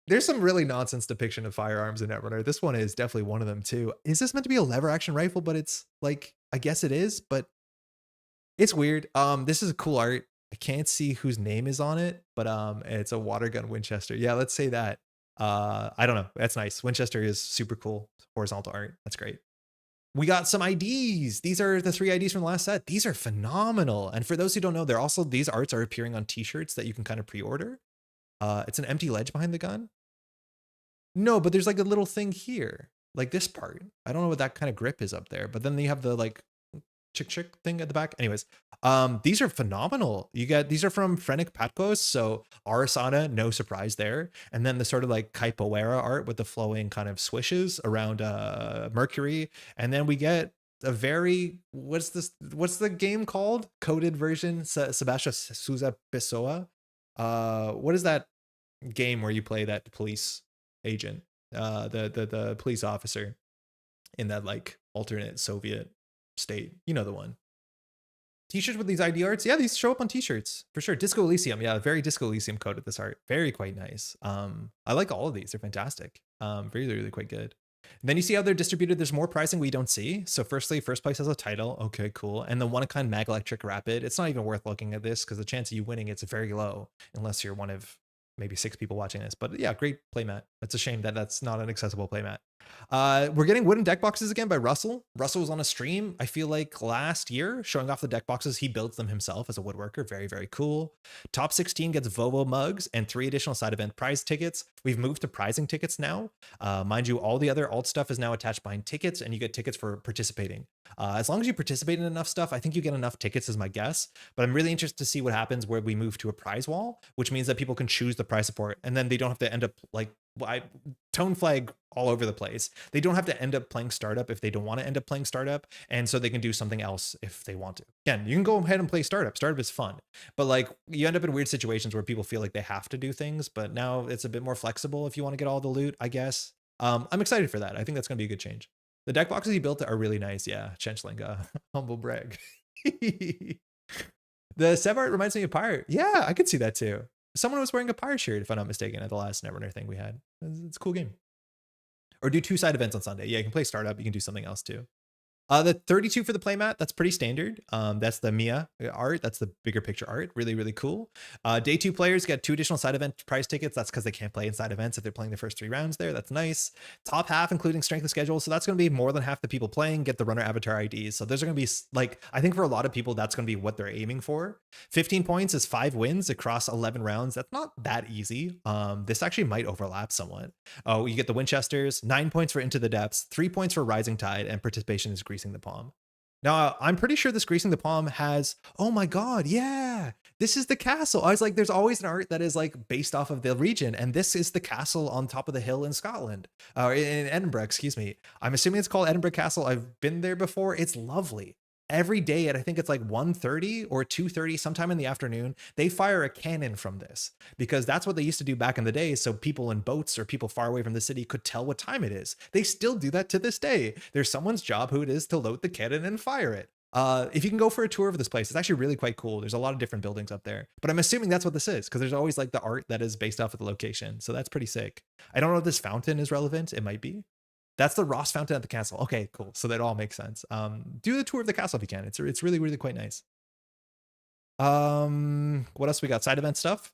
There's some really nonsense depiction of firearms in Netrunner. This one is definitely one of them too. Is this meant to be a lever action rifle? But it's like, I guess it is, but it's weird. This is a cool art. I can't see whose name is on it, but it's a water gun Winchester. Yeah, let's say that. I don't know. That's nice. Winchester is super cool. Horizontal art. That's great. We got some IDs. These are the 3 IDs from the last set. These are phenomenal. And for those who don't know, they're also, these arts are appearing on t-shirts that you can kind of pre-order. It's an empty ledge behind the gun. No, but there's like a little thing here, like this part. I don't know what that kind of grip is up there, but then you have the like chick thing at the back. Anyways, these are phenomenal. These are from Frenic Patkos, so Arasana, no surprise there. And then the sort of like Capoeira art with the flowing kind of swishes around Mercury. And then we get a very, what's the game called? Coded version, Sebastian Souza Pessoa. What is that game where you play that police agent, the police officer in that like alternate Soviet state? You know the one. T-shirts with these ID arts, yeah, these show up on T-shirts for sure. Disco Elysium, yeah, very Disco Elysium coded this art, very quite nice. I like all of these; they're fantastic. Really quite good. And then you see how they're distributed. There's more pricing we don't see. So firstly, first place has a title. Okay, cool. And the one-of-kind Mag Electric Rapid. It's not even worth looking at this because the chance of you winning it's very low unless you're one of maybe 6 people watching this. But yeah, great playmat. It's a shame that that's not an accessible playmat. We're getting wooden deck boxes again by Russell. Russell was on a stream, I feel like last year, showing off the deck boxes. He builds them himself as a woodworker. Very cool. Top 16 gets Vovo mugs and 3 additional side event prize tickets. We've moved to prizing tickets now. Mind you, all the other alt stuff is now attached behind tickets, and you get tickets for participating. As long as you participate in enough stuff, I think you get enough tickets is my guess. But I'm really interested to see what happens where we move to a prize wall, which means that people can choose the prize support, and then they don't have to end up like tone flag all over the place. They don't have to end up playing startup if they don't want to end up playing startup, and so they can do something else if they want to. Again, you can go ahead and play startup. Startup is fun, but like you end up in weird situations where people feel like they have to do things, but now it's a bit more flexible if you want to get all the loot, I guess. I'm excited for that. I think that's going to be a good change. The deck boxes he built are really nice. Yeah, Chenchlinga, humble brag. The Sev art reminds me of Pyre. Yeah, I could see that too. Someone was wearing a Pyre shirt, if I'm not mistaken, at the last Netrunner thing we had. It's a cool game. Or do 2 side events on Sunday. Yeah, you can play startup. You can do something else too. The 32 for the playmat, that's pretty standard. That's the Mia art. That's the bigger picture art. Really cool. Day 2 players get 2 additional side event prize tickets. That's because they can't play inside events if they're playing the first 3 rounds there. That's nice. Top half, including strength of schedule. So that's going to be more than half the people playing get the runner avatar IDs. So those are going to be like, I think for a lot of people, that's going to be what they're aiming for. 15 points is 5 wins across 11 rounds. That's not that easy. This actually might overlap somewhat. Oh, you get the Winchesters, 9 points for Into the Depths, 3 points for Rising Tide, and participation is Greasing the Palm. Now, I'm pretty sure this Greasing the Palm has, oh my God, yeah, this is the castle. I was like, there's always an art that is like based off of the region, and this is the castle on top of the hill in Scotland, or in Edinburgh, excuse me. I'm assuming it's called Edinburgh Castle. I've been there before. It's lovely. Every day at I think it's like 1:30 or 2:30 sometime in the afternoon, they fire a cannon from this because that's what they used to do back in the day, so people in boats or people far away from the city could tell what time it is. They still do that to this day. There's someone's job who it is to load the cannon and fire it. If you can go for a tour of this place, it's actually really quite cool. There's a lot of different buildings up there, but I'm assuming that's what this is because there's always like the art that is based off of the location, so that's pretty sick. I don't know if this fountain is relevant. It might be. That's the Ross fountain at the castle. Okay, cool. So that all makes sense. Do the tour of the castle if you can. It's really quite nice. What else we got? Side event stuff.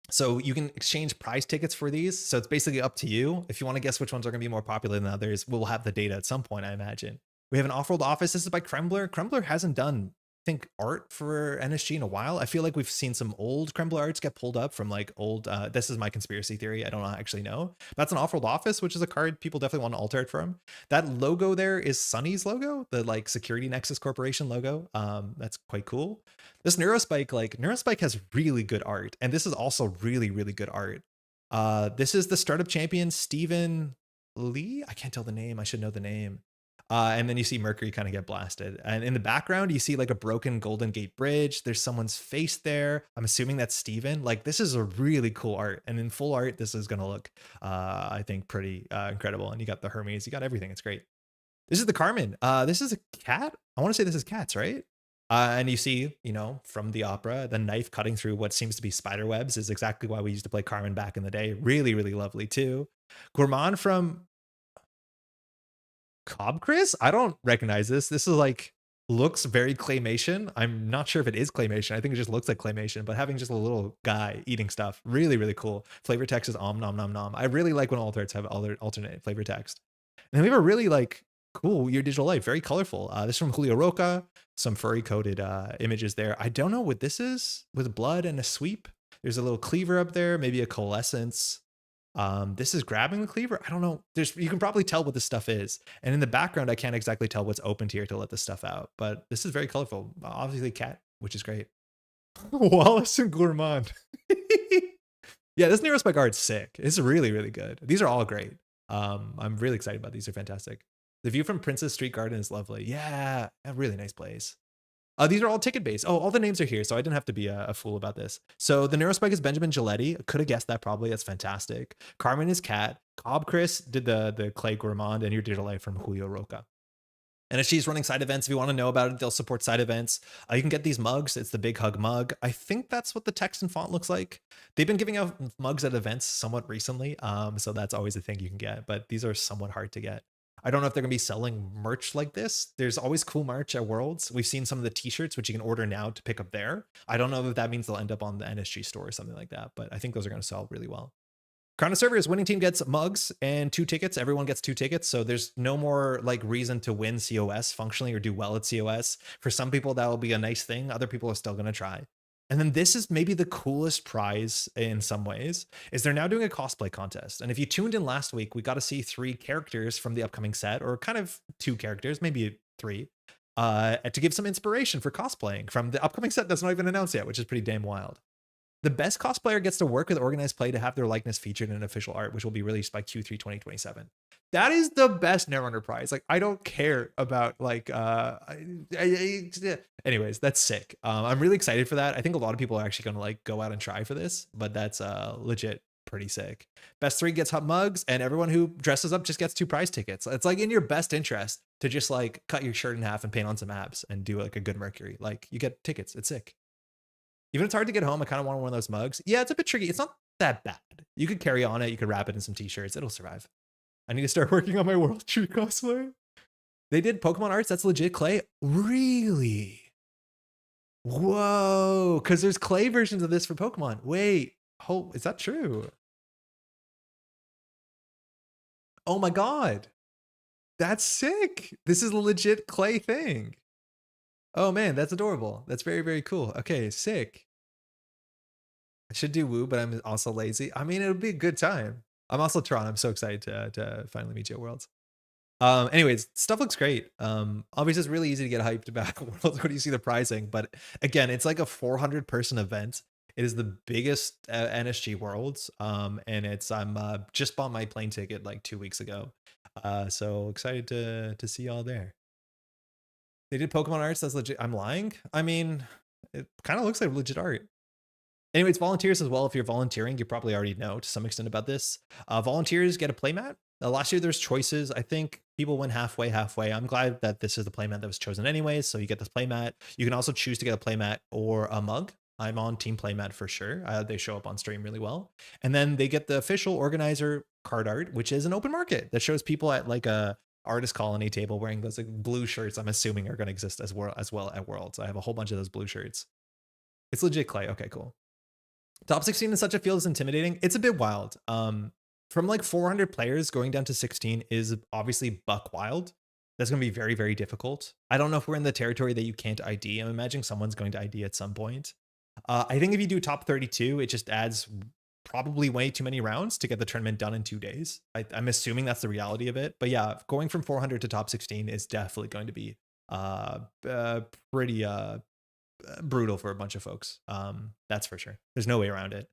So you can exchange prize tickets for these. So it's basically up to you. If you want to guess which ones are going to be more popular than others, we'll have the data at some point, I imagine. We have an off-world office. This is by Krembler. Krembler hasn't done, I think, art for NSG in a while. I feel like we've seen some old Krembler arts get pulled up from like old, this is my conspiracy theory, I don't actually know. That's an off-world office, which is a card people definitely want to alter it from. That logo there is Sunny's logo, the like Security Nexus Corporation logo. That's quite cool. This Neurospike, like Neurospike has really good art, and this is also really good art. This is the startup champion, Stephen Lee. I can't tell the name. I should know the name. And then you see Mercury kind of get blasted. And in the background, you see like a broken Golden Gate Bridge. There's someone's face there. I'm assuming that's Steven. Like, this is a really cool art. And in full art, this is going to look, I think, pretty incredible. And you got the Hermes. You got everything. It's great. This is the Carmen. This is a cat. I want to say this is cats, right? And you see, you know, from the opera, the knife cutting through what seems to be spider webs is exactly why we used to play Carmen back in the day. Really lovely, too. Gourmand from Cobb Chris? I don't recognize this. This is like, looks very claymation. I'm not sure if it is claymation. I think it just looks like claymation, but having just a little guy eating stuff, really cool. Flavor text is nom nom nom. I really like when alternates have alternate flavor text. And then we have a really like cool Your Digital Life, very colorful. This is from Julio Roca, some furry coded images there. I don't know what this is with blood and a sweep. There's a little cleaver up there, maybe a coalescence. This is grabbing the cleaver. I don't know. You can probably tell what this stuff is. And in the background, I can't exactly tell what's opened here to let this stuff out. But this is very colorful. Obviously cat, which is great. Wallace and Gourmand. Yeah, this Neurospike art's sick. It's really, really good. These are all great. I'm really excited about these. They're fantastic. The view from Princess Street Garden is lovely. Yeah, a really nice place. These are all ticket based. Oh, all the names are here, so I didn't have to be a fool about this. So the Neurospike is Benjamin Giletti. Could have guessed that probably. That's fantastic. Carmen is Cat. Cobb Chris did the Clay Gourmand, and your Digital Life from Julio Roca. And she's running side events. If you want to know about it, they'll support side events. You can get these mugs. It's the Big Hug mug. I think that's what the text and font looks like. They've been giving out mugs at events somewhat recently. So that's always a thing you can get, but these are somewhat hard to get. I don't know if they're going to be selling merch like this. There's always cool merch at Worlds. We've seen some of the t-shirts, which you can order now to pick up there. I don't know if that means they'll end up on the NSG store or something like that, but I think those are going to sell really well. Crown of Servers, winning team gets mugs and 2 tickets. Everyone gets 2 tickets. So there's no more like reason to win COS functionally or do well at COS. For some people, that will be a nice thing. Other people are still going to try. And then this is maybe the coolest prize in some ways, is they're now doing a cosplay contest. And if you tuned in last week, we got to see 3 characters from the upcoming set, or kind of 2 characters, maybe 3, to give some inspiration for cosplaying from the upcoming set that's not even announced yet, which is pretty damn wild. The best cosplayer gets to work with organized play to have their likeness featured in official art, which will be released by Q3 2027. That is the best Netrunner prize. Like, I don't care about like, anyways, that's sick. I'm really excited for that. I think a lot of people are actually going to like go out and try for this, but that's legit pretty sick. Best 3 gets hot mugs, and everyone who dresses up just gets 2 prize tickets. It's like in your best interest to just like cut your shirt in half and paint on some abs and do like a good Mercury. Like, you get tickets. It's sick. Even if it's hard to get home, I kind of want one of those mugs. Yeah, it's a bit tricky. It's not that bad. You could carry on it. You could wrap it in some t-shirts. It'll survive. I need to start working on my World Tree cosplay. They did Pokemon arts. That's legit clay. Really? Whoa. Because there's clay versions of this for Pokemon. Wait. Oh, is that true? Oh my God. That's sick. This is a legit clay thing. Oh man, that's adorable. That's very, very cool. Okay, sick. I should do Woo, but I'm also lazy. I mean, it would be a good time. I'm also Tron. I'm so excited to finally meet you at Worlds. Anyways, stuff looks great. Obviously, it's really easy to get hyped about Worlds when you see the pricing, but again, it's like a 400 person event. It is the biggest NSG Worlds, and I'm just bought my plane ticket like 2 weeks ago. So excited to see y'all there. They did Pokemon arts. That's legit. I'm lying. I mean, it kind of looks like legit art. Anyways, volunteers as well. If you're volunteering, you probably already know to some extent about this. Volunteers get a playmat. Last year, there's choices. I think people went halfway. I'm glad that this is the playmat that was chosen anyways. So you get this playmat. You can also choose to get a playmat or a mug. I'm on team playmat for sure. They show up on stream really well. And then they get the official organizer card art, which is an open market that shows people at like a artist colony table wearing those like blue shirts. I'm assuming are going to exist as well at Worlds. I have a whole bunch of those blue shirts. It's legit clay. Okay, cool. Top 16 in such a field is intimidating. It's a bit wild. From like 400 players going down to 16 is obviously buck wild. That's going to be very, very difficult. I don't know if we're in the territory that you can't ID. I'm imagining someone's going to ID at some point. I think if you do top 32, it just adds probably way too many rounds to get the tournament done in 2 days. I'm assuming that's the reality of it. But yeah, going from 400 to top 16 is definitely going to be pretty brutal for a bunch of folks. That's for sure. There's no way around it.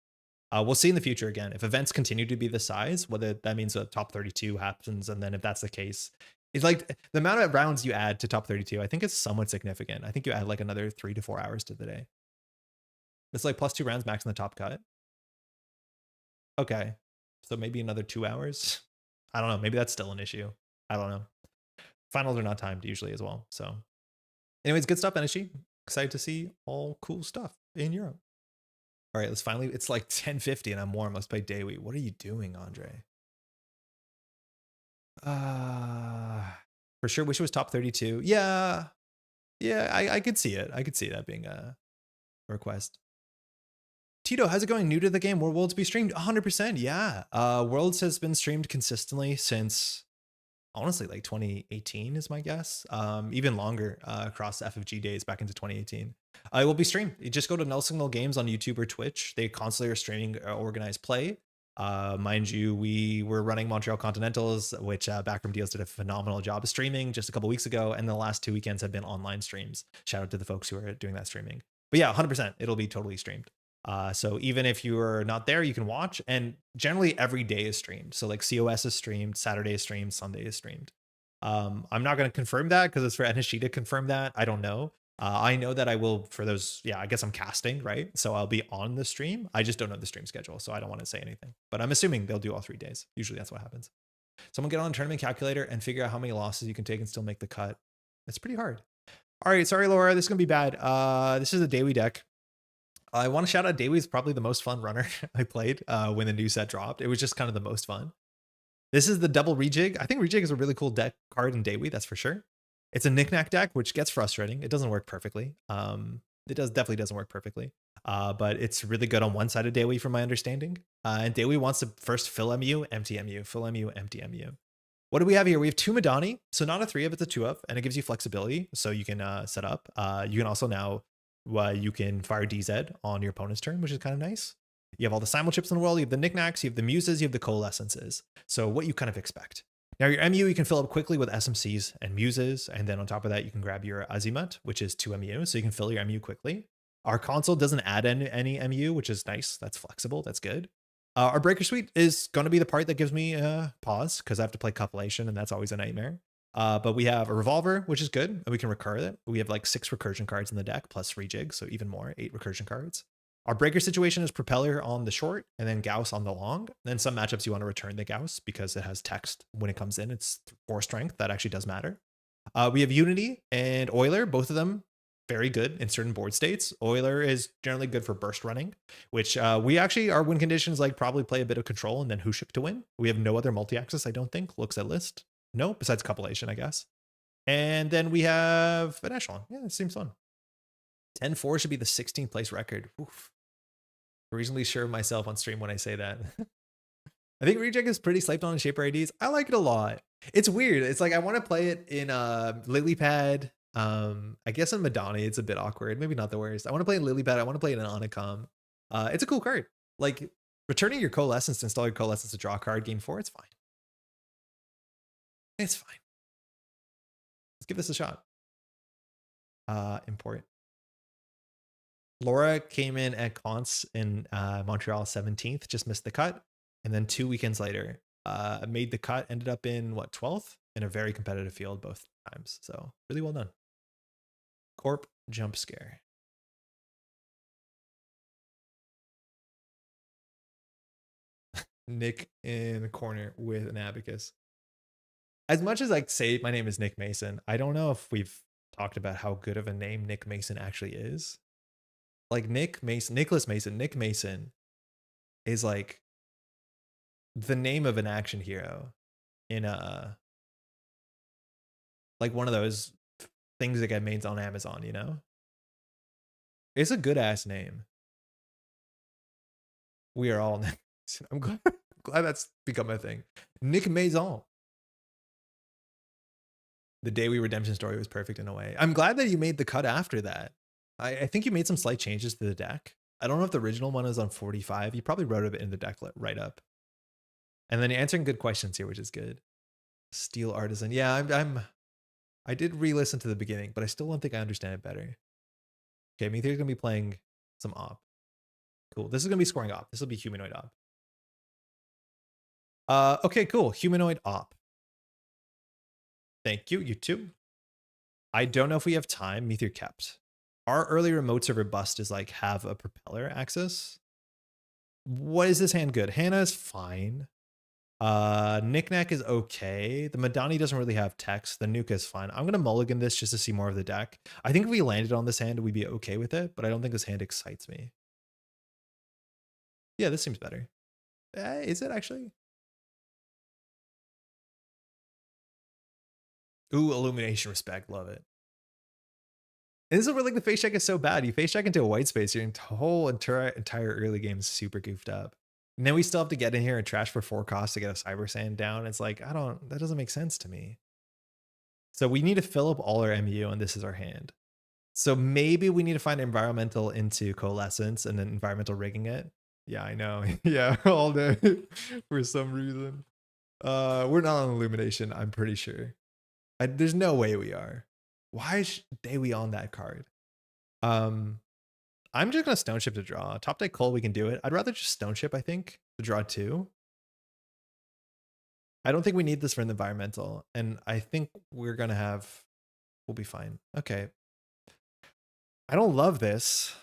We'll see in the future again. If events continue to be the size, whether that means a top 32 happens, and then if that's the case, it's like the amount of rounds you add to top 32, I think it's somewhat significant. I think you add like another 3 to 4 hours to the day. It's like +2 rounds max in the top cut. Okay. So maybe another 2 hours. I don't know. Maybe that's still an issue. I don't know. Finals are not timed usually as well. So anyways, good stuff, NSG. Excited to see all cool stuff in Europe. All right, let's finally, it's like 10:50 and I'm warm. Let's play Dewi. What are you doing, Andre? For sure, wish it was top 32. Yeah, I could see it. I could see that being a request. Tito, how's it going? New to the game? Will Worlds be streamed? 100%. Yeah. Worlds has been streamed consistently since, honestly, like 2018 is my guess. Even longer across FFG days back into 2018. It will be streamed. You just go to Null Signal Games on YouTube or Twitch. They constantly are streaming organized play. Mind you, we were running Montreal Continentals, which Backroom Deals did a phenomenal job of streaming just a couple weeks ago, and the last 2 weekends have been online streams. Shout out to the folks who are doing that streaming. But yeah, 100%, it'll be totally streamed. So even if you're not there, you can watch, and generally every day is streamed. So like COS is streamed, Saturday is streamed, Sunday is streamed. I'm not going to confirm that because it's for NSG to confirm that. I don't know. I know that I will for those. Yeah, I guess I'm casting, right? So I'll be on the stream. I just don't know the stream schedule, so I don't want to say anything. But I'm assuming they'll do all 3 days. Usually that's what happens. Someone get on a tournament calculator and figure out how many losses you can take and still make the cut. It's pretty hard. All right, sorry, Laura. This is going to be bad. This is a Dewi deck. I want to shout out Dewi is probably the most fun runner I played when the new set dropped. It was just kind of the most fun. This is the double rejig. I think rejig is a really cool deck card in Dewi, that's for sure. It's a knick-knack deck, which gets frustrating. It doesn't work perfectly. It definitely doesn't work perfectly. But it's really good on one side of Dewi from my understanding. And Dewi wants to first fill MU, empty MU, fill MU, empty MU. What do we have here? We have 2 Madani. So not a 3 of, it's a 2 of, and it gives you flexibility. So you can set up. You can also now, you can fire DZ on your opponent's turn, which is kind of nice. You have all the simul chips in the world. You have the knickknacks, you have the muses, you have the coalescences. So what you kind of expect. Now your MU, you can fill up quickly with SMCs and muses. And then on top of that, you can grab your Azimuth, which is 2 MU. So you can fill your MU quickly. Our console doesn't add any MU, which is nice. That's flexible. That's good. Our breaker suite is going to be the part that gives me pause because I have to play compilation and that's always a nightmare. But we have a revolver, which is good. And we can recur it. We have like 6 recursion cards in the deck plus rejig. So even more, 8 recursion cards. Our breaker situation is Propeller on the short and then Gauss on the long. Then some matchups you want to return the Gauss because it has text when it comes in. It's 4 strength. That actually does matter. We have Unity and Euler, both of them very good in certain board states. Euler is generally good for burst running, which we actually, our win conditions like probably play a bit of control and then Hushik to win. We have no other multi-axis, I don't think. Looks at list. No, besides compilation, I guess. And then we have an echelon. Yeah, it seems fun. 10-4 should be the 16th place record. Oof. Reasonably sure of myself on stream when I say that. I think Reject is pretty slept on in Shaper IDs. I like it a lot. It's weird. It's like I want to play it in Lilypad. I guess in Madani it's a bit awkward. Maybe not the worst. I want to play in Lilypad. I want to play it in Onicom. It's a cool card. Like returning your Coalescence to install your Coalescence to draw a card, gain 4. It's fine. It's fine. Let's give this a shot. Import. Laura came in at Conts in Montreal 17th, just missed the cut. And then 2 weekends later, made the cut, ended up in what, 12th? In a very competitive field both times. So really well done. Corp jump scare. Nick in the corner with an abacus. As much as I say my name is Nick Mason, I don't know if we've talked about how good of a name Nick Mason actually is. Like Nick Mason is like the name of an action hero in a like one of those things that get made on Amazon, you know? It's a good ass name. We are all Nick Mason. I'm glad that's become a thing. Nick Mason. The Dewi redemption story was perfect in a way. I'm glad that you made the cut after that. I think you made some slight changes to the deck. I don't know if the original one is on 45. You probably wrote it in the deck write up. And then you're answering good questions here, which is good. Steel Artisan. Yeah, I did re-listen to the beginning, but I still don't think I understand it better. Okay, Meteor's gonna be playing some op. Cool. This is gonna be scoring op. This will be humanoid op. Okay, cool. Humanoid op. Thank you. You too. I don't know if we have time. Meteor kept. Our early remote server bust is like have a propeller access. What is this hand good? Hannah is fine. Knickknack is okay. The Madani doesn't really have text. The Nuka is fine. I'm gonna mulligan this just to see more of the deck. I think if we landed on this hand, we'd be okay with it, but I don't think this hand excites me. Yeah, this seems better. Is it actually? Ooh, Illumination Respect. Love it. And this is where like the face check is so bad. You face check into a white space, your whole entire early game is super goofed up. And then we still have to get in here and trash for 4 costs to get a Cyber Sand down. It's like, that doesn't make sense to me. So we need to fill up all our MU and this is our hand. So maybe we need to find environmental into Coalescence and then environmental rigging it. Yeah, I know. Yeah, all day for some reason. We're not on illumination, I'm pretty sure. There's no way we are. Why is Dewi on that card? I'm just gonna stone ship to draw. Top deck Cole, we can do it. I'd rather just stone ship, I think, to draw 2. I don't think we need this for an environmental, and I think we'll be fine. Okay. I don't love this.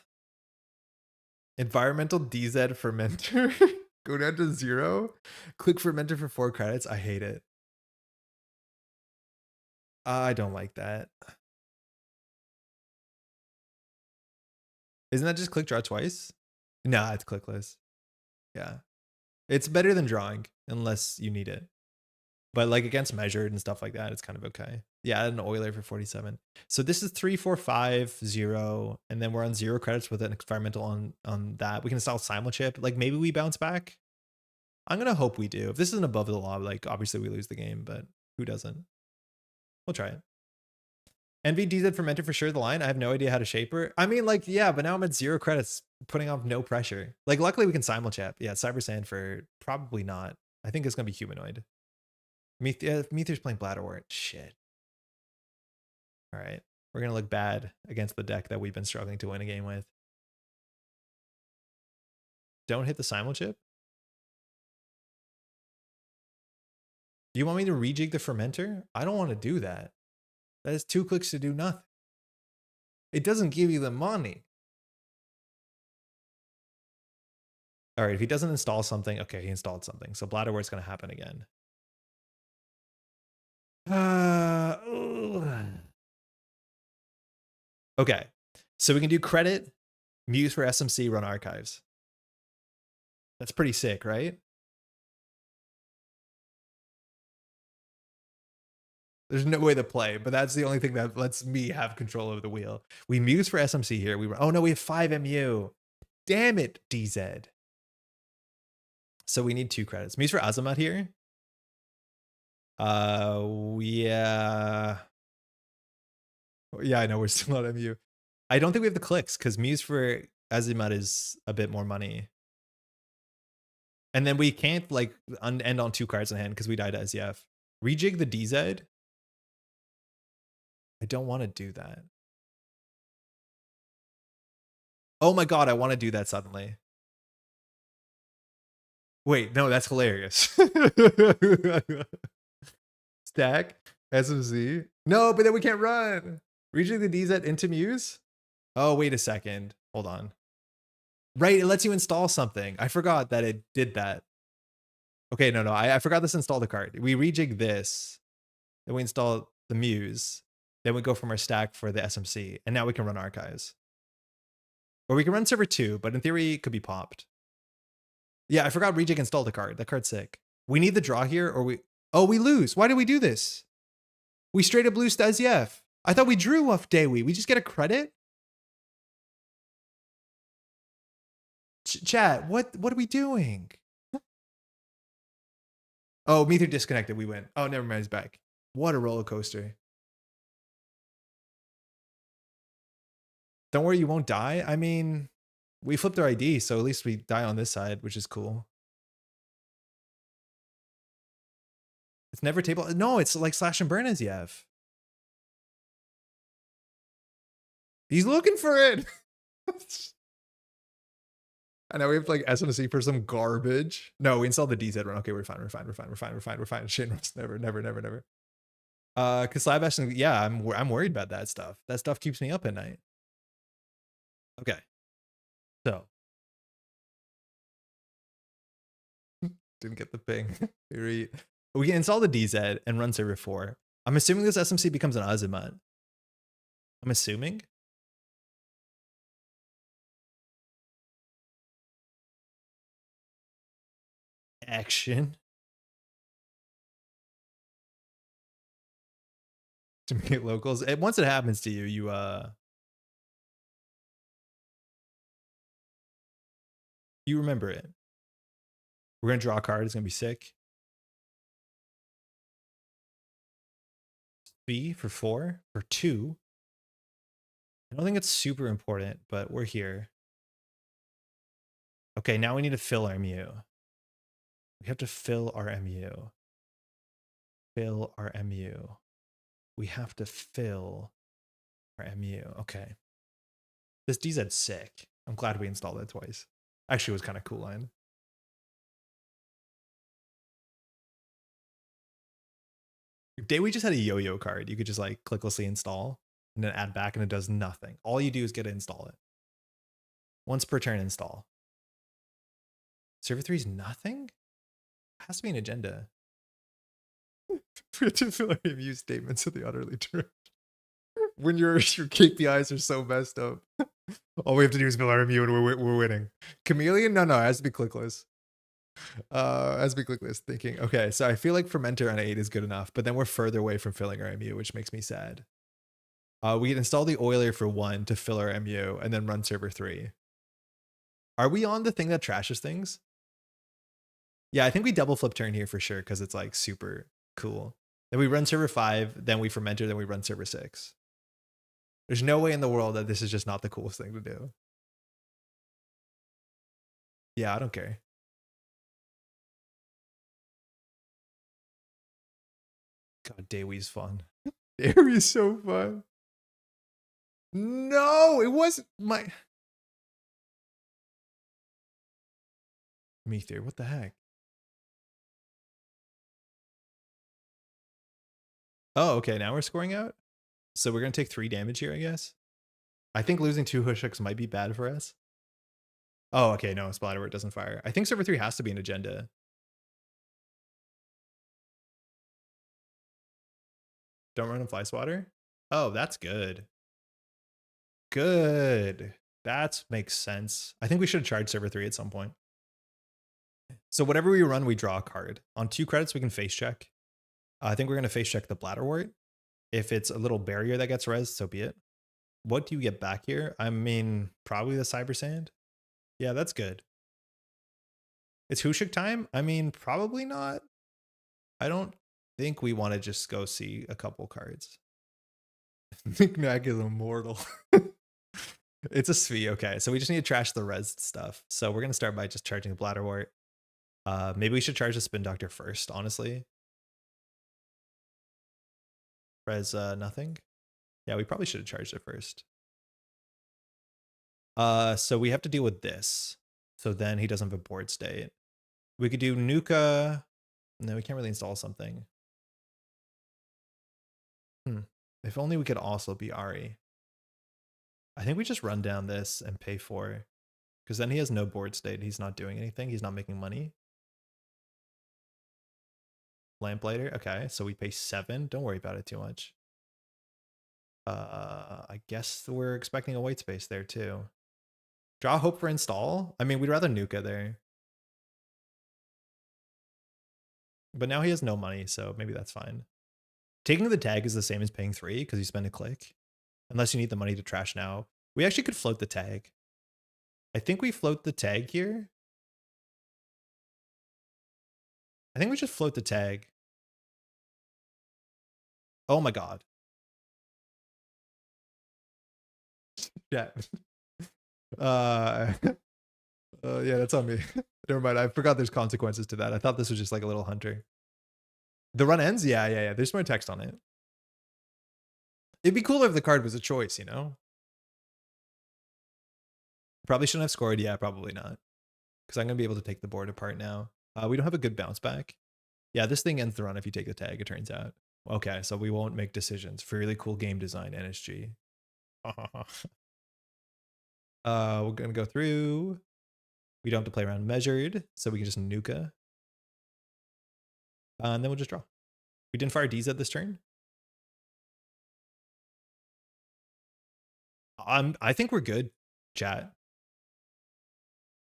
Environmental DZ fermenter. Go down to 0. Click fermenter for 4 credits. I hate it. I don't like that. Isn't that just click draw twice? Nah, it's clickless. Yeah. It's better than drawing unless you need it. But like against measured and stuff like that, it's kind of okay. Yeah, an Euler for 47. So this is 3, 4, 5, 0. And then we're on 0 credits with an experimental on that. We can install Simulchip. Like maybe we bounce back. I'm going to hope we do. If this isn't above the law, like obviously we lose the game, but who doesn't? We'll try it. Envy DZ fermented for sure the line. I have no idea how to shape her. I mean, like, yeah, but now I'm at 0 credits, putting off no pressure. Like, luckily we can simulchat. Yeah, Cyber Sand for probably not. I think it's going to be humanoid. Meteor's playing Bladderwort. Shit. All right. We're going to look bad against the deck that we've been struggling to win a game with. Don't hit the simulchip. Do you want me to rejig the fermenter? I don't want to do that. That is 2 clicks to do nothing. It doesn't give you the money. All right, if he doesn't install something, okay, he installed something. So Bladderwort's going to happen again. Okay, so we can do credit, Muse for SMC, run archives. That's pretty sick, right? There's no way to play, but that's the only thing that lets me have control of the wheel. We Muse for SMC here. Oh no, we have 5 MU. Damn it, DZ. So we need 2 credits. Muse for Azamat here. Yeah. Yeah, I know we're still on MU. I don't think we have the clicks because Muse for Azimuth is a bit more money. And then we can't like end on 2 cards in hand because we died to SEF. Rejig the DZ. I don't want to do that. Oh my god, I want to do that suddenly. Wait, no, that's hilarious. Stack SMC. No, but then we can't run. Rejig the DZ into Muse. Oh, wait a second. Hold on. Right, it lets you install something. I forgot that it did that. Okay, no, I forgot this install the card. We rejig this, then we install the Muse, then we go from our stack for the SMC, and now we can run archives. Or we can run server 2, but in theory, it could be popped. Yeah, I forgot rejig installed the card. That card's sick. We need the draw here, or we... Oh, we lose. Why did we do this? We straight up lose to SEF. I thought we drew off Dewi. We just get a credit? Chat, what are we doing? Oh, Meteor disconnected. We win. Oh, never mind. He's back. What a roller coaster. Don't worry, you won't die. I mean, we flipped our ID, so at least we die on this side, which is cool. It's never table. No, it's like slash and burn as you have. He's looking for it. And now we have to like SMC for some garbage. No, we installed the DZ run. Okay, we're fine. Shit, never. Cause Slab Ashton, yeah, I'm worried about that stuff. That stuff keeps me up at night. Okay. So didn't get the ping. We can install the DZ and run server 4. I'm assuming this SMC becomes an Azimuth. I'm assuming. Action. To make locals. Once it happens to you, you remember it. We're gonna draw a card. It's gonna be sick. B for 4 for 2. I don't think it's super important, but we're here. Okay, now we need to fill our MU. We have to fill our MU. Fill our MU. We have to fill our MU. Okay. This DZ's sick. I'm glad we installed it twice. Actually, it was kind of cool line. If Dewi just had a yo-yo card, you could just like clicklessly install and then add back and it does nothing. All you do is get to install it. Once per turn install. Server 3 is nothing? It has to be an agenda. We have to fill our MU statements at the utterly true. When your KPIs are so messed up. All we have to do is fill our MU and we're winning. Chameleon? No, it has to be clickless. Has to be clickless. Thinking, okay, so I feel like Fermenter on 8 is good enough, but then we're further away from filling our MU, which makes me sad. We can install the oiler for 1 to fill our MU and then run server 3. Are we on the thing that trashes things? Yeah, I think we double flip turn here for sure because it's like super cool. Then we run server 5, then we fermenter, then we run server 6. There's no way in the world that this is just not the coolest thing to do. Yeah, I don't care. God, Dewi's fun. Dewi's so fun. No, it wasn't my... Meteor, what the heck? Oh, okay, now we're scoring out? So we're going to take 3 damage here, I guess? I think losing 2 Hushaks might be bad for us. Oh, okay, no, Bladderwort doesn't fire. I think server 3 has to be an agenda. Don't run a fly swatter? Oh, that's good. Good. That makes sense. I think we should have charged server 3 at some point. So whatever we run, we draw a card. On 2 credits, we can face check. I think we're going to face check the Bladderwort. If it's a little barrier that gets res, so be it. What do you get back here? I mean, probably the Cyber Sand. Yeah, that's good. It's Hushak time? I mean, probably not. I don't think we want to just go see a couple cards. Knickknack is immortal. It's a Svi. Okay, so we just need to trash the res stuff. So we're going to start by just charging the Bladderwort. Maybe we should charge the Spin Doctor first, honestly. Res nothing. Yeah, we probably should have charged it first. So we have to deal with this. So then he doesn't have a board state. We could do Nuka. No, we can't really install something. If only we could also be Ari. I think we just run down this and pay 4. Because then he has no board state. He's not doing anything. He's not making money. Lamplighter. Okay, so we pay 7. Don't worry about it too much. I guess we're expecting a white space there too. Draw hope for install. I mean, we'd rather Nuka there. But now he has no money, so maybe that's fine. Taking the tag is the same as paying 3 because you spend a click. Unless you need the money to trash now. We actually could float the tag. I think we float the tag here. I think we just float the tag. Oh my god. Yeah. Yeah, that's on me. Never mind. I forgot there's consequences to that. I thought this was just like a little hunter. The run ends? Yeah. There's more text on it. It'd be cooler if the card was a choice, you know? Probably shouldn't have scored. Yeah, probably not. Because I'm going to be able to take the board apart now. We don't have a good bounce back. Yeah, this thing ends the run if you take the tag, it turns out. Okay, so we won't make decisions. For really cool game design, NSG. We're going to go through. We don't have to play around measured, so we can just Nuka. And then we'll just draw. We didn't fire DZ this turn. I think we're good, chat.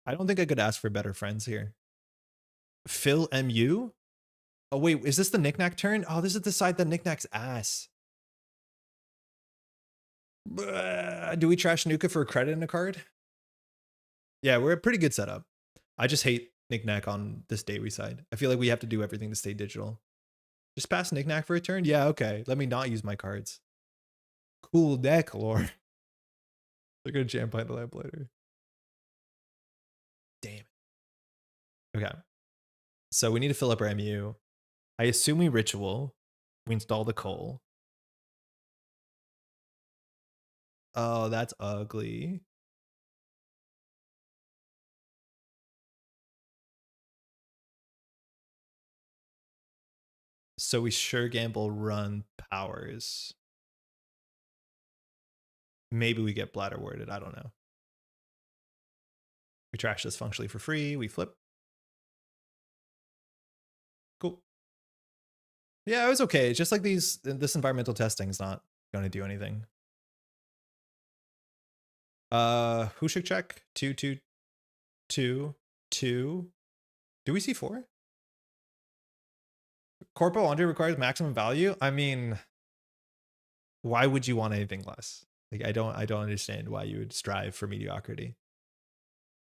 I don't think I could ask for better friends here. Phil MU? Oh, wait, is this the Knickknack turn? Oh, this is the side that Knickknack's ass. Do we trash Nuka for a credit in a card? Yeah, we're a pretty good setup. I just hate Knickknack on this Dewi side. I feel like we have to do everything to stay digital. Just pass Knickknack for a turn? Yeah, okay. Let me not use my cards. Cool deck, Lord. They're going to jam behind the lamplighter. Damn it. Okay. So we need to fill up our MU. I assume we ritual. We install the coal. Oh, that's ugly. So we sure gamble run powers. Maybe we get bladderworted. I don't know. We trash this functionally for free. We flip. Cool. Yeah, it was okay. It's just like this environmental testing is not going to do anything. Who should check? 2, 2, 2, 2. Do we see 4? Corpo under requires maximum value. I mean, why would you want anything less? Like, I don't understand why you would strive for mediocrity.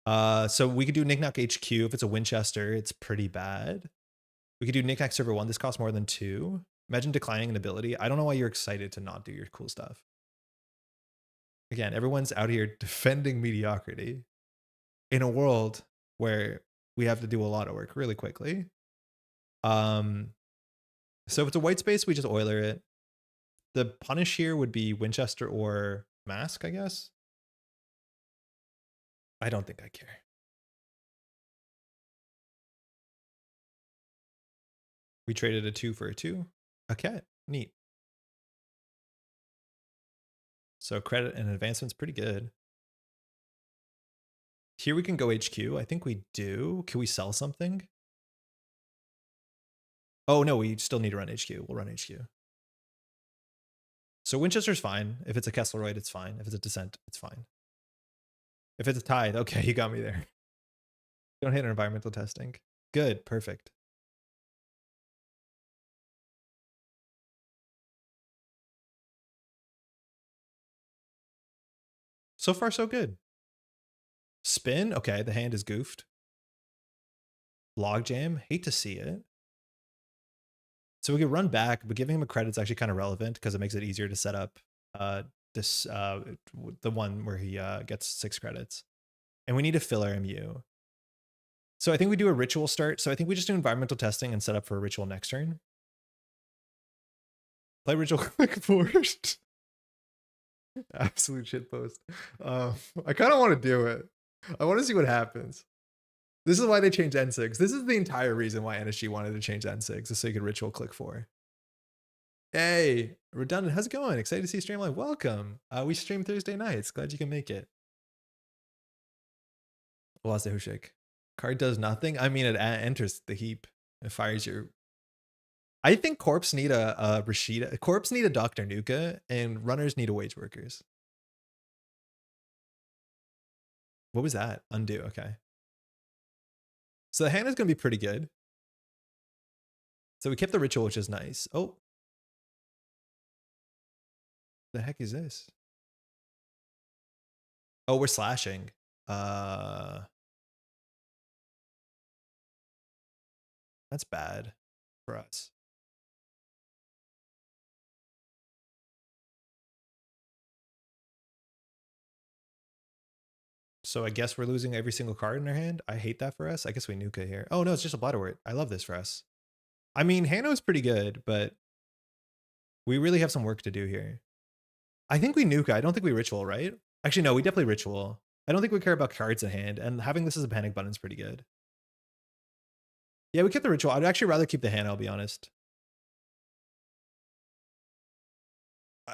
So we could do Knickknack HQ. If it's a Winchester, it's pretty bad. We could do Knickknack server 1. This costs more than 2. Imagine declining an ability. I don't know why you're excited to not do your cool stuff. Again, everyone's out here defending mediocrity in a world where we have to do a lot of work really quickly. So if it's a white space, we just Euler it. The punish here would be Winchester or Mask, I guess. I don't think I care. We traded a 2 for a 2. Okay, neat. So credit and advancement's pretty good. Here we can go HQ. I think we do. Can we sell something? Oh no, we still need to run HQ. We'll run HQ. So Winchester's fine. If it's a Kessleroid, it's fine. If it's a Descent, it's fine. If it's a Tithe, okay, you got me there. Don't hit environmental testing. Good, perfect. So far, so good. Spin, okay, the hand is goofed. Logjam, hate to see it. So we could run back, but giving him a credit's actually kind of relevant because it makes it easier to set up the one where he gets 6 credits. And we need to fill our MU. So I think we do a ritual start. So I think we just do environmental testing and set up for a ritual next turn. Play ritual click forced. Absolute shitpost. I kind of want to do it. I want to see what happens. This is why they changed N6. This is the entire reason why NSG wanted to change N6, is so you could ritual click 4. Hey, Redundant, how's it going? Excited to see you stream live. Welcome. We stream Thursday nights. Glad you can make it. Lost the Hushik. Card does nothing. I mean, it enters the heap. It fires your. I think corps need a Rashida. Corps need a Dr. Nuka, and runners need a wage workers. What was that? Undo. Okay. So the hand is going to be pretty good. So we kept the ritual, which is nice. Oh. The heck is this? Oh, we're slashing. That's bad for us. So I guess we're losing every single card in our hand. I hate that for us. I guess we nuka here. Oh no, it's just a Bladderwort. I love this for us. I mean, Hano's pretty good, but we really have some work to do here. I think we nuka. I don't think we ritual, right? Actually, no, we definitely ritual. I don't think we care about cards in hand, and having this as a panic button is pretty good. Yeah, we kept the ritual. I'd actually rather keep the Hano, I'll be honest.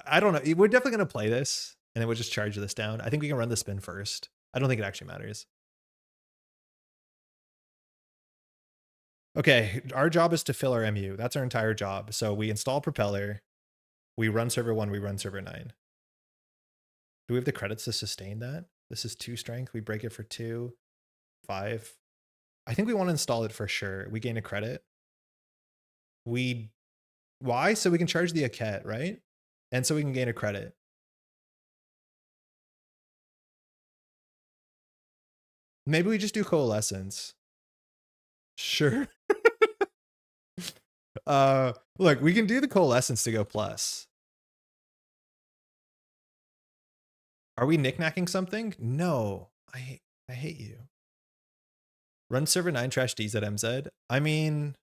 I don't know. We're definitely going to play this, and then we'll just charge this down. I think we can run the spin first. I don't think it actually matters. Okay, our job is to fill our MU. That's our entire job. So we install Propeller. We run server 1, we run server 9. Do we have the credits to sustain that? This is 2 strength. We break it for 2, 5. I think we want to install it for sure. We gain a credit. Why? So we can charge the Aket, right? And so we can gain a credit. Maybe we just do Coalescence. Sure. Look, we can do the Coalescence to go plus. Are we knickknacking something? No. I hate you. Run server 9 trash DZMZ. I mean,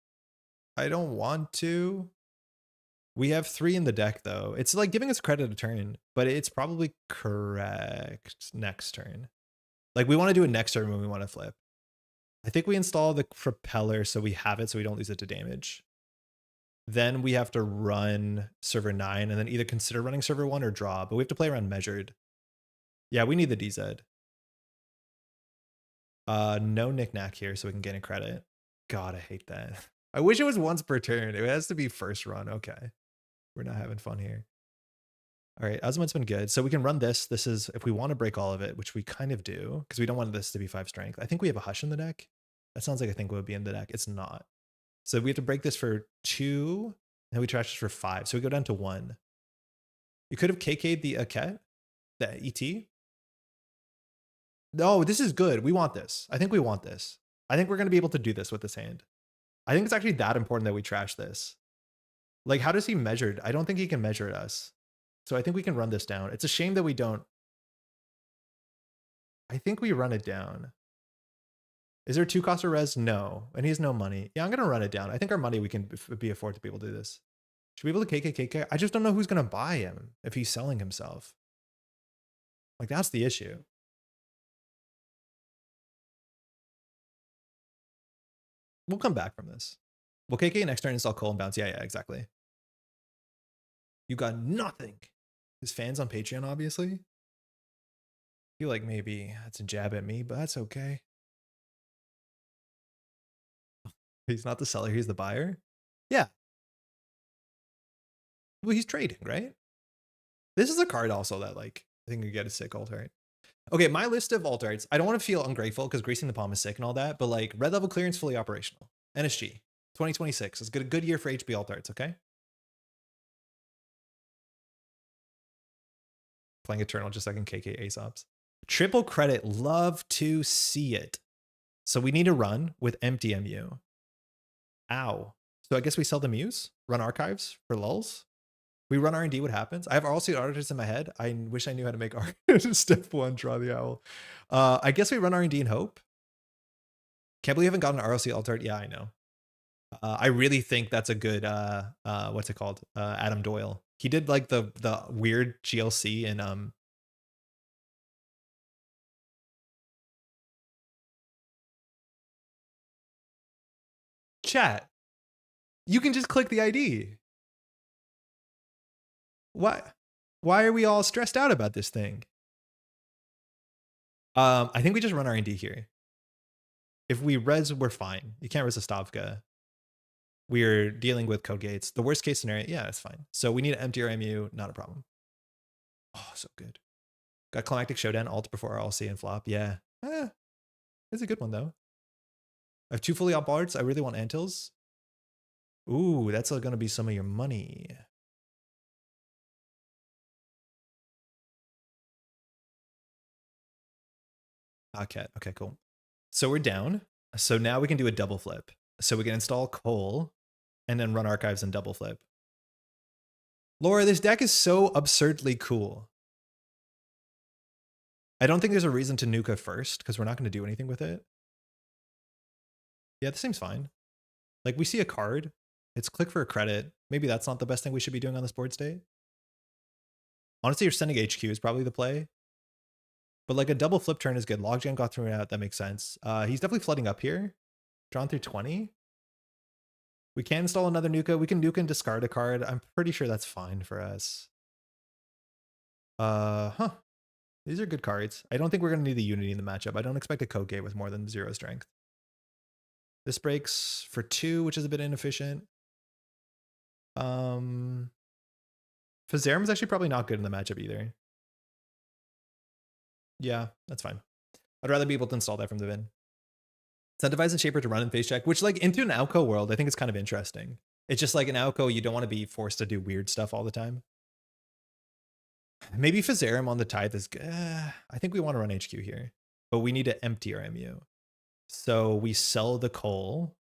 I don't want to. We have 3 in the deck though. It's like giving us credit a turn, but it's probably correct next turn. Like we want to do it next turn when we want to flip. I think we install the propeller so we have it so we don't lose it to damage. Then we have to run server 9 and then either consider running server 1 or draw, but we have to play around measured. Yeah, we need the DZ. No knick-knack here so we can gain a credit. God, I hate that. I wish it was once per turn. It has to be first run. Okay. We're not having fun here. All right, Azimuth's been good. So we can run this. This is if we want to break all of it, which we kind of do, because we don't want this to be 5 strength. I think we have a Hush in the deck. That sounds like I think would be in the deck. It's not. So we have to break this for 2, and we trash this for 5. So we go down to 1. You could have KK'd the Aket, the ET. No, this is good. We want this. I think we want this. I think we're going to be able to do this with this hand. I think it's actually that important that we trash this. Like, how does he measure? I don't think he can measure us. So I think we can run this down. It's a shame that we don't. I think we run it down. Is there 2 cost or res? No. And he has no money. Yeah, I'm going to run it down. I think our money, we can be afford to be able to do this. Should we be able to KKKK? I just don't know who's going to buy him if he's selling himself. Like, that's the issue. We'll come back from this. We'll KK next turn, install Cole and bounce. Yeah, exactly. You got nothing. His fans on Patreon, obviously. I feel like maybe that's a jab at me, but that's okay. He's not the seller, he's the buyer. Yeah. Well, he's trading, right? This is a card also that, like, I think you get a sick alt art. Okay, my list of alt arts. I don't want to feel ungrateful because Gracing the Palm is sick and all that, but like red level clearance fully operational. NSG 2026 is a good year for HB alt arts, okay? Playing Eternal just so I can KK Aesops. Triple credit, love to see it. So we need to run with empty MU. Ow. So I guess we sell the Muse, run archives for lulls. We run R&D, what happens? I have RLC auditors in my head. I wish I knew how to make art. Step 1, draw the owl. I guess we run R&D and hope. Can't believe we haven't gotten an RLC alt art. Yeah, I know. I really think that's a good, what's it called? Adam Doyle. He did like the weird GLC and chat. You can just click the ID. Why are we all stressed out about this thing? I think we just run R&D here. If we res, we're fine. You can't res a Stavka. We're dealing with code gates. The worst case scenario, yeah, it's fine. So we need an empty RMU, not a problem. Oh, so good. Got Climactic Showdown, alt before RLC and flop. Yeah. It's a good one though. I have 2 fully op arts. I really want Antils. Ooh, that's going to be some of your money. Okay, cool. So we're down. So now we can do a double flip. So we can install Cole and then run archives and double flip. Laura, this deck is so absurdly cool. I don't think there's a reason to nuke it first because we're not going to do anything with it. Yeah, this seems fine. Like we see a card. It's click for a credit. Maybe that's not the best thing we should be doing on this board state. Honestly, you're sending HQ is probably the play. But like a double flip turn is good. Logjam got thrown out. That makes sense. He's definitely flooding up here. Drawn through 20. We can install another Nuka. We can nuke and discard a card. I'm pretty sure that's fine for us. These are good cards. I don't think we're going to need the Unity in the matchup. I don't expect a code gate with more than 0 strength. This breaks for 2, which is a bit inefficient. Fazarum is actually probably not good in the matchup either. Yeah, that's fine. I'd rather be able to install that from the bin. Incentivize and Shaper to run and face check, which like into an Alco world, I think it's kind of interesting. It's just like an Alco, you don't want to be forced to do weird stuff all the time. Maybe Fazarum on the Tithe is good. I think we want to run HQ here, but we need to empty our MU. So we sell the coal.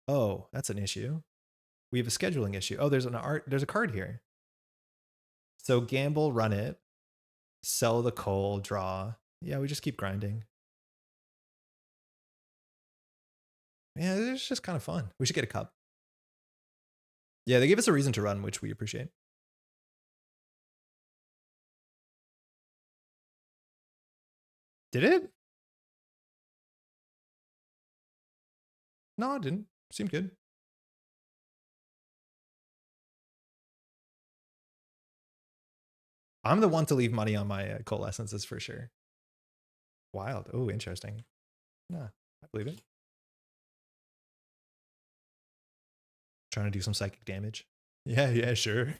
Oh, that's an issue. We have a scheduling issue. Oh, there's a card here. So gamble, run it, sell the coal, draw. Yeah, we just keep grinding. Yeah, it's just kind of fun. We should get a cup. Yeah, they gave us a reason to run, which we appreciate. Did it? No, it didn't. Seemed good. I'm the one to leave money on my coalescences for sure. Wild. Oh, interesting. Nah, I believe it. Trying to do some psychic damage. Yeah, sure.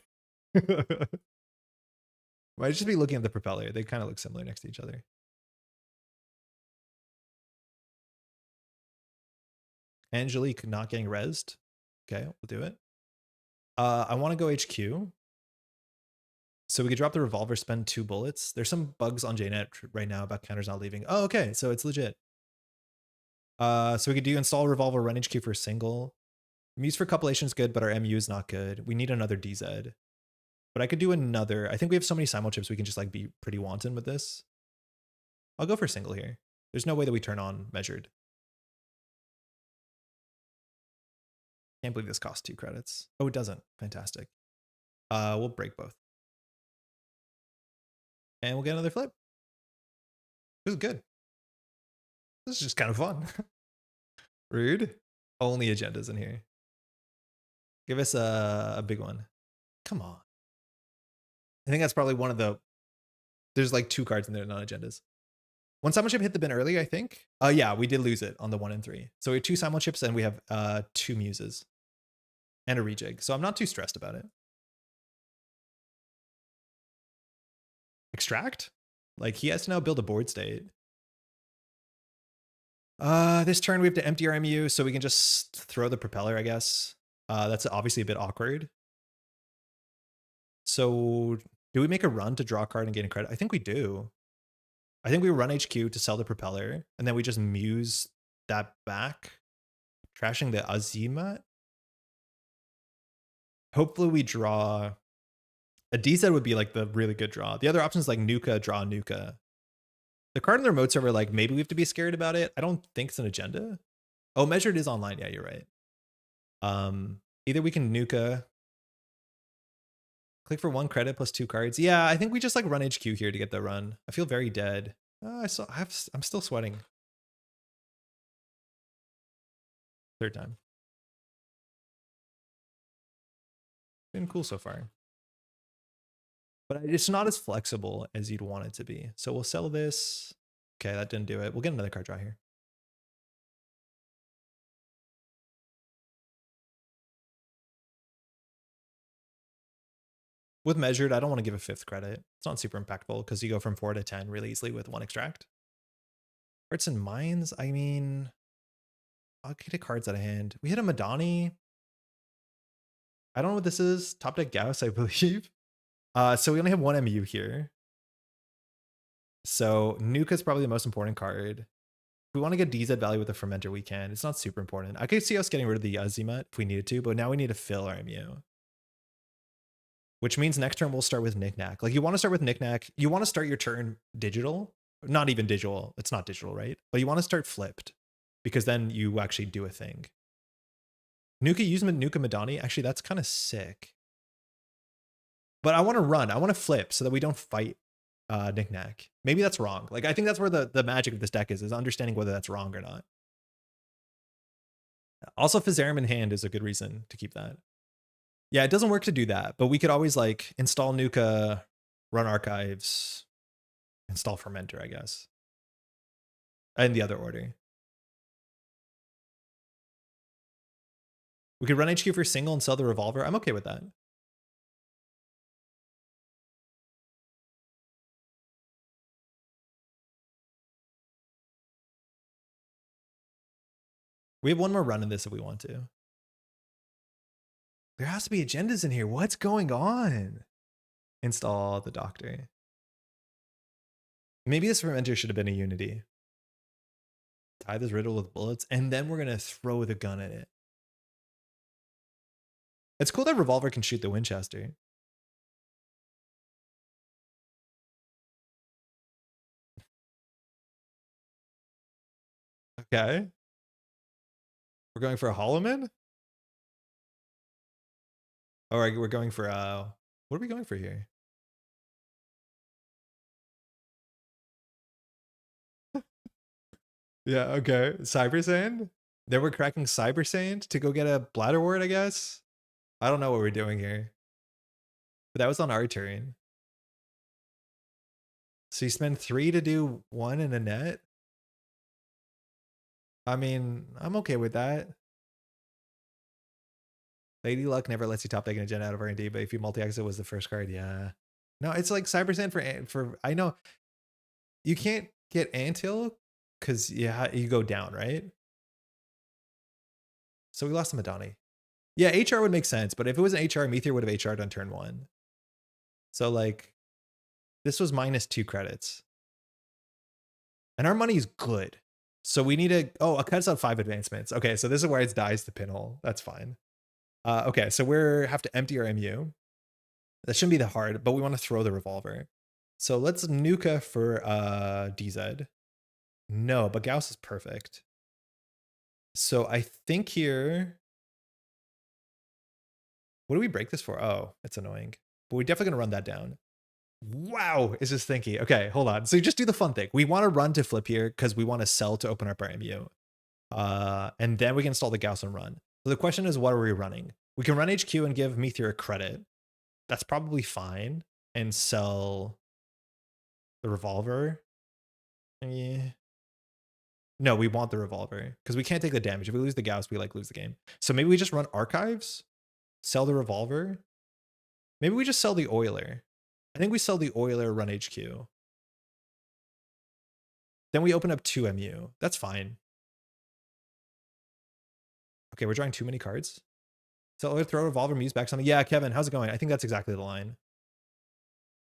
Might just be looking at the propeller. They kind of look similar next to each other. Angelique not getting rezzed. Okay, we'll do it. I want to go HQ. So we could drop the revolver, spend 2 bullets. There's some bugs on jnet right now about counters not leaving. Oh, okay, so it's legit. So we could do install revolver, run HQ for a single. Muse for compilation is good, but our MU is not good. We need another DZ. But I could do another. I think we have so many simul chips we can just like be pretty wanton with this. I'll go for a single here. There's no way that we turn on measured. Can't believe this costs 2 credits. Oh, it doesn't. Fantastic. We'll break both. And we'll get another flip. This is good. This is just kind of fun. Rude. Only agendas in here. Give us a big one. Come on. I think that's probably one of the... There's like 2 cards in there, not agendas. One simul chip hit the bin early, I think. Yeah, we did lose it on the 1 and 3. So we have 2 simul chips and we have 2 muses. And a rejig. So I'm not too stressed about it. Extract? Like he has to now build a board state. This turn we have to empty our MU, so we can just throw the propeller, I guess. That's obviously a bit awkward. So do we make a run to draw a card and gain a credit? I think we do. I think we run HQ to sell the propeller, and then we just muse that back, trashing the Azimat. Hopefully we draw... A DZ would be like the really good draw. The other options like Nuka, draw Nuka. The card in the remote server, like maybe we have to be scared about it. I don't think it's an agenda. Oh, measured is online. Yeah, you're right. Either we can Nuka, click for 1 credit plus 2 cards. Yeah, I think we just like run HQ here to get the run. I feel very dead. I'm still sweating. 3rd time. Been cool so far. But it's not as flexible as you'd want it to be. So we'll sell this. Okay, that didn't do it. We'll get another card draw here. With measured, I don't want to give a 5th credit. It's not super impactful because you go from 4 to 10 really easily with 1 extract. Hearts and Minds, I mean, I'll get cards out of hand. We hit a Madani. I don't know what this is. Top deck Gauss, I believe. So we only have 1 MU here. So Nuka is probably the most important card. If we want to get DZ value with the Fermenter, we can. It's not super important. I could see us getting rid of the Azimat if we needed to, but now we need to fill our MU. Which means next turn we'll start with Knickknack. Like you want to start with Knickknack. You want to start your turn digital. Not even digital. It's not digital, right? But you want to start flipped because then you actually do a thing. Nuka use Nuka Madani. Actually, that's kind of sick. But I want to run. I want to flip so that we don't fight Knickknack. Maybe that's wrong. Like I think that's where the magic of this deck is understanding whether that's wrong or not. Also, Fizzarum in hand is a good reason to keep that. Yeah, it doesn't work to do that, but we could always like install Nuka, run archives, install Fermenter, I guess. In the other order. We could run HQ for single and sell the revolver. I'm okay with that. We have 1 more run in this if we want to. There has to be agendas in here. What's going on? Install the doctor. Maybe this fermenter should have been a unity. Tie this riddle with bullets, and then we're going to throw the gun at it. It's cool that revolver can shoot the Winchester. Okay. We're going for a Holloman? All right, we're going for what are we going for here? Yeah, okay. Cyber Sand? Then we're cracking Cyber Sand to go get a Bladderwort, I guess? I don't know what we're doing here. But that was on our turn. So you spend 3 to do 1 in a net? I mean, I'm okay with that. Lady Luck never lets you top deck in a gen out of R&D, but if you multi-exit was the first card, yeah. No, it's like Cyber Sand for I know you can't get Anthill because yeah, you go down, right? So we lost to Madani. Yeah, HR would make sense, but if it was an HR, Meteor would have HR'd on turn 1. So like this was -2 credits. And our money is good. So we need a a cut's out 5 advancements. Okay, so this is where it dies the pinhole. That's fine. Okay, so we're have to empty our MU. That shouldn't be that hard, but we want to throw the revolver. So let's Nuka for DZ. No, but Gauss is perfect. So I think here. What do we break this for? Oh, it's annoying. But we're definitely gonna run that down. Wow, is this thinky. Okay, hold on. So you just do the fun thing. We want to run to flip here because we want to sell to open up our MU. And then we can install the Gauss and run. So the question is, what are we running? We can run HQ and give Meteor a credit. That's probably fine. And sell the revolver. Yeah. No, we want the revolver because we can't take the damage. If we lose the Gauss, we like lose the game. So maybe we just run archives, sell the revolver. Maybe we just sell the oiler. I think we sell the oiler, run HQ. Then we open up 2 MU. That's fine. Okay, we're drawing too many cards. So throw revolver, muse back something. Yeah, Kevin, how's it going? I think that's exactly the line.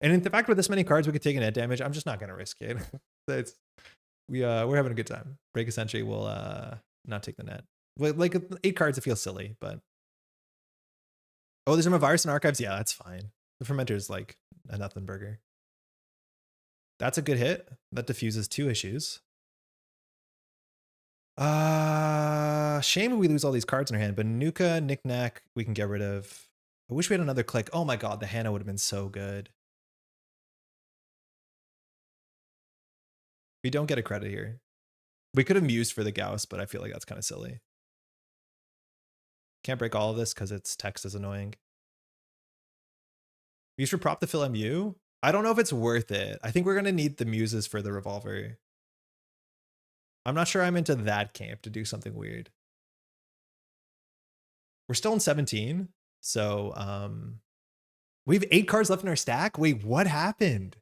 And in fact, with this many cards, we could take a net damage. I'm just not gonna risk it. We're having a good time. Break a Sentry will not take the net. Like 8 cards, it feels silly, but oh, there's a virus in archives. Yeah, that's fine. The fermenter is like a nothing burger. That's a good hit. That diffuses 2 issues. Shame we lose all these cards in our hand, but Nuka, Knickknack, we can get rid of. I wish we had another click. Oh my god, the Hannah would have been so good. We don't get a credit here. We could have mused for the Gauss, but I feel like that's kind of silly. Can't break all of this because its text is annoying. Muse for prop to fill MU? I don't know if it's worth it. I think we're going to need the muses for the revolver. I'm not sure I'm into that camp to do something weird. We're still in 17. So we have 8 cards left in our stack. Wait, what happened?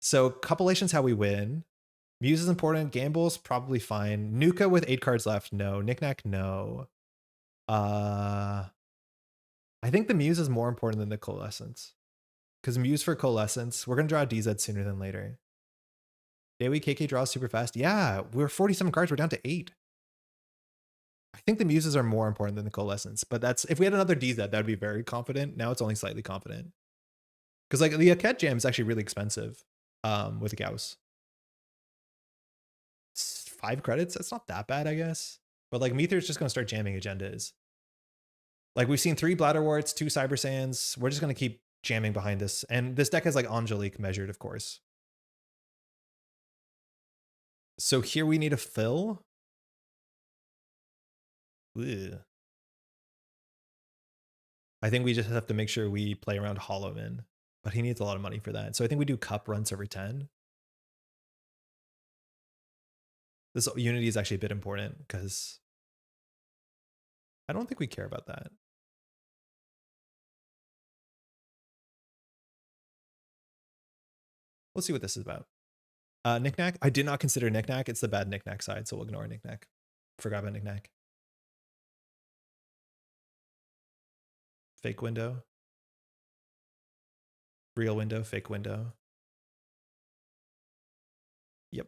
So compilation's how we win. Muse is important. Gamble's probably fine. Nuka with 8 cards left. No. Knickknack, no. I think the Muse is more important than the Coalescence. Because Muse for Coalescence, we're going to draw a DZ sooner than later. Dewi KK draws super fast. Yeah, we're 47 cards. We're down to 8. I think the Muses are more important than the Coalescence. But that's if we had another DZ, that would be very confident. Now it's only slightly confident. Because like the Aket Jam is actually really expensive with Gauss. 5 credits? That's not that bad, I guess. But like Meteor's just going to start jamming agendas. Like we've seen 3 Bladderworts, 2 Cyber Sands. We're just going to keep jamming behind this. And this deck has like Angelique measured, of course. So here we need a fill. Ugh. I think we just have to make sure we play around Hollowman. But he needs a lot of money for that. So I think we do cup runs over 10. This Unity is actually a bit important because I don't think we care about that. Let's see what this is about. Knickknack. I did not consider Knickknack. It's the bad Knickknack side, so we'll ignore Knickknack. Forgot about Knickknack. Fake window. Real window, fake window. Yep.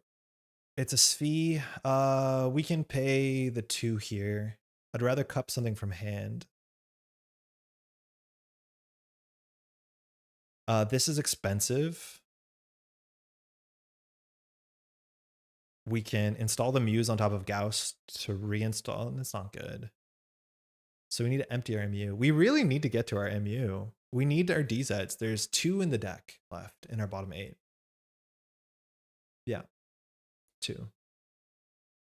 It's a Sphy. We can pay the 2 here. I'd rather cup something from hand. This is expensive. We can install the Muse on top of Gauss to reinstall, and it's not good. So we need to empty our MU. We really need to get to our MU. We need our DZs. There's 2 in the deck left in our bottom 8. Yeah, 2.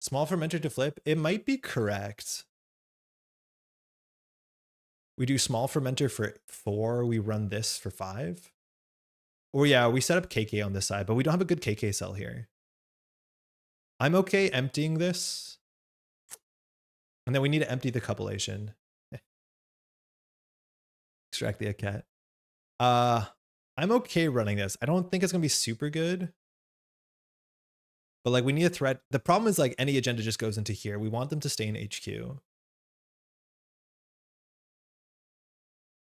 Small fermenter to flip. It might be correct. We do small fermenter for 4. We run this for 5. Or yeah, we set up KK on this side, but we don't have a good KK cell here. I'm okay emptying this. And then we need to empty the cupellation. Extract the cat. I'm okay running this. I don't think it's gonna be super good. But like we need a threat. The problem is like any agenda just goes into here. We want them to stay in HQ.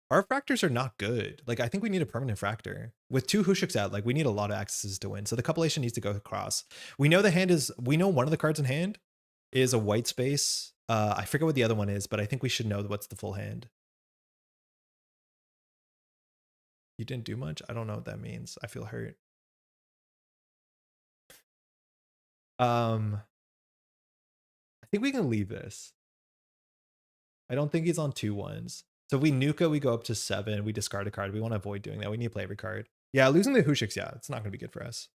Our fractors are not good. Like I think we need a permanent fractor. With 2 Hushiks out, like we need a lot of accesses to win. So the cupellation needs to go across. We know the hand is, we know one of the cards in hand is a white space. I forget what the other one is, but I think we should know what's the full hand. You didn't do much? I don't know what that means. I feel hurt. I think we can leave this. I don't think he's on 2 1s. So if we nuka, we go up to 7. We discard a card. We want to avoid doing that. We need to play every card. Yeah, losing the Hushiks, yeah, it's not going to be good for us.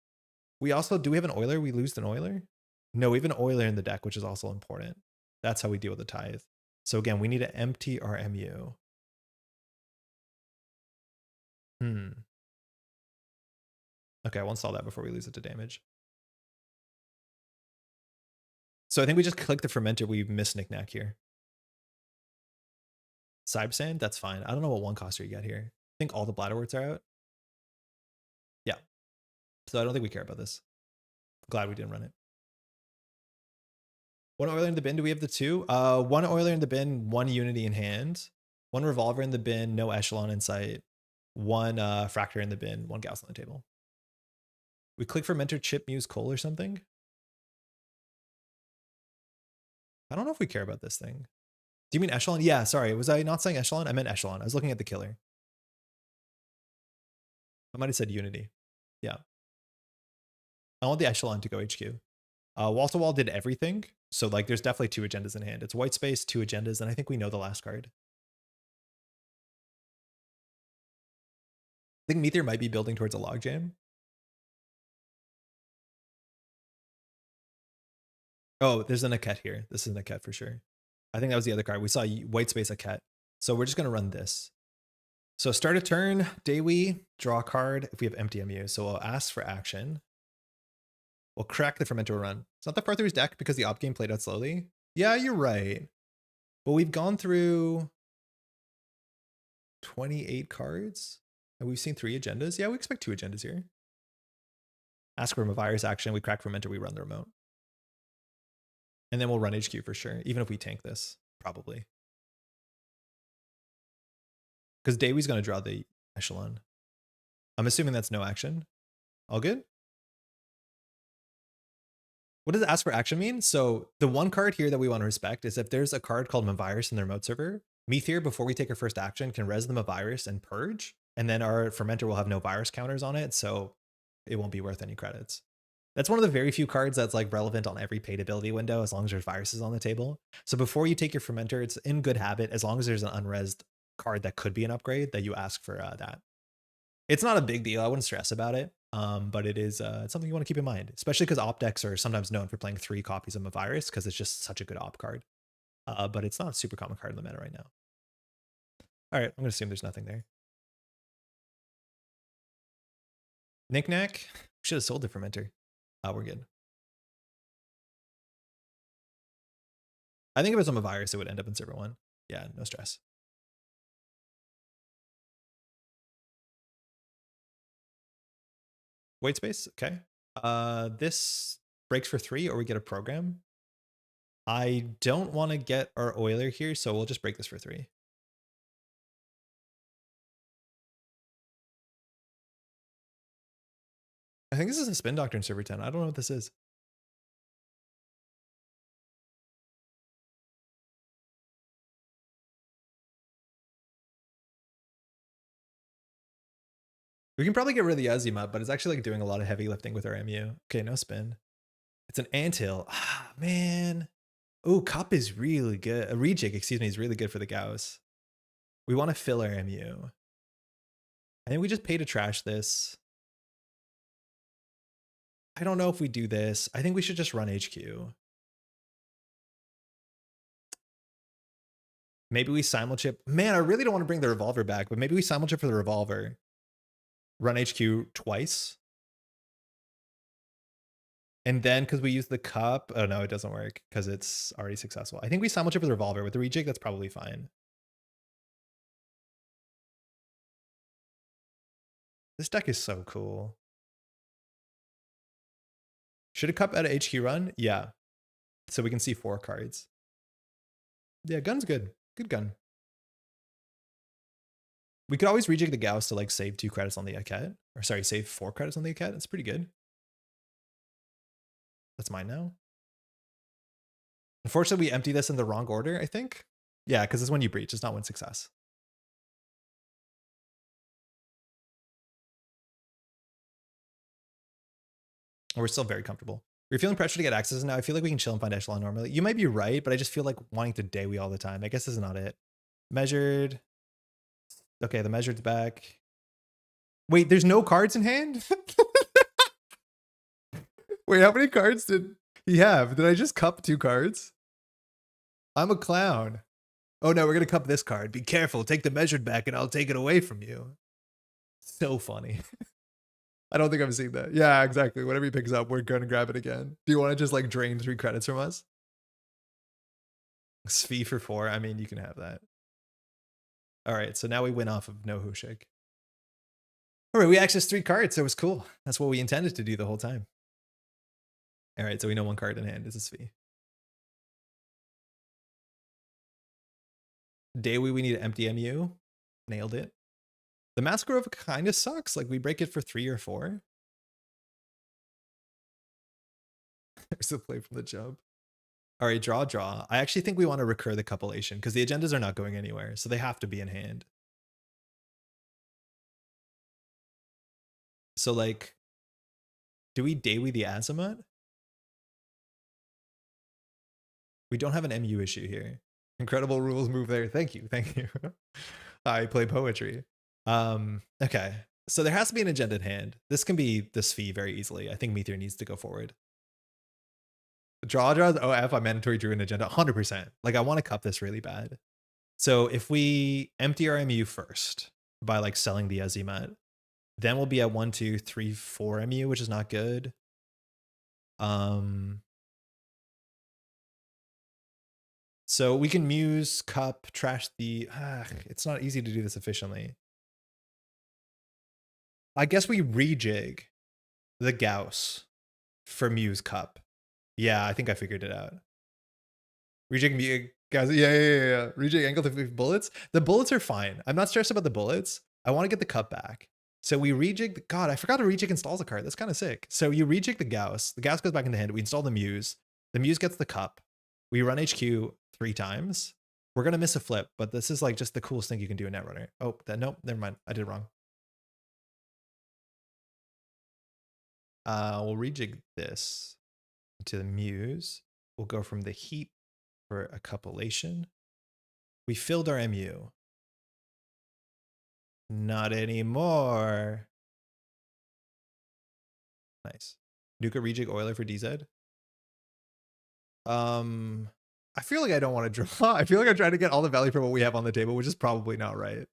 We also, do we have an Oiler? We lose an Oiler? No, we have an Oiler in the deck, which is also important. That's how we deal with the tithe. So again, we need to empty our MU. Okay, I won't solve that before we lose it to damage. So I think we just click the fermenter. We miss Knickknack here. Sibsand, that's fine. I don't know what 1 coster you got here. I think all the Bladderworts are out. Yeah. So I don't think we care about this. Glad we didn't run it. 1 Oiler in the bin. Do we have the 2? 1 Oiler in the bin, 1 Unity in hand. 1 Revolver in the bin, no Echelon in sight. 1 Fractor in the bin, 1 Gauss on the table. We click fermenter, chip, Muse, Coal or something. I don't know if we care about this thing. Do you mean Echelon? Yeah, sorry. Was I not saying Echelon? I meant Echelon. I was looking at the killer. I might have said Unity. Yeah. I want the Echelon to go HQ. Wall to Wall did everything. So like there's definitely 2 agendas in hand. It's white space, 2 agendas, and I think we know the last card. I think Meteor might be building towards a logjam. Oh, there's an Aket here. This is an Aket for sure. I think that was the other card. We saw white space Aket. So we're just going to run this. So start a turn, Dewi, draw a card if we have empty MU. So we'll ask for action. We'll crack the fermenter run. It's not that far through his deck because the op game played out slowly. Yeah, you're right. But we've gone through 28 cards and we've seen 3 agendas. Yeah, we expect 2 agendas here. Ask for a virus action. We crack fermenter. We run the remote. And then we'll run HQ for sure, even if we tank this, probably. Because Dewi's going to draw the Echelon. I'm assuming that's no action. All good? What does ask for action mean? So the 1 card here that we want to respect is if there's a card called Mavirus in the remote server, Meteor, before we take our first action, can res the Mavirus and purge, and then our fermenter will have no virus counters on it, so it won't be worth any credits. That's one of the very few cards that's like relevant on every paid ability window as long as there's viruses on the table. So before you take your fermenter, it's in good habit, as long as there's an unresed card that could be an upgrade, that you ask for that. It's not a big deal. I wouldn't stress about it. But it is it's something you want to keep in mind, especially because op decks are sometimes known for playing 3 copies of a virus because it's just such a good op card. But it's not a super common card in the meta right now. All right, I'm going to assume there's nothing there. Knickknack. Should have sold the fermenter. We're good. I think if it was on a virus, it would end up in server 1. Yeah, no stress. White space, okay. This breaks for 3 or we get a program. I don't want to get our Oiler here, so we'll just break this for 3. I think this is a Spin Doctor in server 10. I don't know what this is. We can probably get rid of the Azima, but it's actually like doing a lot of heavy lifting with our MU. Okay, no spin. It's an anthill. Ah, man. Oh, cup is really good. A rejig, excuse me, is really good for the Gauss. We want to fill our MU. I think we just pay to trash this. I don't know if we do this. I think we should just run HQ. Maybe we simulchip. Man, I really don't want to bring the revolver back, but maybe we simulchip for the revolver. Run HQ twice. And then because we use the cup, oh no, it doesn't work because it's already successful. I think we simulchip with the revolver. With the rejig, that's probably fine. This deck is so cool. Should a cup at a HQ run? Yeah. So we can see 4 cards. Yeah, gun's good. Good gun. We could always rejig the Gauss to like save 2 credits on the Aket. Or sorry, save 4 credits on the Aket. That's pretty good. That's mine now. Unfortunately, we empty this in the wrong order, I think. Yeah, because it's when you breach. It's not when success. We're still very comfortable. We're feeling pressure to get access now. I feel like we can chill and find echelon normally. You might be right, but I just feel like wanting to Dewi all the time. I guess this is not it. Measured. Okay, the measured's back. Wait, there's no cards in hand? Wait, how many cards did he have? Did I just cup 2 cards? I'm a clown. Oh no, we're gonna cup this card. Be careful, take the measured back and I'll take it away from you. So funny. I don't think I've seen that. Yeah, exactly. Whatever he picks up, we're gonna grab it again. Do you want to just like drain 3 credits from us? Svi for 4. I mean, you can have that. All right, so now we win off of no Hushik. All right, we accessed 3 cards, so it was cool. That's what we intended to do the whole time. All right, so we know 1 card in hand is a Svi. Dewi, we need to empty MU. Nailed it. The Masquerade kind of sucks. Like we break it for 3 or 4. There's a play from the jump. All right, draw. I actually think we want to recur the copulation because the agendas are not going anywhere, so they have to be in hand. So like, do we Dewi the Azimuth? We don't have an MU issue here. Incredible rules move there. Thank you. I play poetry. Okay. So there has to be an agenda in hand. This can be the Svi very easily. I think Meteor needs to go forward. Draws OF, I mandatory drew an agenda 100%. Like I want to cup this really bad. So if we empty our MU first by like selling the Azimuth, then we'll be at 1, 2, 3, 4 MU, which is not good. So we can muse, cup, trash the... it's not easy to do this efficiently. I guess we rejig the Gauss for muse cup. Yeah, I think I figured it out. Rejig muse, guys. Yeah. Rejig angle to 50 bullets. The bullets are fine. I'm not stressed about the bullets. I want to get the cup back. So we rejig... God, I forgot to rejig installs a card. That's kind of sick. So you rejig the Gauss. The Gauss goes back into hand. We install the muse. The muse gets the cup. We run HQ 3 times. We're going to miss a flip, but this is like just the coolest thing you can do in Netrunner. Oh, nope, never mind. I did it wrong. We'll rejig this to the muse. We'll go from the heap for a copulation. We filled our MU. Not anymore. Nice. Nuka rejig Oiler for DZ. I feel like I don't want to draw. I feel like I'm trying to get all the value from what we have on the table, which is probably not right.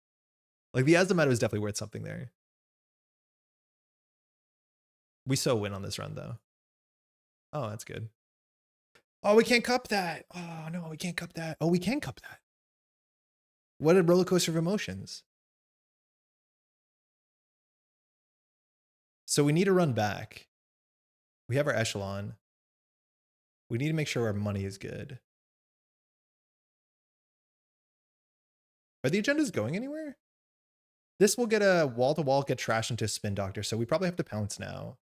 Like the Azimuth is definitely worth something there. We so win on this run though. Oh, that's good. Oh, we can't cup that. Oh no, we can't cup that. Oh, we can cup that. What a roller coaster of emotions. So we need to run back. We have our echelon. We need to make sure our money is good. Are the agendas going anywhere? This will get a wall-to-wall, get trashed into a spin doctor, so we probably have to pounce now.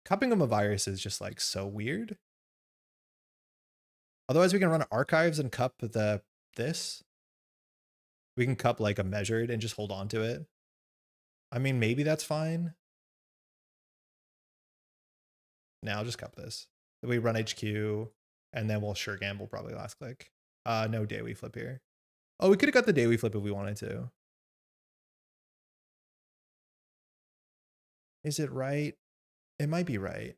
Cupping them a virus is just like so weird. Otherwise, we can run archives and cup this. We can cup like a measured and just hold on to it. I mean, maybe that's fine. Now I'll just cup this. We run HQ, and then we'll sure gamble probably last click. No Dewi flip here. Oh, we could have got the Dewi flip if we wanted to. Is it right? It might be right.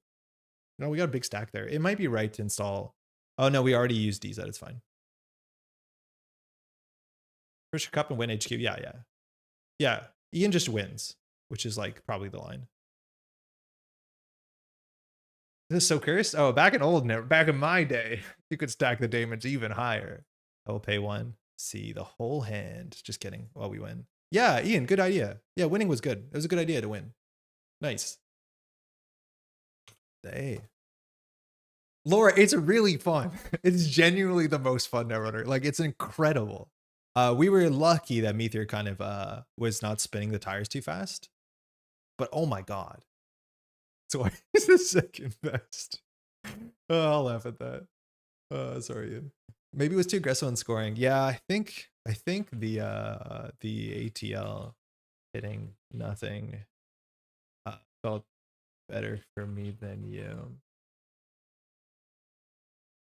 No, we got a big stack there. It might be right to install. Oh no, we already used DZ. It's fine. Push your cup and win HQ. Yeah, yeah. Yeah, Ian just wins, which is like probably the line. This is so cursed. Oh, back in my day, you could stack the damage even higher. I will pay one. See the whole hand. Just kidding. Well, we win. Yeah, Ian, good idea. Yeah, winning was good. It was a good idea to win. Nice. Hey. Laura, it's really fun. It's genuinely the most fun Netrunner. Like, it's incredible. We were lucky that Meteor kind of was not spinning the tires too fast. But oh my god. So why is the second best? Oh, I'll laugh at that. Sorry, Ian. Maybe it was too aggressive on scoring. Yeah, I think the ATL hitting nothing felt better for me than you.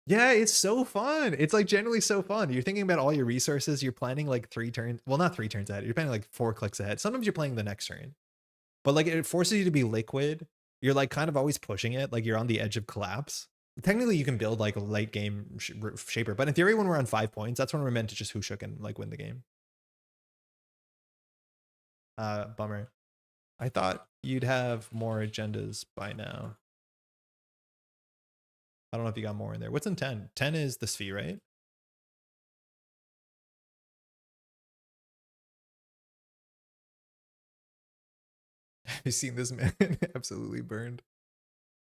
Yeah, it's so fun. It's like generally so fun. You're thinking about all your resources. You're planning like 3 turns. Well, not 3 turns ahead. You're planning like 4 clicks ahead. Sometimes you're playing the next turn. But like it forces you to be liquid. You're like kind of always pushing it. Like you're on the edge of collapse. Technically, you can build like a late game shaper. But in theory, when we're on 5 points, that's when we're meant to just hooshook and like win the game. Bummer. I thought you'd have more agendas by now. I don't know if you got more in there. What's in 10? 10 is the sphere, right? Have you seen this man? Absolutely burned.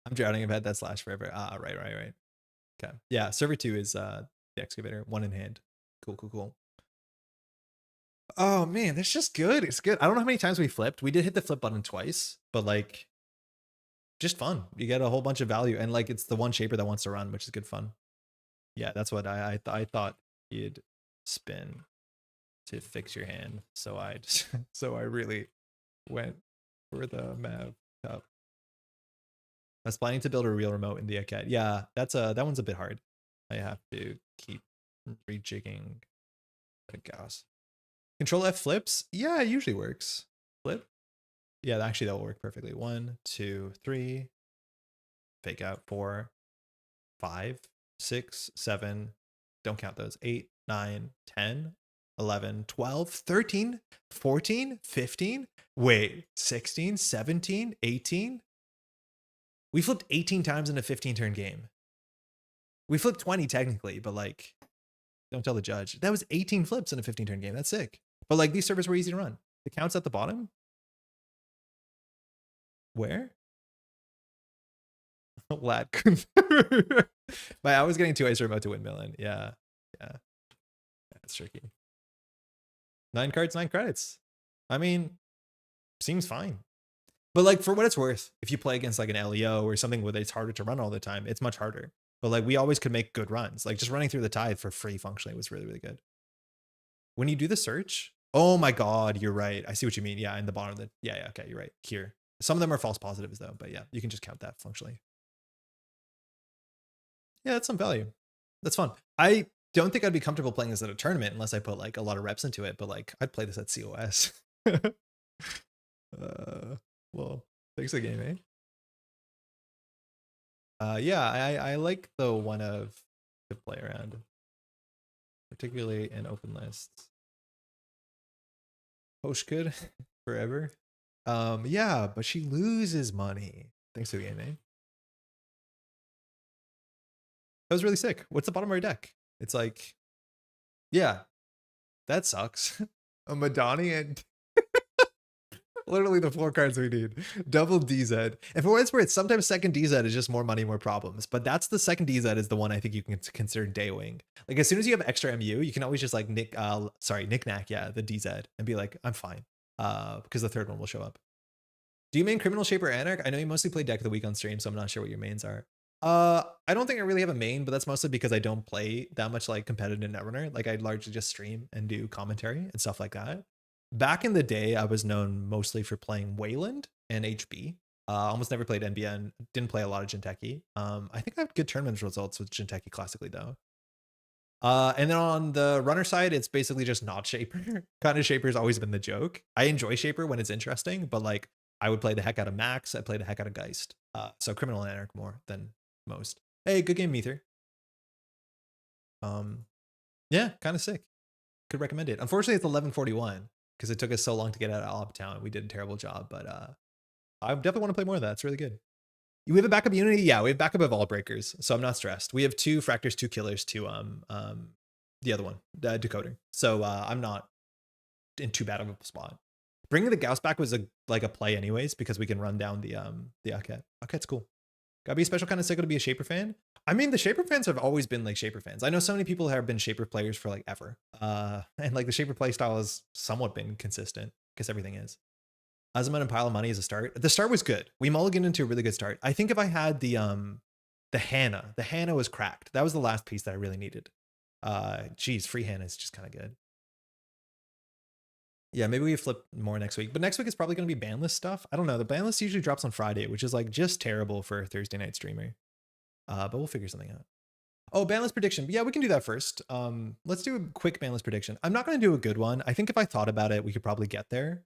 I'm drowning. I've had that slash forever. Ah, right. Okay. Yeah, server 2 is the excavator. 1 in hand. Cool. Oh man, that's just good. It's good. I don't know how many times we flipped. We did hit the flip button twice, but like just fun. You get a whole bunch of value, and like it's the one shaper that wants to run, which is good fun. Yeah, that's what I thought you'd spin to fix your hand. So I really went for the Mav Cup. I was planning to build a real remote in the Cat. Yeah, that one's a bit hard. I have to keep rejigging the gas. Control F flips? Yeah, it usually works. Flip? Yeah, actually that will work perfectly. 1, 2, 3. Fake out. 4, 5, 6, 7. Don't count those. 8, 9, 10, 11, 12, 13, 14, 15. Wait, 16, 17, 18. We flipped 18 times in a 15-turn game. We flipped 20 technically, but like, don't tell the judge. That was 18 flips in a 15-turn game. That's sick. But like these servers were easy to run. The count's at the bottom. Where? Lad couldn't. I was getting 2 ice remote to windmill in. Yeah. That's tricky. 9 cards, 9 credits. I mean, seems fine. But like for what it's worth, if you play against like an LEO or something where it's harder to run all the time, it's much harder. But like we always could make good runs. Like just running through the tide for free functionally was really, really good. When you do the search, oh my god, you're right. I see what you mean. Yeah, in the bottom of the yeah, okay, you're right. Here. Some of them are false positives though, but yeah, you can just count that functionally. Yeah, that's some value. That's fun. I don't think I'd be comfortable playing this at a tournament unless I put like a lot of reps into it, but like I'd play this at COS. Well, thanks for the game, eh? Yeah, I like the one of to play around, particularly in open lists. Hosh could forever. Yeah, but she loses money. Thanks for the game, eh? That was really sick. What's the bottom of our deck? It's like, yeah, that sucks. A Madani and literally the 4 cards we need. Double DZ. And for what it's worth, sometimes second DZ is just more money, more problems. But that's the second DZ is the one I think you can consider Daywing. Like as soon as you have extra MU, you can always just like knick-knack, yeah, the DZ and be like, I'm fine. Because the third one will show up. Do you main Criminal Shaper Anarch? I know you mostly play Deck of the Week on stream, so I'm not sure what your mains are. I don't think I really have a main, but that's mostly because I don't play that much like competitive Netrunner. Like I largely just stream and do commentary and stuff like that. Back in the day, I was known mostly for playing Wayland and HB. Almost never played NBN. Didn't play a lot of Jinteki. I think I have good tournament results with Jinteki classically though. And then on the runner side, it's basically just not Shaper. Kind of Shaper's always been the joke. I enjoy Shaper when it's interesting, but like I would play the heck out of Max. I play the heck out of Geist. So Criminal and Anarch more than most. Hey, good game, Mether. Yeah, kind of sick. Could recommend it. Unfortunately, it's 11:41 because it took us so long to get out of Obtown. We did a terrible job, but I definitely want to play more of that. It's really good. We have a backup Unity? Yeah, we have backup of all breakers, so I'm not stressed. We have 2 Fractors, 2 Killers, 2 the other one, Decoder. So I'm not in too bad of a spot. Bringing the Gauss back was a play anyways because we can run down the Aket. Aket's cool. Gotta be a special kind of cycle to be a Shaper fan. I mean, the Shaper fans have always been like Shaper fans. I know so many people have been Shaper players for like ever. And like the Shaper play style has somewhat been consistent because everything is. Azimuth and Pile of Money is a start. The start was good. We mulliganed into a really good start. I think if I had the Hannah was cracked. That was the last piece that I really needed. Geez, free Hannah is just kind of good. Yeah, maybe we flip more next week. But next week is probably going to be ban list stuff. I don't know. The ban list usually drops on Friday, which is like just terrible for a Thursday night streamer. But we'll figure something out. Oh, ban list prediction. Yeah, we can do that first. Let's do a quick ban list prediction. I'm not going to do a good one. I think if I thought about it, we could probably get there.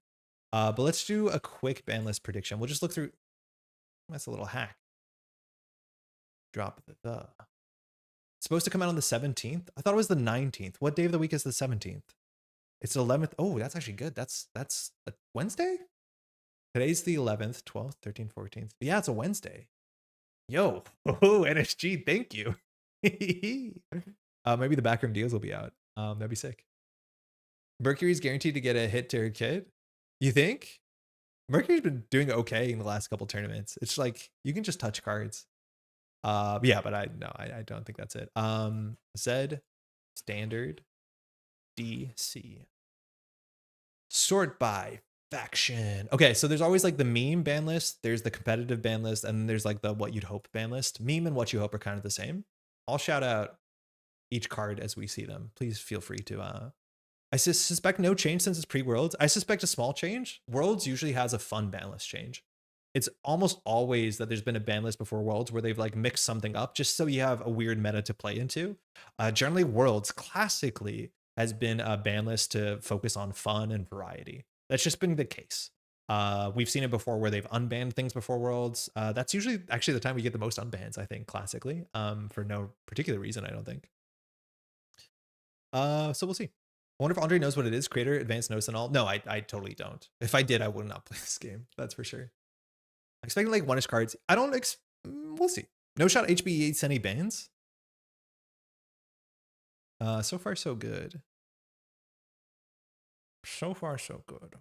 But let's do a quick ban list prediction. We'll just look through. That's a little hack. Drop the. It's supposed to come out on the 17th. I thought it was the 19th. What day of the week is the 17th? It's the 11th. Oh, that's actually good. That's a Wednesday? Today's the 11th, 12th, 13th, 14th. Yeah, it's a Wednesday. Yo, oh, NSG, thank you. Maybe the backroom deals will be out. That'd be sick. Mercury's guaranteed to get a hit to her kid. You think? Mercury's been doing okay in the last couple tournaments. It's like you can just touch cards. Yeah, but I don't think that's it. Z, standard, DC. Sort by faction. Okay, so there's always like the meme ban list, there's the competitive ban list, and there's like the what you'd hope ban list. Meme and what you hope are kind of the same. I'll shout out each card as we see them. Please feel free to I suspect no change since it's pre-Worlds. I suspect a small change. Worlds usually has a fun ban list change. It's almost always that there's been a ban list before Worlds where they've like mixed something up just so you have a weird meta to play into. Generally, Worlds classically has been a ban list to focus on fun and variety. That's just been the case. We've seen it before where they've unbanned things before Worlds. That's usually actually the time we get the most unbans, I think, classically, for no particular reason, I don't think. So we'll see. I wonder if Andre knows what it is, creator, advanced notice and all. No, I totally don't. If I did, I would not play this game. That's for sure. I'm expecting like one-ish cards. I don't we'll see. No shot HB eats any bans. So far so good. So far so good.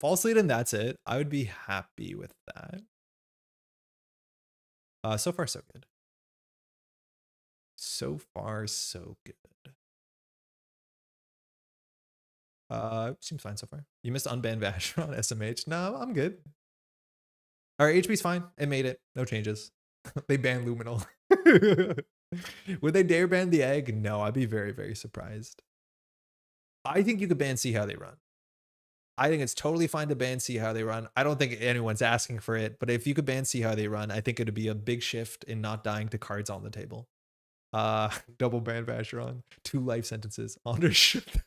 False lead and that's it. I would be happy with that. So far so good. So far so good. Seems fine so far. You missed unbanned Vash on SMH. No, I'm good. All right, HB's fine. It made it. No changes. They banned Luminal. Would they dare ban the egg? No, I'd be very, very surprised. I think you could ban See How They Run. I think it's totally fine to ban See How They Run. I don't think anyone's asking for it, but if you could ban See How They Run, I think it'd be a big shift in not dying to cards on the table. Double ban Vacheron. 2 life sentences. Honor shit.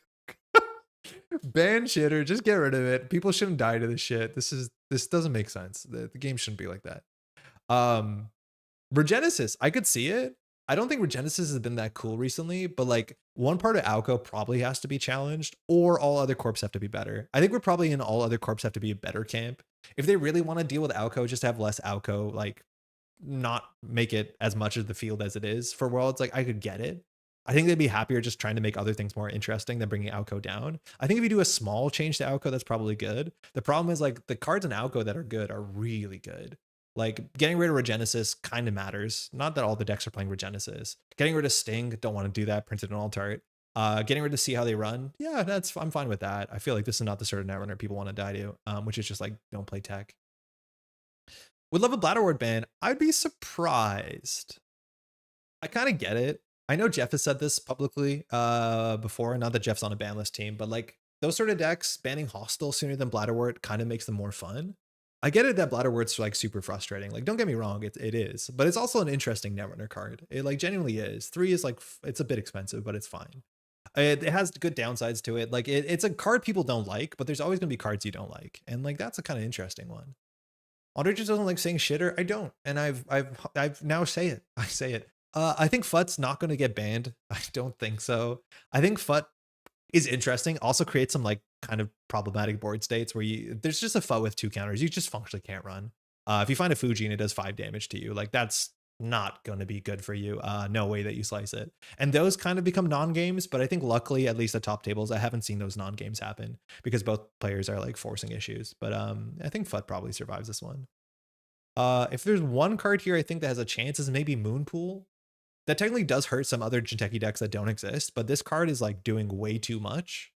Ban shitter. Just get rid of it. People shouldn't die to this shit. This doesn't make sense. The game shouldn't be like that. Regenesis. I could see it. I don't think Regenesis has been that cool recently, but like one part of Alco probably has to be challenged or all other corps have to be better. I think we're probably in all other corps have to be a better camp. If they really want to deal with Alco, just have less Alco, like not make it as much of the field as it is for Worlds. Like I could get it. I think they'd be happier just trying to make other things more interesting than bringing Alco down. I think if you do a small change to Alco, that's probably good. The problem is like the cards in Alco that are good are really good. Like getting rid of Regenesis kind of matters. Not that all the decks are playing Regenesis. Getting rid of Sting, don't want to do that. Printed an alt art. Getting rid of See How They Run. Yeah, I'm fine with that. I feel like this is not the sort of Netrunner people want to die to, which is just like don't play tech. Would love a Bladderwort ban. I'd be surprised. I kind of get it. I know Jeff has said this publicly before. Not that Jeff's on a ban list team, but like those sort of decks banning Hostile sooner than Bladderwort kind of makes them more fun. I get it that Bladderwort's like super frustrating. Like, don't get me wrong, it is, but it's also an interesting Netrunner card. It like genuinely is. 3 is like it's a bit expensive, but it's fine. It has good downsides to it. Like it's a card people don't like, but there's always gonna be cards you don't like, and like that's a kind of interesting one. Andre just doesn't like saying shitter. I don't, and I've now say it. I say it. I think FUT's not going to get banned. I don't think so. I think FUT is interesting. Also creates some like kind of problematic board states where there's just a FUT with 2 counters. You just functionally can't run. If you find a Fuji and it does 5 damage to you, like that's not going to be good for you. No way that you slice it. And those kind of become non-games, but I think luckily, at least at top tables, I haven't seen those non-games happen because both players are like forcing issues. But I think FUT probably survives this one. If there's one card here I think that has a chance is maybe Moonpool. That technically does hurt some other Jinteki decks that don't exist, but this card is like doing way too much.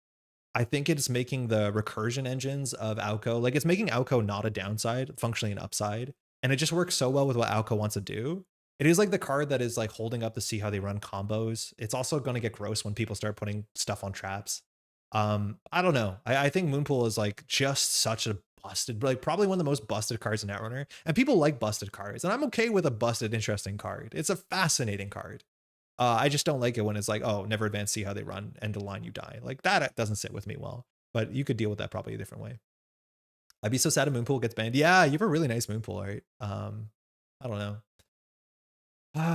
I think it's making the recursion engines of Alco, like it's making Alco not a downside, functionally an upside. And it just works so well with what Alco wants to do. It is like the card that is like holding up to see how they run combos. It's also going to get gross when people start putting stuff on traps. I don't know. I think Moonpool is like just such a busted, like probably one of the most busted cards in Netrunner. And people like busted cards. And I'm okay with a busted, interesting card. It's a fascinating card. I just don't like it when it's like, oh, never advance, see how they run, end of line, you die. Like that doesn't sit with me well. But you could deal with that probably a different way. I'd be so sad if Moonpool gets banned. Yeah, you have a really nice Moonpool, right? I don't know.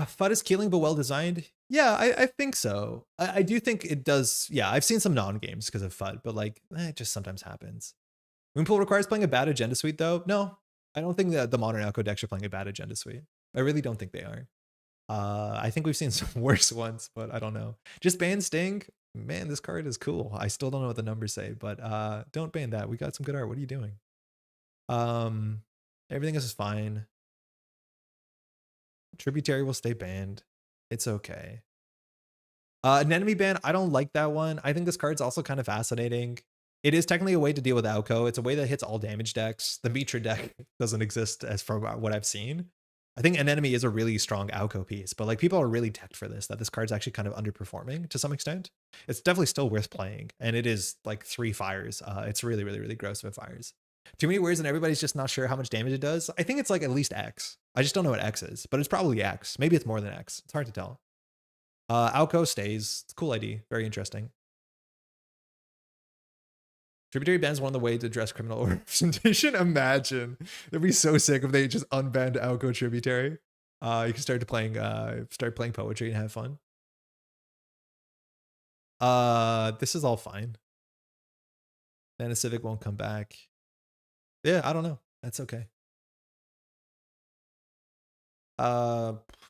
FUT is killing but well designed. Yeah, I think so. I do think it does. Yeah, I've seen some non-games because of FUT, but like it just sometimes happens. Moonpool requires playing a bad agenda suite though. No, I don't think that the modern Alco decks are playing a bad agenda suite. I really don't think they are. I think we've seen some worse ones, but I don't know. Just ban Sting. Man, this card is cool. I still don't know what the numbers say, but don't ban that. We got some good art. What are you doing? Everything is fine. Tributary will stay banned. It's okay. An enemy ban, I don't like that one. I think this card's also kind of fascinating. It is technically a way to deal with Alco. It's a way that hits all damage decks. The Mitra deck doesn't exist as from what I've seen. I think an enemy is a really strong Alco piece, but like people are really teched for this, that this card's actually kind of underperforming to some extent. It's definitely still worth playing, and it is like 3 fires. It's really, really, really gross if it fires. Too many words and everybody's just not sure how much damage it does. I think it's like at least X. I just don't know what X is, but it's probably X. Maybe it's more than X. It's hard to tell. Alco stays. It's a cool ID. Very interesting. Tributary ban is one of the ways to address criminal representation. Imagine. It'd be so sick if they just unbanned Alco Tributary. You can start playing poetry and have fun. This is all fine. Then a Civic won't come back. Yeah, I don't know. That's okay.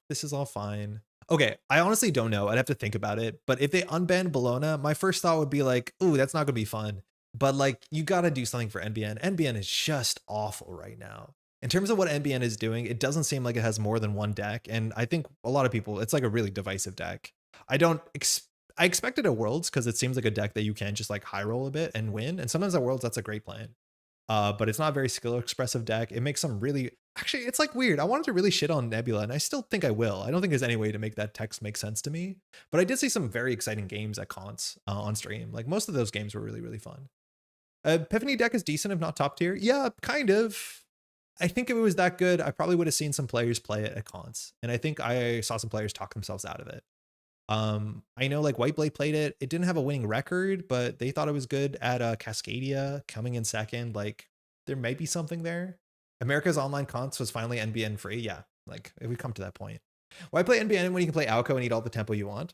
This is all fine. Okay, I honestly don't know. I'd have to think about it. But if they unban Bologna, my first thought would be like, ooh, that's not gonna be fun. But like, you gotta do something for NBN. NBN is just awful right now. In terms of what NBN is doing, it doesn't seem like it has more than one deck. And I think a lot of people, it's like a really divisive deck. I expected at Worlds because it seems like a deck that you can just like high roll a bit and win. And sometimes at Worlds, that's a great plan. But it's not a very skill expressive deck. It makes some really, actually, it's like weird. I wanted to really shit on Nebula, and I still think I will. I don't think there's any way to make that text make sense to me. But I did see some very exciting games at cons on stream. Like most of those games were really, really fun. Epiphany deck is decent, if not top tier. Yeah, kind of. I think if it was that good, I probably would have seen some players play it at cons. And I think I saw some players talk themselves out of it. I know like Whiteblade played it. It didn't have a winning record, but they thought it was good at Cascadia coming in second. Like there might be something there. America's online cons was finally NBN free. Yeah, like if we come to that point. Why play NBN when you can play Alco and eat all the tempo you want?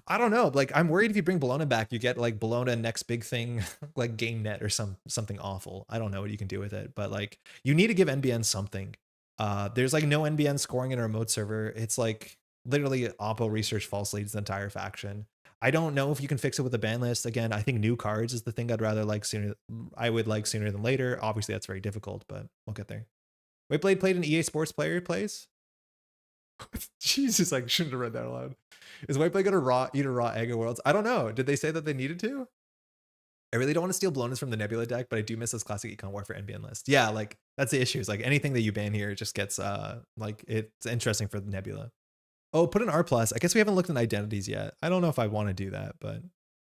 I don't know. Like I'm worried if you bring Bologna back, you get like Bologna next big thing, like game net or something awful. I don't know what you can do with it, but like you need to give NBN something. There's like no NBN scoring in a remote server. It's like literally Oppo research false leads the entire faction. I don't know if you can fix it with a ban list. Again, I think new cards is the thing I'd rather like sooner. I would like sooner than later. Obviously, that's very difficult, but we'll get there. Whiteblade played an EA Sports player plays. Jesus, I shouldn't have read that aloud. Is Whiteblade gonna eat a raw egg at Worlds? I don't know. Did they say that they needed to? I really don't want to steal Bolognas from the Nebula deck, but I do miss this classic Econ Warfare NBN list. Yeah, like that's the issue. Is like anything that you ban here just gets like it's interesting for the Nebula. Oh, put an R+. I guess we haven't looked at identities yet. I don't know if I want to do that, but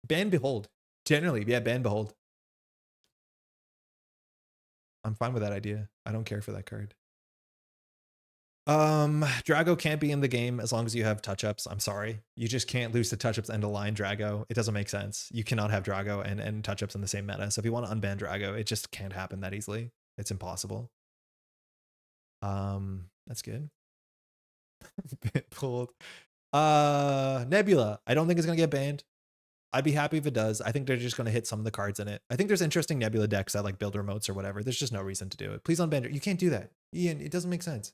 ban Behold. Generally, yeah, ban Behold. I'm fine with that idea. I don't care for that card. Drago can't be in the game as long as you have touch-ups. I'm sorry. You just can't lose to touch-ups and align Drago. It doesn't make sense. You cannot have Drago and touch-ups in the same meta. So if you want to unban Drago, it just can't happen that easily. It's impossible. That's good. Bit pulled. Nebula. I don't think it's gonna get banned. I'd be happy if it does. I think they're just going to hit some of the cards in it. I think there's interesting Nebula decks that like build remotes or whatever. There's just no reason to do it. Please unban it. You can't do that. Ian, it doesn't make sense.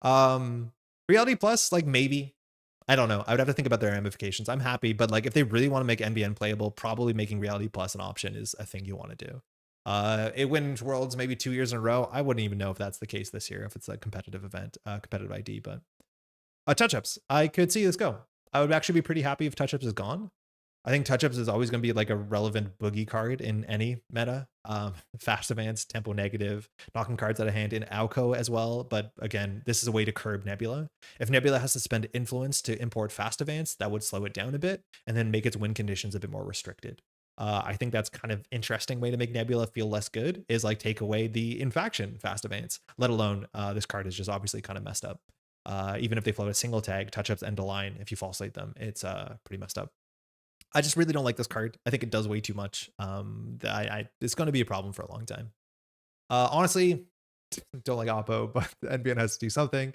Reality Plus, like maybe. I don't know. I would have to think about their ramifications. I'm happy, but like if they really want to make NBN playable, probably making Reality Plus an option is a thing you want to do. It wins Worlds maybe 2 years in a row. I wouldn't even know if that's the case this year, if it's a competitive event, competitive ID, but touch-ups. I could see this go. I would actually be pretty happy if touch-ups is gone. I think touch-ups is always going to be like a relevant boogie card in any meta. Fast advance, tempo negative, knocking cards out of hand in Alco as well. But again, this is a way to curb Nebula. If Nebula has to spend influence to import fast advance, that would slow it down a bit and then make its win conditions a bit more restricted. I think that's kind of interesting way to make Nebula feel less good is like take away the infaction fast advance, let alone this card is just obviously kind of messed up. Even if they float a single tag, touch-ups end a line, if you false slate them, it's pretty messed up. I just really don't like this card. I think it does way too much. It's going to be a problem for a long time. Honestly, don't like Oppo, but the NBN has to do something.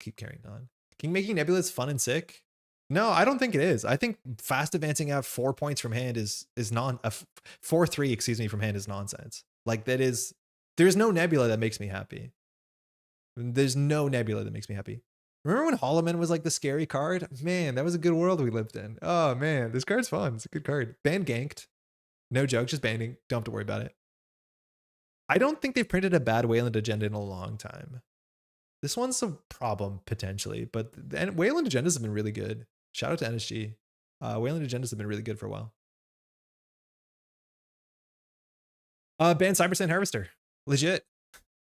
Keep carrying on. Making Nebulas fun and sick? No, I don't think it is. I think fast advancing out 4 points from hand is 4-3, excuse me, from hand is nonsense. Like that is, there's no Nebula that makes me happy. There's no Nebula that makes me happy. Remember when Holloman was like the scary card? Man, that was a good world we lived in. Oh man, this card's fun. It's a good card. Ban ganked. No joke, just banning. Don't have to worry about it. I don't think they've printed a bad Wayland agenda in a long time. This one's a problem potentially, but Wayland agendas have been really good. Shout out to NSG. Wayland agendas have been really good for a while. Ban Cyber Sand Harvester. Legit.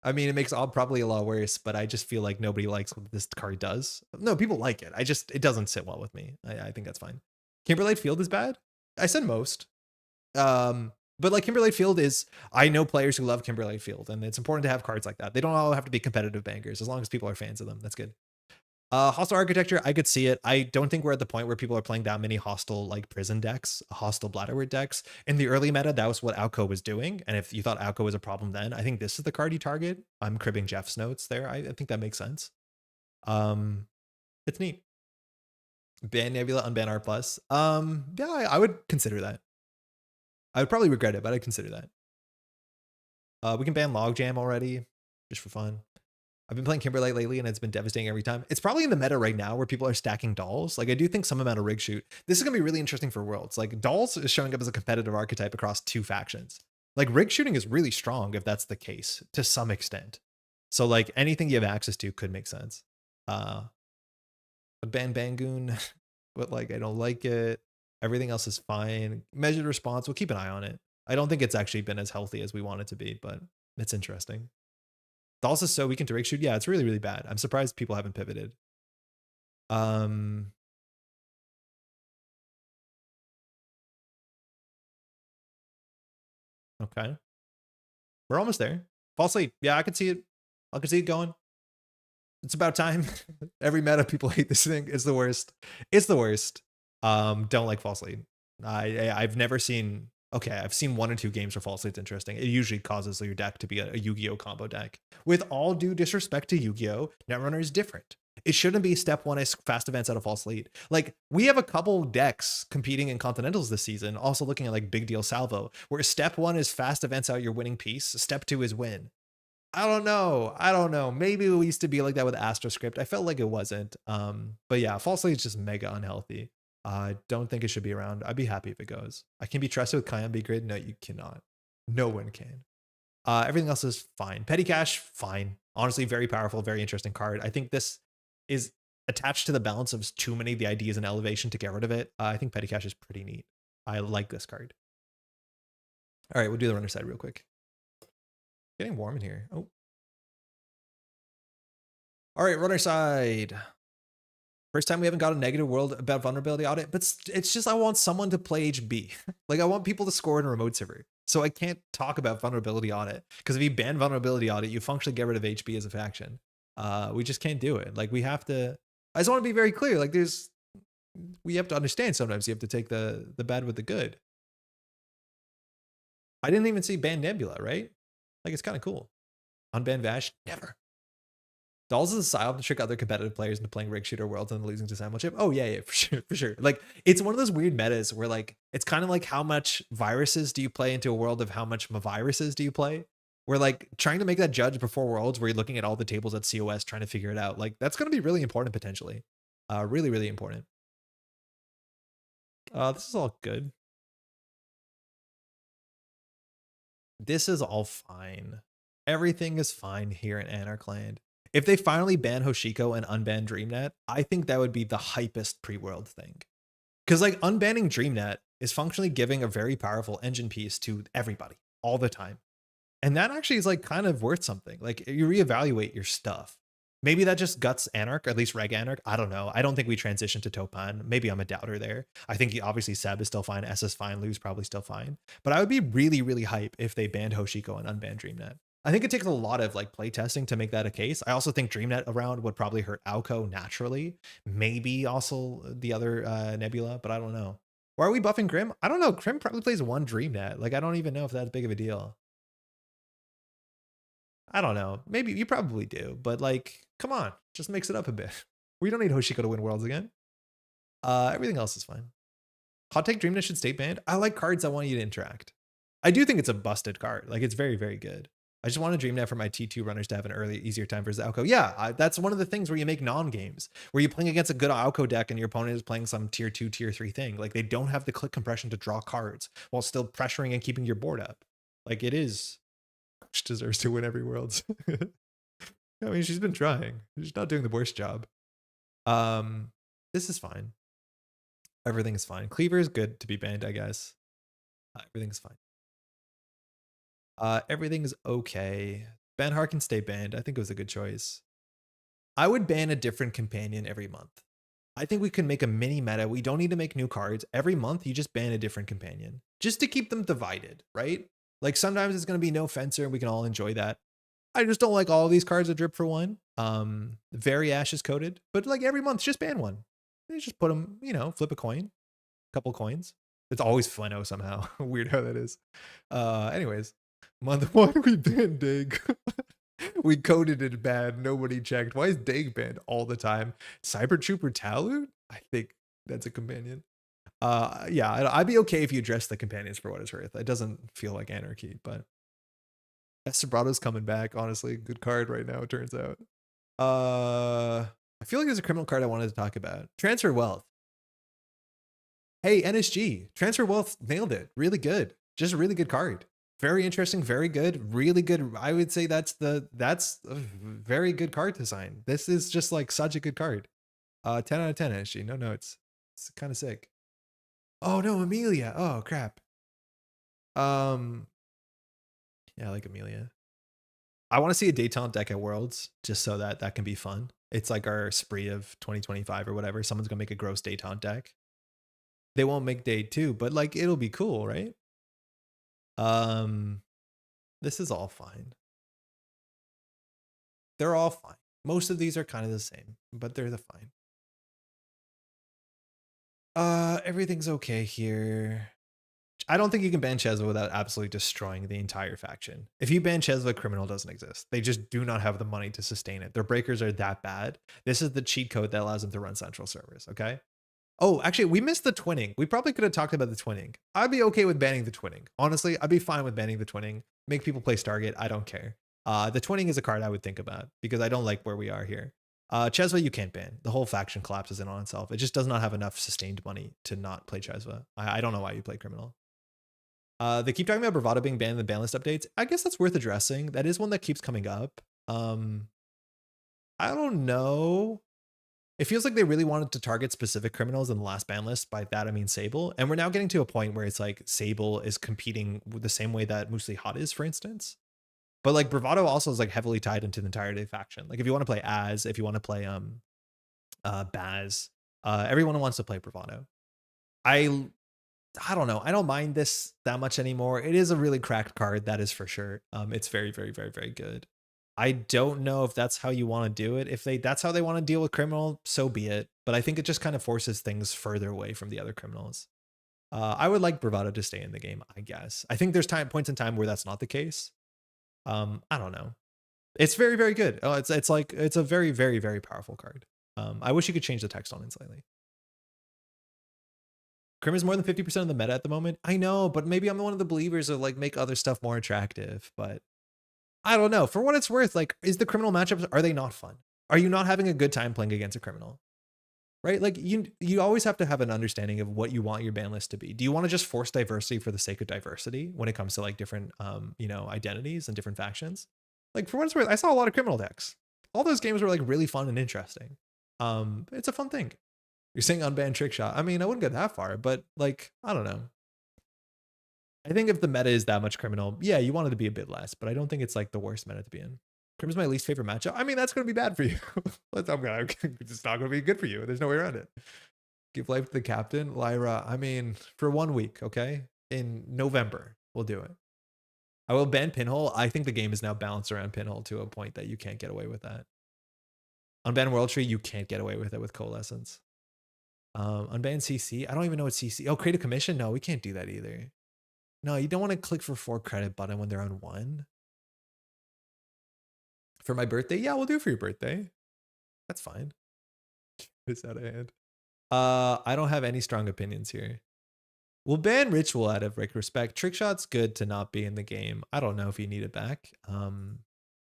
I mean, it makes Ob probably a lot worse, but I just feel like nobody likes what this card does. No, people like it. It doesn't sit well with me. I think that's fine. Kimberlite Field is bad. I said most. But like Kimberlite Field is, I know players who love Kimberlite Field, and it's important to have cards like that. They don't all have to be competitive bangers, as long as people are fans of them. That's good. Hostile Architecture, I could see it. I don't think we're at the point where people are playing that many hostile like prison decks, hostile Bladderwort decks. In the early meta, that was what Alco was doing. And if you thought Alco was a problem then, I think this is the card you target. I'm cribbing Jeff's notes there. I think that makes sense. It's neat. Ban Nebula, unban R+. Yeah, I would consider that. I would probably regret it, but I'd consider that. We can ban Logjam already, just for fun. I've been playing Kimberlite lately and it's been devastating every time. It's probably in the meta right now where people are stacking dolls. Like I do think some amount of rig shoot. This is gonna be really interesting for Worlds. Like dolls is showing up as a competitive archetype across 2 factions. Like rig shooting is really strong if that's the case to some extent. So like anything you have access to could make sense. Ban Bangoon, but like I don't like it. Everything else is fine. Measured response, we'll keep an eye on it. I don't think it's actually been as healthy as we want it to be, but it's interesting. Dolls is so weak into rig shoot. Yeah, it's really, really bad. I'm surprised people haven't pivoted. Okay. We're almost there. False lead. Yeah, I could see it. I could see it going. It's about time. Every meta people hate this thing. It's the worst. It's the worst. Don't like false lead. I've never seen. Okay, I've seen 1 or 2 games where false lead's interesting. It usually causes your deck to be a Yu-Gi-Oh combo deck. With all due disrespect to Yu-Gi-Oh, Netrunner is different. It shouldn't be step 1 is fast events out of false lead. Like we have a couple decks competing in Continentals this season, also looking at like Big Deal Salvo, where step 1 is fast events out your winning piece, step 2 is win. I don't know. Maybe it used to be like that with AstroScript. I felt like it wasn't. But yeah, false lead is just mega unhealthy. I don't think it should be around. I'd be happy if it goes. I can be trusted with Kayambi Grid. No, you cannot. No one can. Everything else is fine. Petty Cash, fine. Honestly, very powerful, very interesting card. I think this is attached to the balance of too many of the ideas in Elevation to get rid of it. I think Petty Cash is pretty neat. I like this card. All right, we'll do the runner side real quick. Getting warm in here. Oh. All right, runner side. First time we haven't got a negative world about vulnerability audit, but it's just I want someone to play HB. Like I want people to score in a remote server. So I can't talk about vulnerability audit because if you ban vulnerability audit, you functionally get rid of HB as a faction. We just can't do it. Like we have to. I just want to be very clear. Like we have to understand sometimes you have to take the bad with the good. I didn't even see ban Nebula, right? Like it's kind of cool. Unban Vash, never. Dolls is a style to trick other competitive players into playing rig shooter worlds and losing to Simulchip. Oh yeah, for sure. Like it's one of those weird metas where like it's kind of like how much viruses do you play into a world of how much viruses do you play? We're like trying to make that judge before worlds where you're looking at all the tables at COS trying to figure it out. Like that's going to be really important potentially. Really, really important. This is all good. This is all fine. Everything is fine here in Anarchland. If they finally ban Hoshiko and unban DreamNet, I think that would be the hypest pre-world thing. Because like unbanning DreamNet is functionally giving a very powerful engine piece to everybody all the time. And that actually is like kind of worth something. Like you reevaluate your stuff. Maybe that just guts Anarch, or at least Reg Anarch. I don't know. I don't think we transition to Topan. Maybe I'm a doubter there. I think obviously Seb is still fine. S is fine. Lou's probably still fine. But I would be really, really hype if they banned Hoshiko and unbanned DreamNet. I think it takes a lot of like play testing to make that a case. I also think DreamNet around would probably hurt Alco naturally. Maybe also the other Nebula, but I don't know. Why are we buffing Grim? I don't know. Grim probably plays one DreamNet. Like I don't even know if that's big of a deal. I don't know. Maybe you probably do, but like, come on, just mix it up a bit. We don't need Hoshiko to win worlds again. Everything else is fine. Hot take DreamNet should state banned. I like cards that want you to interact. I do think it's a busted card. Like it's very, very good. I just want a DreamNet for my T2 runners to have an early, easier time versus Alco. Yeah, that's one of the things where you make non-games, where you're playing against a good Alco deck and your opponent is playing some tier 2, tier 3 thing. Like they don't have the click compression to draw cards while still pressuring and keeping your board up. Like it is. She deserves to win every Worlds. I mean, she's been trying. She's not doing the worst job. This is fine. Everything is fine. Cleaver is good to be banned, I guess. Everything's fine. Everything is okay. Ban Harkin stay banned. I think it was a good choice. I would ban a different companion every month. I think we can make a mini meta. We don't need to make new cards. Every month, you just ban a different companion. Just to keep them divided, right? Like sometimes it's going to be no fencer and we can all enjoy that. I just don't like all of these cards that drip for one. Very ashes coated, but like every month, just ban one. You just put them, you know, flip a coin, couple coins. It's always Fleno somehow. Weird how that is. Anyways, month one, we banned Dig. We coded it bad. Nobody checked. Why is Dig banned all the time? Cyber Trooper Talud? I think that's a companion. Yeah, I'd be okay if you address the companions for what it's worth. It doesn't feel like anarchy, but Estebrato's coming back. Honestly, good card right now, it turns out. I feel like there's a criminal card I wanted to talk about. Transfer Wealth. Hey, NSG. Transfer Wealth nailed it. Really good. Just a really good card. Very interesting, very good, really good. I would say that's a very good card design. This is just like such a good card. 10 out of 10 NSG. No notes. It's kind of sick. Oh no, Amelia. Oh crap. Yeah, I like Amelia. I want to see a detente deck at Worlds just so that can be fun. It's like our spree of 2025 or whatever. Someone's gonna make a gross detente deck. They won't make day 2, but like it'll be cool, right? This is all fine. They're all fine. Most of these are kind of the same, but they're the fine. Everything's okay here. I don't think you can ban Chesva without absolutely destroying the entire faction. If you ban Chesva, Criminal doesn't exist. They just do not have the money to sustain it. Their breakers are that bad. This is the cheat code that allows them to run central servers, okay? Oh, actually, we missed the twinning. We probably could have talked about the twinning. I'd be okay with banning the twinning. Honestly, I'd be fine with banning the twinning. Make people play Stargate. I don't care. The twinning is a card I would think about because I don't like where we are here. Chesva, you can't ban. The whole faction collapses in on itself. It just does not have enough sustained money to not play Chesva. I don't know why you play Criminal. They keep talking about Bravado being banned in the ban list updates. I guess that's worth addressing. That is one that keeps coming up. I don't know. It feels like they really wanted to target specific criminals in the last ban list. By that, I mean Sable. And we're now getting to a point where it's like Sable is competing with the same way that Moosely Hot is, for instance. But like Bravado also is like heavily tied into the entirety of the faction. Like if you want to play if you want to play Baz. Everyone wants to play Bravado. I don't know. I don't mind this that much anymore. It is a really cracked card, that is for sure. It's very, very, very, very good. I don't know if that's how you want to do it. If that's how they want to deal with criminal, so be it. But I think it just kind of forces things further away from the other criminals. I would like Bravado to stay in the game, I guess. I think there's points in time where that's not the case. I don't know. It's very, very good. It's a very, very, very powerful card. I wish you could change the text on it slightly. Crim is more than 50% of the meta at the moment. I know, but maybe I'm one of the believers of like make other stuff more attractive. But I don't know. For what it's worth, like, is the criminal matchups, are they not fun? Are you not having a good time playing against a criminal? Right? Like you always have to have an understanding of what you want your ban list to be. Do you want to just force diversity for the sake of diversity when it comes to like different identities and different factions? Like for what it's worth, I saw a lot of criminal decks. All those games were like really fun and interesting. It's a fun thing. You're saying unbanned trick shot. I mean, I wouldn't go that far, but like, I don't know. I think if the meta is that much criminal, yeah, you want it to be a bit less, but I don't think it's like the worst meta to be in. Crim is my least favorite matchup. I mean, that's going to be bad for you. It's not going to be good for you. There's no way around it. Give life to the captain, Lyra. I mean, for 1 week, okay? In November, we'll do it. I will ban Pinhole. I think the game is now balanced around Pinhole to a point that you can't get away with that. Unban World Tree, you can't get away with it with Coalescence. Unban CC. I don't even know what CC. Oh, create a commission? No, we can't do that either. No, you don't want to click for 4 credit button when they're on 1. For my birthday? Yeah, we'll do it for your birthday. That's fine. It's out of hand. I don't have any strong opinions here. We'll ban Ritual out of respect. Trickshot's good to not be in the game. I don't know if you need it back.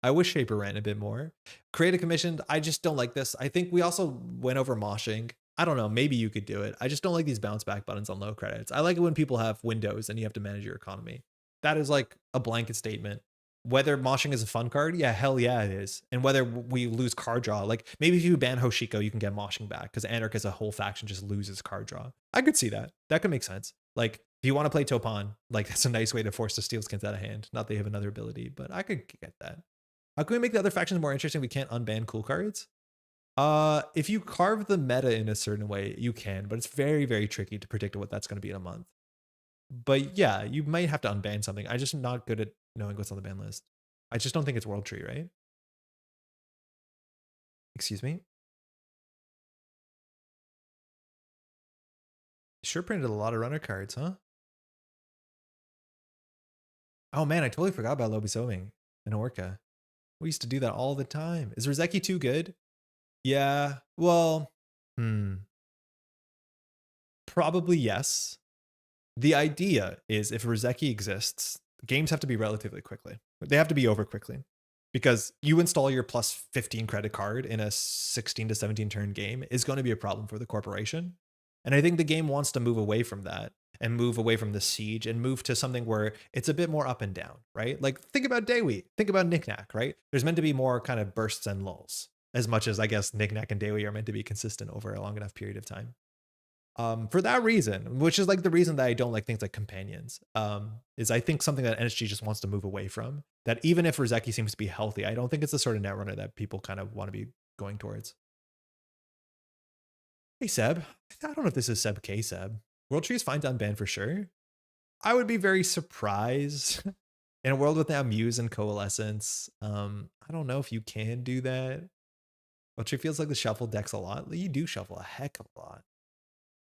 I wish Shaper ran a bit more. Create a commission. I just don't like this. I think we also went over moshing. I don't know. Maybe you could do it. I just don't like these bounce back buttons on low credits. I like it when people have windows and you have to manage your economy. That is like a blanket statement. Whether moshing is a fun card, yeah, hell yeah, it is. And whether we lose card draw, like maybe if you ban Hoshiko, you can get moshing back because Anarch as a whole faction just loses card draw. I could see that. That could make sense. Like if you want to play Topon, like that's a nice way to force the steel skins out of hand. Not that they have another ability, but I could get that. How can we make the other factions more interesting? We can't unban cool cards. If you carve the meta in a certain way, you can, but it's very, very tricky to predict what that's going to be in a month. But yeah, you might have to unban something. I'm just not good at knowing what's on the ban list. I just don't think it's World Tree, right? Excuse me? Sure printed a lot of runner cards, huh? Oh man, I totally forgot about Lobisoming and Orca. We used to do that all the time. Is Rizeki too good? Yeah, well, probably yes. The idea is if Rizeki exists, games have to be relatively quickly. They have to be over quickly because you install your plus 15 credit card in a 16 to 17 turn game is going to be a problem for the corporation. And I think the game wants to move away from that and move away from the siege and move to something where it's a bit more up and down, right? Like think about Dewi, think about Knickknack, right? There's meant to be more kind of bursts and lulls as much as I guess Knickknack and Dewi are meant to be consistent over a long enough period of time. For that reason, which is like the reason that I don't like things like companions, is I think something that NSG just wants to move away from. That even if Rizeki seems to be healthy, I don't think it's the sort of netrunner that people kind of want to be going towards. Hey Seb, I don't know if this is Seb K Seb. World Tree is fine to unban for sure. I would be very surprised in a world without Muse and Coalescence. I don't know if you can do that. World Tree feels like the shuffle decks a lot. You do shuffle a heck of a lot.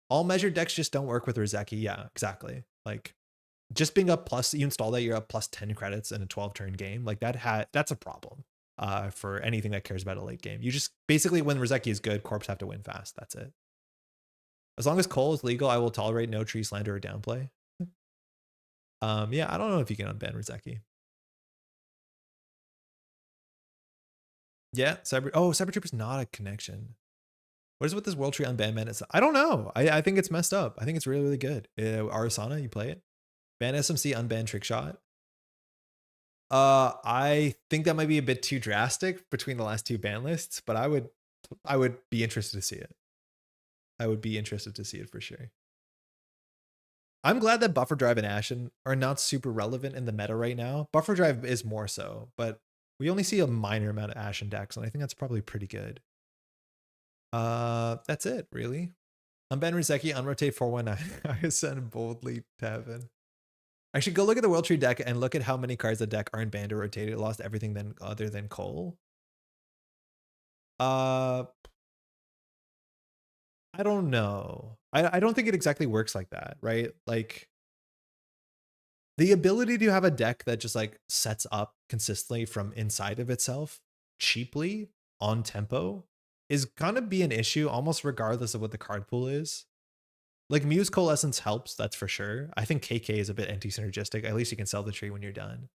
All measured decks just don't work with Rizeki. Yeah, exactly. Like just being up plus, you install that, you're up plus 10 credits in a 12 turn game. Like that's a problem for anything that cares about a late game. You just basically when Rizeki is good, corps have to win fast. That's it. As long as Cole is legal, I will tolerate no tree slander or downplay. Yeah, I don't know if you can unban Rizeki. Yeah, Cyber Troop is not a connection. What is with this World Tree unban man? I don't know. I think it's messed up. I think it's really, really good. Arasana, you play it. Ban SMC, unban trick shot. I think that might be a bit too drastic between the last two ban lists, but I would be interested to see it. I would be interested to see it for sure. I'm glad that Buffer Drive and Ashen are not super relevant in the meta right now. Buffer Drive is more so, but we only see a minor amount of Ashen decks, and I think that's probably pretty good. That's it, really. Unban Rizeki, unrotate 419. I ascend boldly to heaven. Actually, go look at the World Tree deck and look at how many cards the deck aren't banned or rotated. It lost everything then other than coal. I don't know. I don't think it exactly works like that, right? Like the ability to have a deck that just like sets up consistently from inside of itself cheaply on tempo is gonna be an issue almost regardless of what the card pool is. Like Muse Coalescence helps, that's for sure. I think KK is a bit anti-synergistic. At least you can sell the tree when you're done.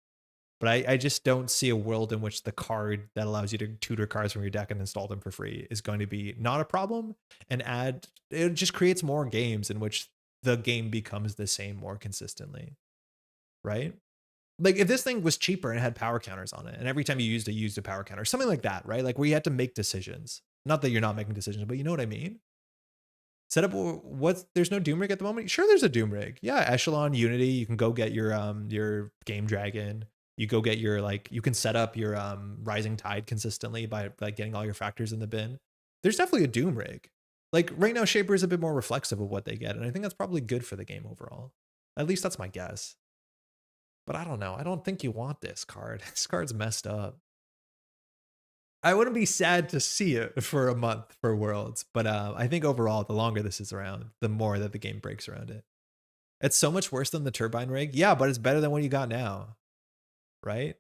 But I just don't see a world in which the card that allows you to tutor cards from your deck and install them for free is going to be not a problem. And it just creates more games in which the game becomes the same more consistently, right? Like if this thing was cheaper and had power counters on it, and every time you used a power counter, something like that, right? Like where you had to make decisions. Not that you're not making decisions, but you know what I mean? Set up there's no Doom Rig at the moment? Sure, there's a Doom Rig. Yeah, Echelon, Unity, you can go get your Game Dragon. You go get your you can set up your Rising Tide consistently by getting all your factors in the bin. There's definitely a Doom Rig. Like right now, Shaper is a bit more reflexive of what they get, and I think that's probably good for the game overall. At least that's my guess. But I don't know. I don't think you want this card. This card's messed up. I wouldn't be sad to see it for a month for Worlds, but I think overall, the longer this is around, the more that the game breaks around it. It's so much worse than the Turbine Rig. Yeah, but it's better than what you got now, right?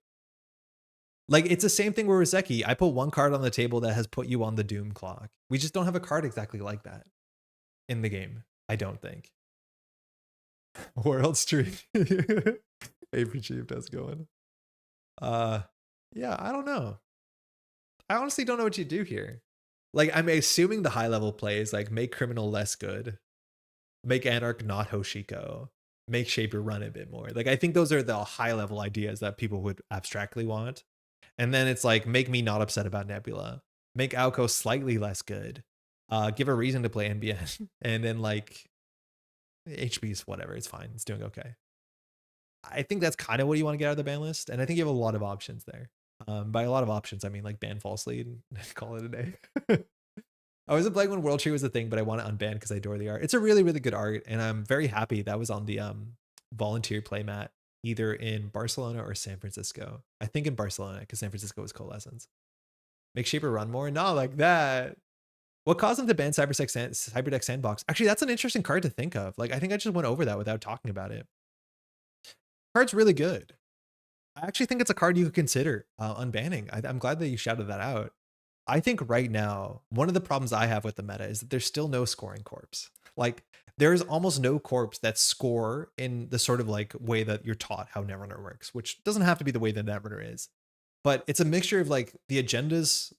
Like, it's the same thing with Rizeki. I put one card on the table that has put you on the Doom clock. We just don't have a card exactly like that in the game, I don't think. World Street. Avery Chief does going. Yeah, I don't know. I honestly don't know what you do here. Like, I'm assuming the high level play is like make Criminal less good, make Anarch not Hoshiko, make Shaper run a bit more. Like, I think those are the high level ideas that people would abstractly want. And then it's like, make me not upset about Nebula, make Alco slightly less good, give a reason to play NBN, and then like HB's whatever, it's fine, it's doing okay. I think that's kind of what you want to get out of the ban list, and I think you have a lot of options there. By a lot of options, I mean like ban false lead and call it a day. I wasn't playing when World Tree was a thing, but I want to unban because I adore the art. It's a really, really good art, and I'm very happy that was on the volunteer playmat either in Barcelona or San Francisco. I think in Barcelona because San Francisco was Coalescence. Make Shaper run more? Not like that. What caused them to ban Cyberdeck Sandbox? Actually, that's an interesting card to think of. Like, I think I just went over that without talking about it. Card's really good. I actually think it's a card you could consider unbanning. I'm glad that you shouted that out. I think right now, one of the problems I have with the meta is that there's still no scoring corpse. Like, there's almost no corpse that score in the sort of like way that you're taught how Netrunner works, which doesn't have to be the way that Netrunner is. But it's a mixture of like the agendas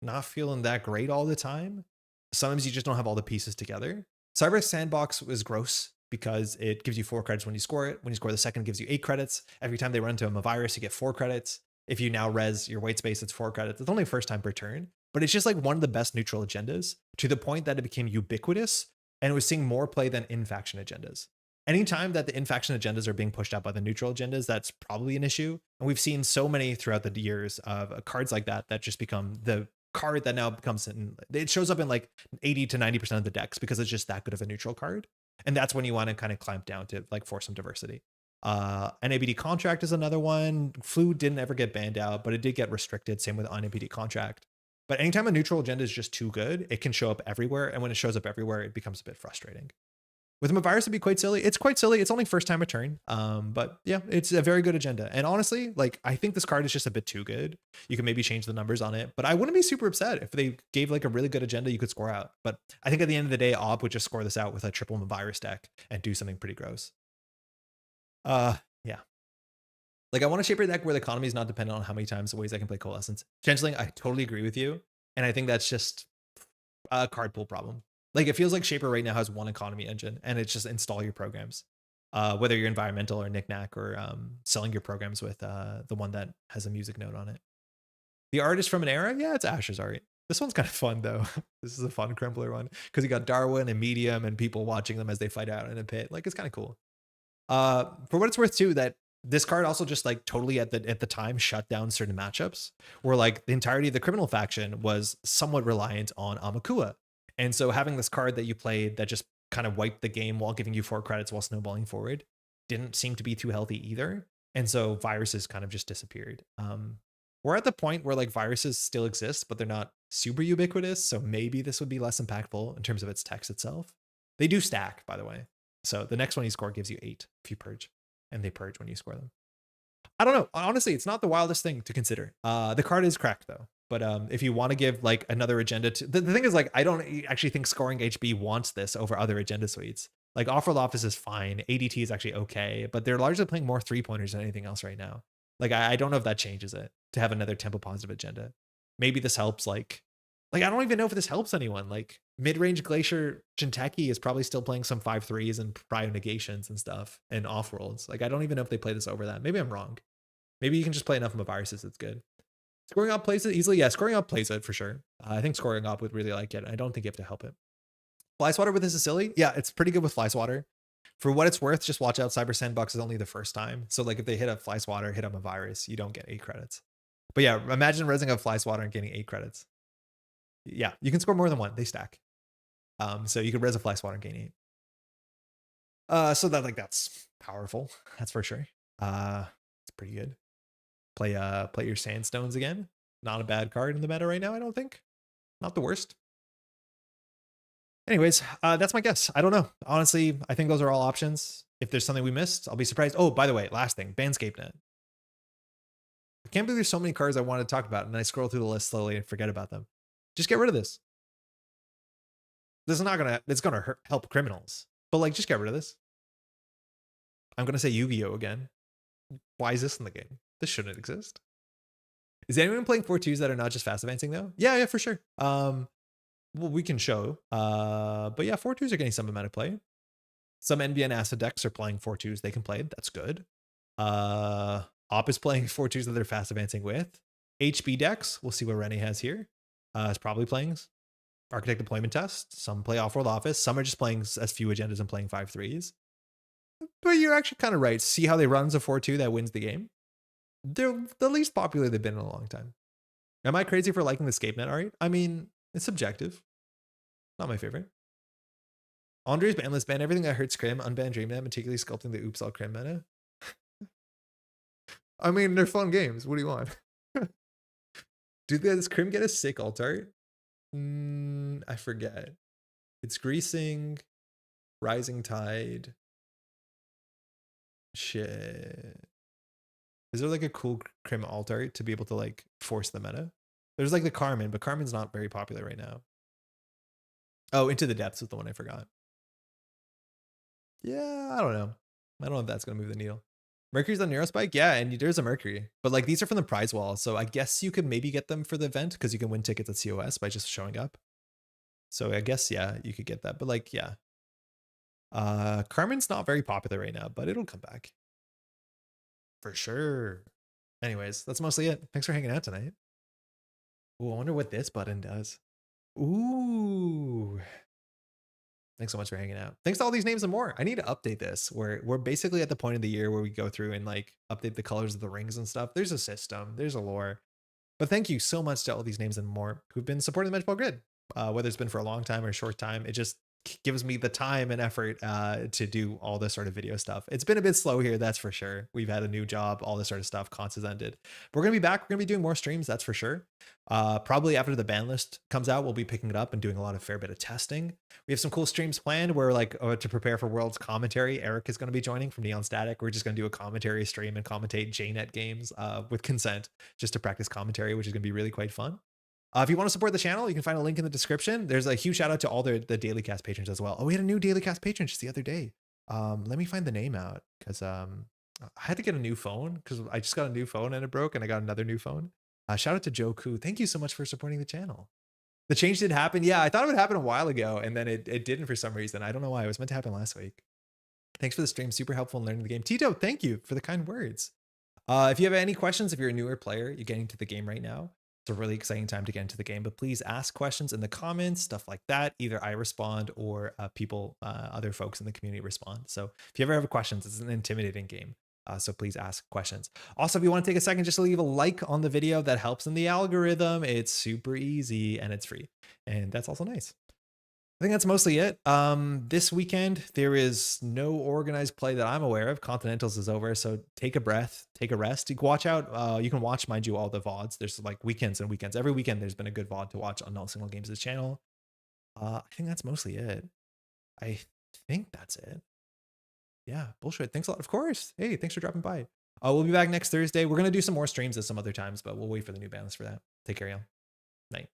not feeling that great all the time. Sometimes you just don't have all the pieces together. Cyber Sandbox was gross because it gives you 4 credits when you score it. When you score the second, it gives you 8 credits. Every time they run into a virus, you get 4 credits. If you now res your white space, it's 4 credits. It's only first time per turn, but it's just like one of the best neutral agendas to the point that it became ubiquitous and it was seeing more play than in-faction agendas. Anytime that the in-faction agendas are being pushed out by the neutral agendas, that's probably an issue. And we've seen so many throughout the years of cards like that that just become the card that now becomes it shows up in like 80 to 90% of the decks because it's just that good of a neutral card. And that's when you want to kind of clamp down to like force some diversity. NABD contract is another one. Flu didn't ever get banned out, but it did get restricted. Same with NABD contract. But anytime a neutral agenda is just too good, it can show up everywhere. And when it shows up everywhere, it becomes a bit frustrating. With Mavirus, it'd be quite silly. It's quite silly. It's only first time a turn. But yeah, it's a very good agenda. And honestly, like, I think this card is just a bit too good. You can maybe change the numbers on it, but I wouldn't be super upset if they gave like a really good agenda you could score out. But I think at the end of the day, Ob would just score this out with a triple Mavirus deck and do something pretty gross. Yeah. Like, I want a Shaper deck where the economy is not dependent on how many times the ways I can play Coalescence. Changeling, I totally agree with you. And I think that's just a card pool problem. Like, it feels like Shaper right now has one economy engine, and it's just install your programs. Whether you're environmental or knickknack or selling your programs with the one that has a music note on it. The art is from an era? Yeah, it's Asher's art. This one's kind of fun, though. This is a fun Crumpler one, because you got Darwin and Medium and people watching them as they fight out in a pit. Like, it's kind of cool. For what it's worth, too, that This card also just like totally at the time shut down certain matchups where like the entirety of the criminal faction was somewhat reliant on Amakua. And so having this card that you played that just kind of wiped the game while giving you 4 credits while snowballing forward didn't seem to be too healthy either. And so viruses kind of just disappeared. We're at the point where like viruses still exist, but they're not super ubiquitous. So maybe this would be less impactful in terms of its text itself. They do stack, by the way. So the next one you score gives you 8 if you purge, and they purge when you score them. I don't know. Honestly, it's not the wildest thing to consider. The card is cracked though. But if you want to give like another agenda to the thing is like, I don't actually think scoring HB wants this over other agenda suites. Like Off-World Office is fine. ADT is actually okay, but they're largely playing more 3-pointers than anything else right now. Like I don't know if that changes it to have another tempo positive agenda. Maybe this helps like I don't even know if this helps anyone. Like mid-range Glacier Jinteki is probably still playing some 5-3s and prio negations and stuff and off-worlds. Like I don't even know if they play this over that. Maybe I'm wrong. Maybe you can just play enough of viruses. It's good. Scoring Op plays it easily. Yeah, Scoring Op plays it for sure. I think Scoring Op would really like it. I don't think you have to help it. Fly Swatter with this is silly. Yeah, it's pretty good with Fly Swatter. For what it's worth, just watch out. Cyber Sandbox is only the first time. So like if they hit up Fly Swatter, hit up a virus, you don't get 8 credits. But yeah, imagine resing up Fly Swatter and getting 8 credits. Yeah, you can score more than one. They stack. So you could res a Fly Swatter and gain 8. So that like that's powerful. That's for sure. It's pretty good. Play your Sandstones again. Not a bad card in the meta right now, I don't think. Not the worst. Anyways, that's my guess. I don't know. Honestly, I think those are all options. If there's something we missed, I'll be surprised. Oh, by the way, last thing, Banscape Net. I can't believe there's so many cards I want to talk about, and I scroll through the list slowly and forget about them. Just get rid of this. This is not gonna, it's gonna help criminals. But like, just get rid of this. I'm gonna say Yu-Gi-Oh again. Why is this in the game? This shouldn't exist. Is anyone playing 4-2s that are not just fast advancing though? Yeah, for sure. Well, we can show. But yeah, 4-2s are getting some amount of play. Some NBN acid decks are playing 4-2s they can play. That's good. Op is playing 4-2s that they're fast advancing with. HB decks, we'll see what Rennie has here. Is probably playing Architect Deployment Test. Some play Off-World Office. Some are just playing as few agendas and playing 5-3s. But you're actually kind of right. See how they run a 4-2 that wins the game? They're the least popular they've been in a long time. Am I crazy for liking the ScapeNet art? I mean, it's subjective. Not my favorite. Andre's banlist ban everything that hurts Crim, unban DreamNet, meticulously sculpting the oops all Crim meta. I mean, they're fun games. What do you want? Does Crim get a sick alt art? I forget. It's Greasing, Rising Tide. Shit. Is there like a cool Crim alt art to be able to like force the meta? There's like the Carmen, but Carmen's not very popular right now. Oh, Into the Depths is the one I forgot. Yeah, I don't know. I don't know if that's going to move the needle. Mercury's on Neurospike? Yeah, and there's a Mercury. But like these are from the prize wall, so I guess you could maybe get them for the event because you can win tickets at COS by just showing up. So I guess, yeah, you could get that. But like, yeah. Carmen's not very popular right now, but it'll come back. For sure. Anyways, that's mostly it. Thanks for hanging out tonight. Ooh, I wonder what this button does. Ooh. Thanks so much for hanging out. Thanks to all these names and more. I need to update this. We're basically at the point of the year where we go through and like update the colors of the rings and stuff. There's a system, there's a lore. But thank you so much to all these names and more who've been supporting the Metropole Grid. Whether it's been for a long time or a short time, it just gives me the time and effort to do all this sort of video stuff. It's been a bit slow here, that's for sure. We've had a new job, all this sort of stuff, Cons has ended. But we're gonna be back, we're gonna be doing more streams, that's for sure. Probably after the ban list comes out, we'll be picking it up and doing a lot of fair bit of testing. We have some cool streams planned where like to prepare for World's commentary, Eric is gonna be joining from Neon Static. We're just gonna do a commentary stream and commentate jnet games with consent, just to practice commentary, which is gonna be really quite fun. If you want to support the channel, you can find a link in the description. There's a huge shout out to all the Daily Cast patrons as well. Oh, we had a new Daily Cast patron just the other day. Let me find the name out because I had to get a new phone because I just got a new phone and it broke and I got another new phone. Shout out to Joe Koo. Thank you so much for supporting the channel. The change did happen. Yeah, I thought it would happen a while ago and then it didn't for some reason. I don't know why. It was meant to happen last week. Thanks for the stream. Super helpful in learning the game. Tito, thank you for the kind words. If you have any questions, if you're a newer player, you're getting to the game right now. It's a really exciting time to get into the game, but please ask questions in the comments, stuff like that. Either I respond or other folks in the community respond. So if you ever have questions, it's an intimidating game. So please ask questions. Also, if you want to take a second just to leave a like on the video, that helps in the algorithm. It's super easy and it's free. And that's also nice. I think that's mostly it. This weekend, there is no organized play that I'm aware of. Continentals is over, so take a breath, take a rest. You can watch out. You can watch, mind you, all the VODs. There's like weekends and weekends. Every weekend, there's been a good VOD to watch on Null Signal Games' channel. I think that's mostly it. I think that's it. Yeah, bullshit. Thanks a lot. Of course. Hey, thanks for dropping by. We'll be back next Thursday. We're going to do some more streams at some other times, but we'll wait for the new ban list for that. Take care, y'all. Night.